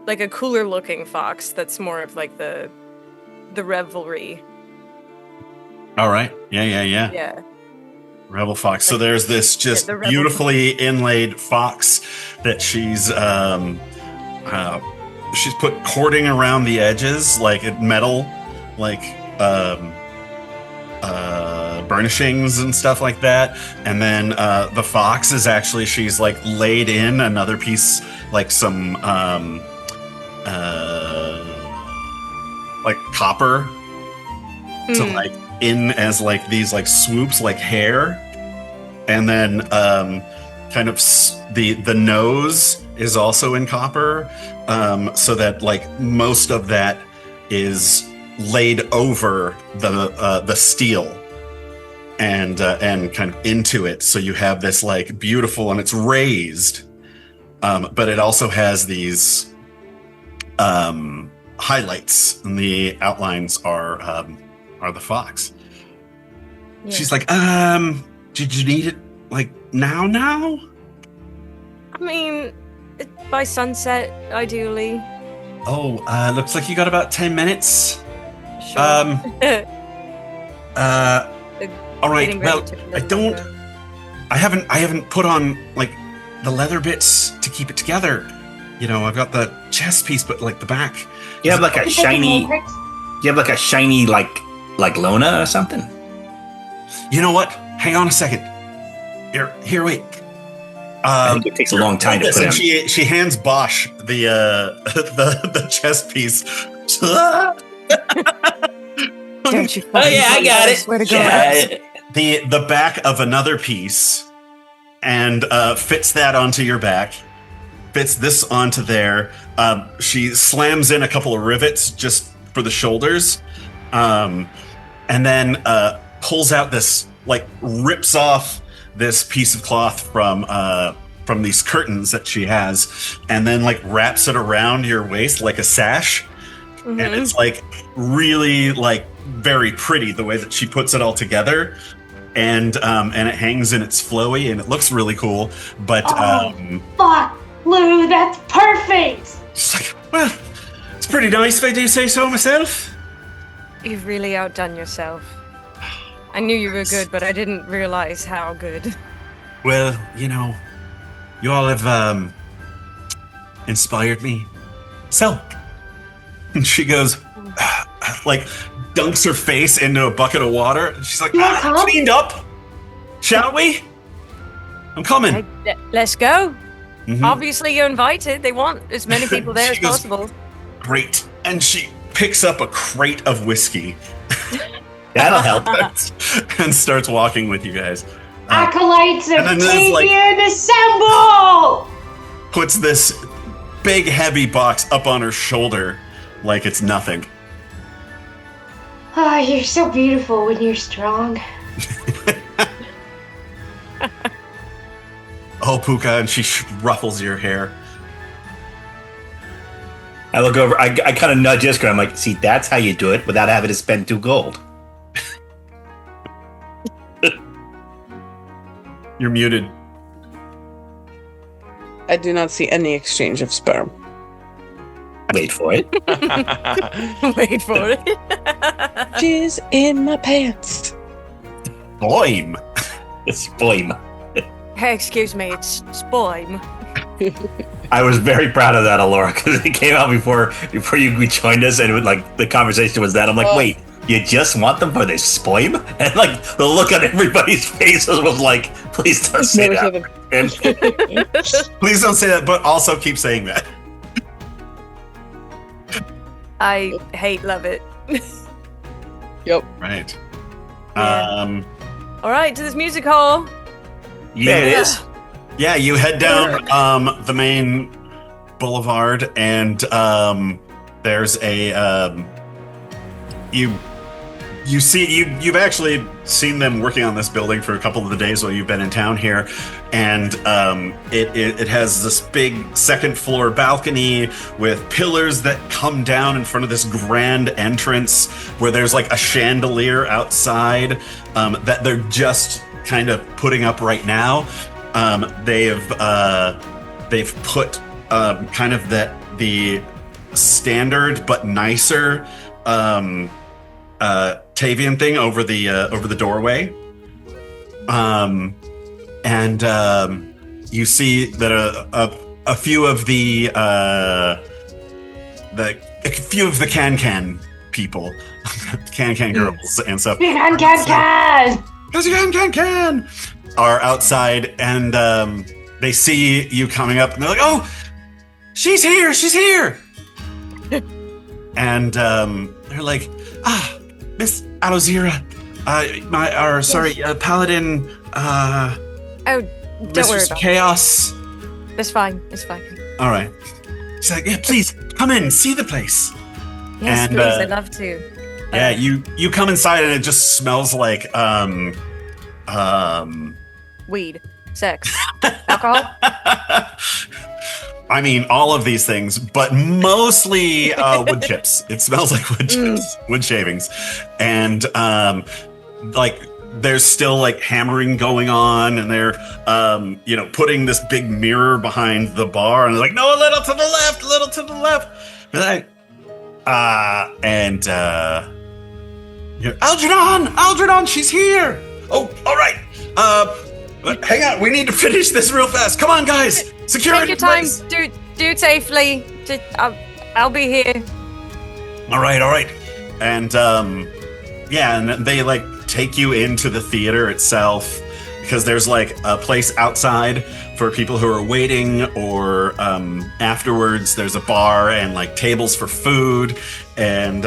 S6: like a cooler looking fox that's more of like the revelry.
S1: All right. Yeah.
S6: Yeah.
S1: Rebel fox. So there's this just
S6: the rebel
S1: beautifully inlaid fox that she's put cording around the edges, like metal, burnishings and stuff like that. And then the fox is actually, she's laid in another piece, some copper to in as these swoops, hair. and then kind of the nose is also in copper, so that like most of that is laid over the steel and kind of into it. So you have this like beautiful, and it's raised, but it also has these highlights, and the outlines are the fox.
S6: Yeah.
S1: She's like, did you need it like now?
S6: I mean, by sunset, ideally.
S1: Oh, looks like you got about 10 minutes.
S6: Sure.
S1: All right.
S6: Getting ready
S1: Well,
S6: took a
S1: I
S6: little
S1: don't.
S6: longer.
S1: I haven't put on like the leather bits to keep it together. You know, I've got the chest piece, but like the back.
S3: You have like a shiny. You have like a shiny like Lona or something.
S1: You know what? Hang on a second. Here, wait.
S3: I think it takes a long time to put
S1: and
S3: in.
S1: she hands Bosch the chest piece.
S6: Don't you
S3: Oh yeah, I got it.
S6: Swear to God.
S3: Yeah.
S1: the back of another piece, and fits that onto your back. Fits this onto there. She slams in a couple of rivets just for the shoulders, and then pulls out this, like, rips off this piece of cloth from these curtains that she has, and then like wraps it around your waist like a sash.
S6: Mhm.
S1: And it's like really like very pretty the way that she puts it all together, and it hangs and it's flowy and it looks really cool. But
S2: Fuck, Lou, that's perfect.
S1: it's like, well, it's pretty nice if I do say so myself.
S6: You've really outdone yourself. I knew you were good, but I didn't realize how good.
S1: Well, you know, you all have inspired me. So, and she goes, like, dunks her face into a bucket of water. And she's like, cleaned up, shall we? I'm coming.
S6: Let's go.
S1: Mhm.
S6: Obviously, you're invited. They want as many people there as
S1: She goes,
S6: possible.
S1: Great. And she picks up a crate of whiskey
S3: That'll help.
S1: and starts walking with you guys.
S2: Acolytes of
S1: and then there's, like-
S2: Tavian, assemble!
S1: Puts this big heavy box up on her shoulder like it's nothing.
S2: Oh, you're so beautiful when you're strong.
S1: Oh, Puka, and she ruffles your hair.
S3: I look over. I kind of nudge Iskra. I'm like, see, that's how you do it without having to spend 2 gold.
S1: You're muted.
S5: I do not see any exchange of sperm.
S3: Wait for it.
S6: Wait for it.
S5: Jizz in my pants.
S1: Boim.
S3: It's boim.
S6: Hey, excuse me, it's Spoim.
S3: I was very proud of that, Alora, because it came out before you joined us, and it was like the conversation was that. I'm like,
S5: Oh.
S3: wait, you just want them for this spoim? And like the look on everybody's faces was like, please don't say
S5: Never
S3: that.
S5: said
S3: And
S1: Please don't say that, but also keep saying that.
S6: I love it.
S5: Yep.
S1: Right.
S6: Yeah. All right, to this music hall.
S3: there it is.
S1: Yeah, you head down the main boulevard, and there's a you see you've actually seen them working on this building for a couple of the days while you've been in town here, and it has this big second floor balcony with pillars that come down in front of this grand entrance where there's like a chandelier outside that they're just kind of putting up right now. They've put kind of the standard but nicer Tavian thing over the doorway, and you see that a few of the can people, can girls and stuff. Can are outside, and they see you coming up, and they're like, "Oh, she's here!" And they're like, Miss Alozira, Paladin
S6: Oh, don't worry
S1: Mistress
S6: about
S1: Chaos.
S6: it. It's fine. It's fine.
S1: All right. She's like, yeah, please come in, see the place.
S6: Yes,
S1: And,
S6: please. I'd love to.
S1: Yeah, you come inside and it just smells like
S6: Weed, sex, alcohol.
S1: I mean, all of these things, but mostly wood chips. It smells like wood chips, wood shavings, and like there's still like hammering going on, and they're putting this big mirror behind the bar, and they're like, no, a little to the left, a little to the left, and Algernon, she's here. Oh, all right. Hang on, we need to finish this real fast. Come on, guys. Security.
S6: Take your time. Do it safely. I'll be here.
S1: All right. And and they like take you into the theater itself because there's like a place outside for people who are waiting, or afterwards there's a bar and like tables for food, and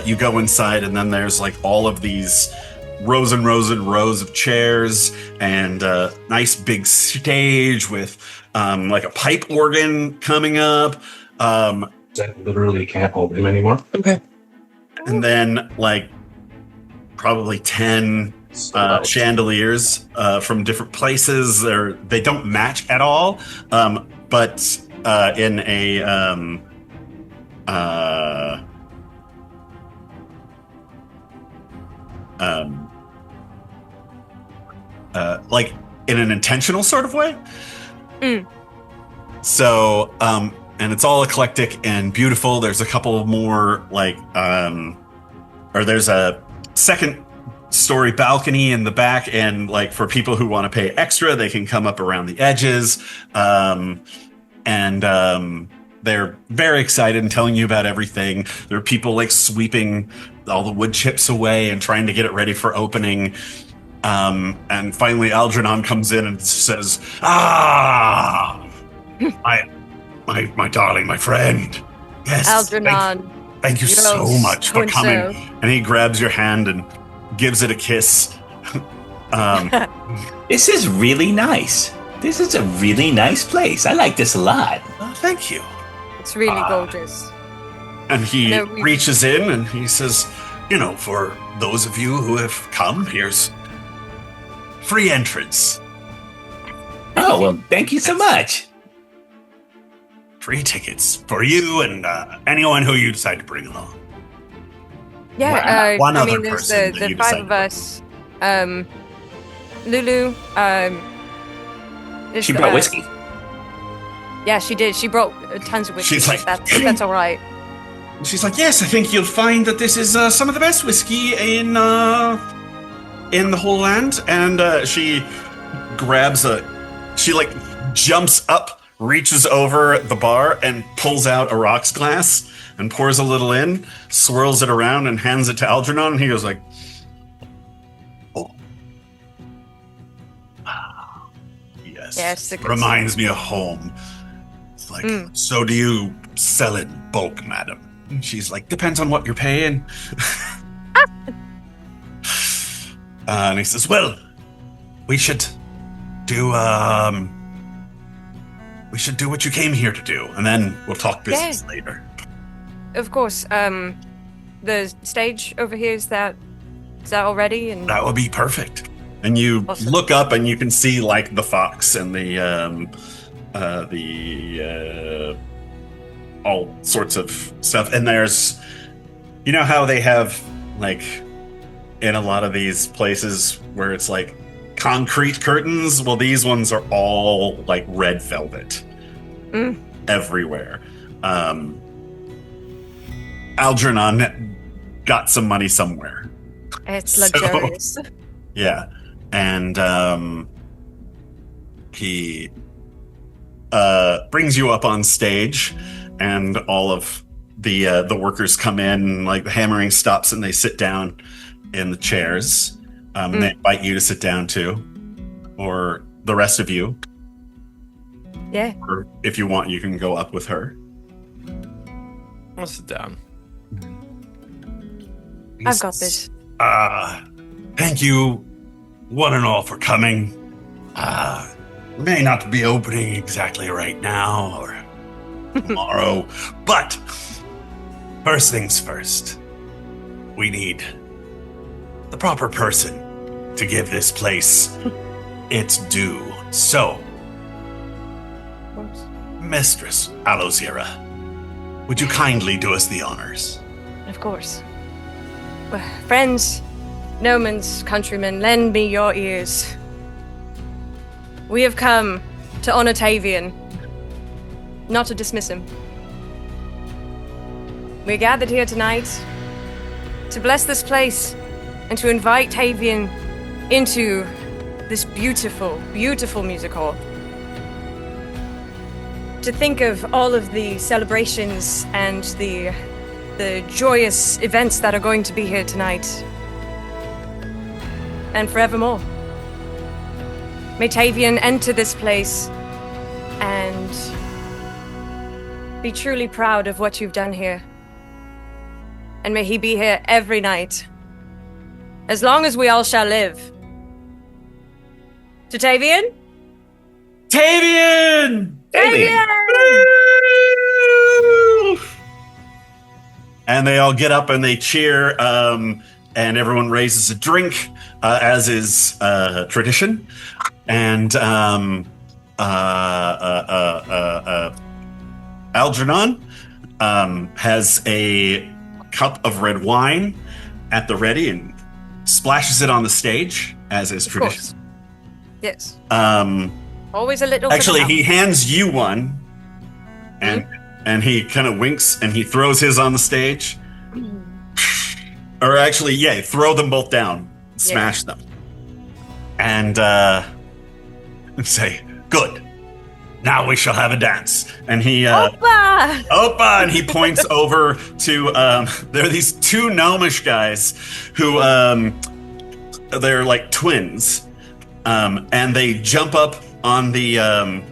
S1: you go inside, and then there's like all of these rows and rows and rows of chairs and a nice big stage with like a pipe organ coming up.
S7: That literally can't hold him anymore.
S5: Okay.
S1: And then like probably 10 chandeliers from different places. They don't match at all, but in a like in an intentional sort of way. So, and it's all eclectic and beautiful. There's a couple more like, or there's a second story balcony in the back, and like for people who want to pay extra, they can come up around the edges. They're very excited and telling you about everything. There are people like sweeping all the wood chips away and trying to get it ready for opening. And finally Algernon comes in and says, my darling, my friend. Yes.
S6: Algernon.
S1: Thank you so much for coming. And he grabs your hand and gives it a kiss.
S3: This is really nice. This is a really nice place. I like this a lot.
S1: Thank you.
S6: It's really gorgeous.
S1: And he reaches in and he says, for those of you who have come, here's free entrance.
S3: Oh, well, thank you so much.
S1: Free tickets for you and anyone who you decide to bring along.
S6: Yeah,
S1: one
S6: I
S1: other
S6: mean, there's
S1: person that
S6: the
S1: you
S6: five
S1: decide
S6: of us. Lulu.
S3: She brought whiskey.
S6: Yeah, she did. She brought tons of whiskey.
S1: She's like,
S6: that's all right.
S1: She's like, yes, I think you'll find that this is some of the best whiskey in the whole land. And she grabs she like jumps up, reaches over the bar and pulls out a rocks glass and pours a little in, swirls it around and hands it to Algernon. And he goes like, oh. Yes, reminds me of home. It's like, so do you sell it in bulk, madam? And she's like, depends on what you're paying. And he says, well, we should do what you came here to do, and then we'll talk business later.
S6: Of course. The stage over here, is that all ready? And
S1: that would be perfect. And you look up and you can see like the fox and the all sorts of stuff. And there's, how they have like in a lot of these places where it's like concrete curtains. Well, these ones are all like red velvet everywhere. Algernon got some money somewhere.
S6: It's luxurious.
S1: So, yeah. And he brings you up on stage, and all of the workers come in, like the hammering stops, and they sit down in the chairs. They invite you to sit down too, or the rest of you.
S6: Yeah.
S1: Or if you want, you can go up with her.
S4: I'll sit down.
S6: I've got this.
S1: Thank you, one and all, for coming. May not be opening exactly right now or tomorrow, but first things first, we need the proper person to give this place its due. So, Mistress Alozira, would you kindly do us the honors?
S6: Of course. Well, friends, Nomans, countrymen, lend me your ears. We have come to honor Tavian, not to dismiss him. We're gathered here tonight to bless this place and to invite Tavian into this beautiful, beautiful music hall. To think of all of the celebrations and the joyous events that are going to be here tonight and forevermore. May Tavian enter this place and be truly proud of what you've done here. And may he be here every night, as long as we all shall live. To Tavian?
S1: Tavian!
S6: Tavian!
S1: And they all get up and they cheer, and everyone raises a drink, as is tradition. And Algernon has a cup of red wine at the ready and splashes it on the stage, as is tradition.
S6: Course. Yes.
S1: Always
S6: a little.
S1: Actually, he hands you one, and he kind of winks and he throws his on the stage. Or actually, yeah, throw them both down, smash them, and say, "Good. Now we shall have a dance." And he,
S6: Opa!
S1: Opa, and he points over to there are these two gnomish guys who they're like twins, and they jump up on the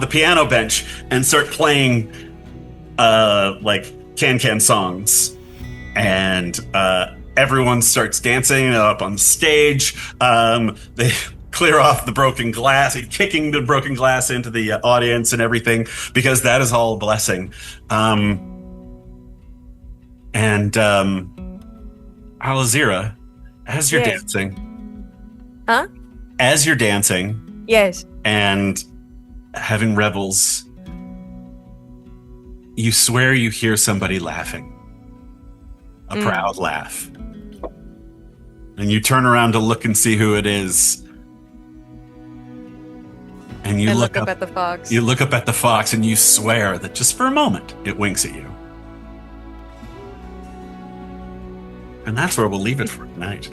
S1: piano bench and start playing like can songs, and everyone starts dancing up on stage. They clear off the broken glass, kicking the broken glass into the audience and everything, because that is all a blessing. And Alozira, as you're dancing,
S6: huh?
S1: As you're dancing,
S6: yes,
S1: and having revels, you swear you hear somebody laughing, a proud laugh, and you turn around to look and see who it is. And you look up
S6: at the fox.
S1: You look up at the fox and you swear that just for a moment it winks at you. And that's where we'll leave it for tonight.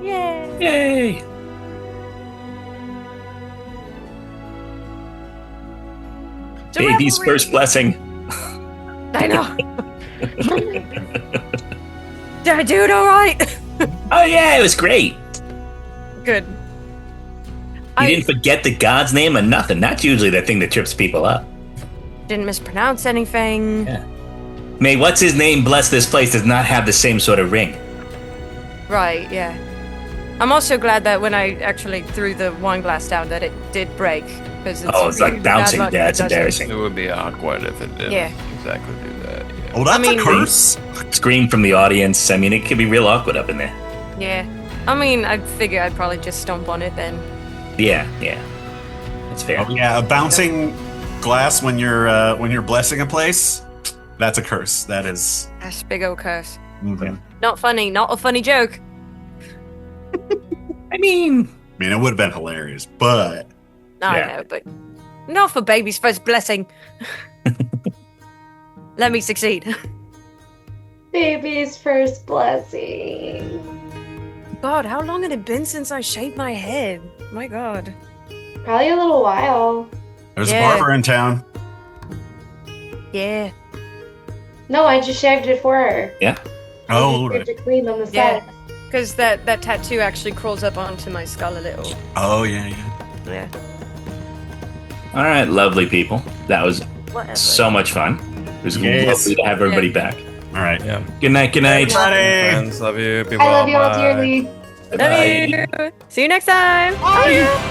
S6: Yay!
S3: Yay! Baby's first blessing.
S6: I know. Did I do it all right?
S3: Oh yeah, it was great.
S6: Good.
S3: You didn't forget the god's name or nothing. That's usually the thing that trips people up.
S6: Didn't mispronounce anything.
S3: Yeah. May what's his name bless this place does not have the same sort of ring.
S6: Right, yeah. I'm also glad that when I actually threw the wine glass down that it did break.
S3: It's like bouncing. Yeah, it's embarrassing.
S4: It would be awkward if it didn't exactly do that. Yeah.
S1: Oh, that's a curse.
S3: Scream from the audience. I mean, it could be real awkward up in there.
S6: Yeah. I mean, I figure I'd probably just stomp on it then.
S3: Yeah. That's fair.
S1: Oh, yeah, a bouncing glass when you're blessing a place, that's a curse. That's
S6: a big old curse.
S1: Mm-hmm.
S6: Not funny. Not a funny joke.
S3: I mean,
S1: it would have been hilarious, but...
S6: I know, but not for baby's first blessing. Let me succeed.
S2: Baby's first blessing.
S6: God, how long had it been since I shaved my head? My God.
S2: Probably a little while.
S1: There's a barber in town.
S6: Yeah.
S2: No, I just shaved it for her.
S3: Yeah.
S1: Oh,
S2: right. To clean on the side.
S6: Because that tattoo actually crawls up onto my skull a little.
S1: Oh, yeah.
S6: Yeah.
S3: All right, lovely people. That was
S6: Whatever.
S3: so much fun. It was lovely to have everybody back.
S1: All right.
S4: Yeah.
S3: Good night.
S1: Everybody.
S4: Friends, love you. Be
S2: I
S4: well.
S2: love you all
S4: Bye.
S2: dearly.
S6: Love you. See you next time. Bye.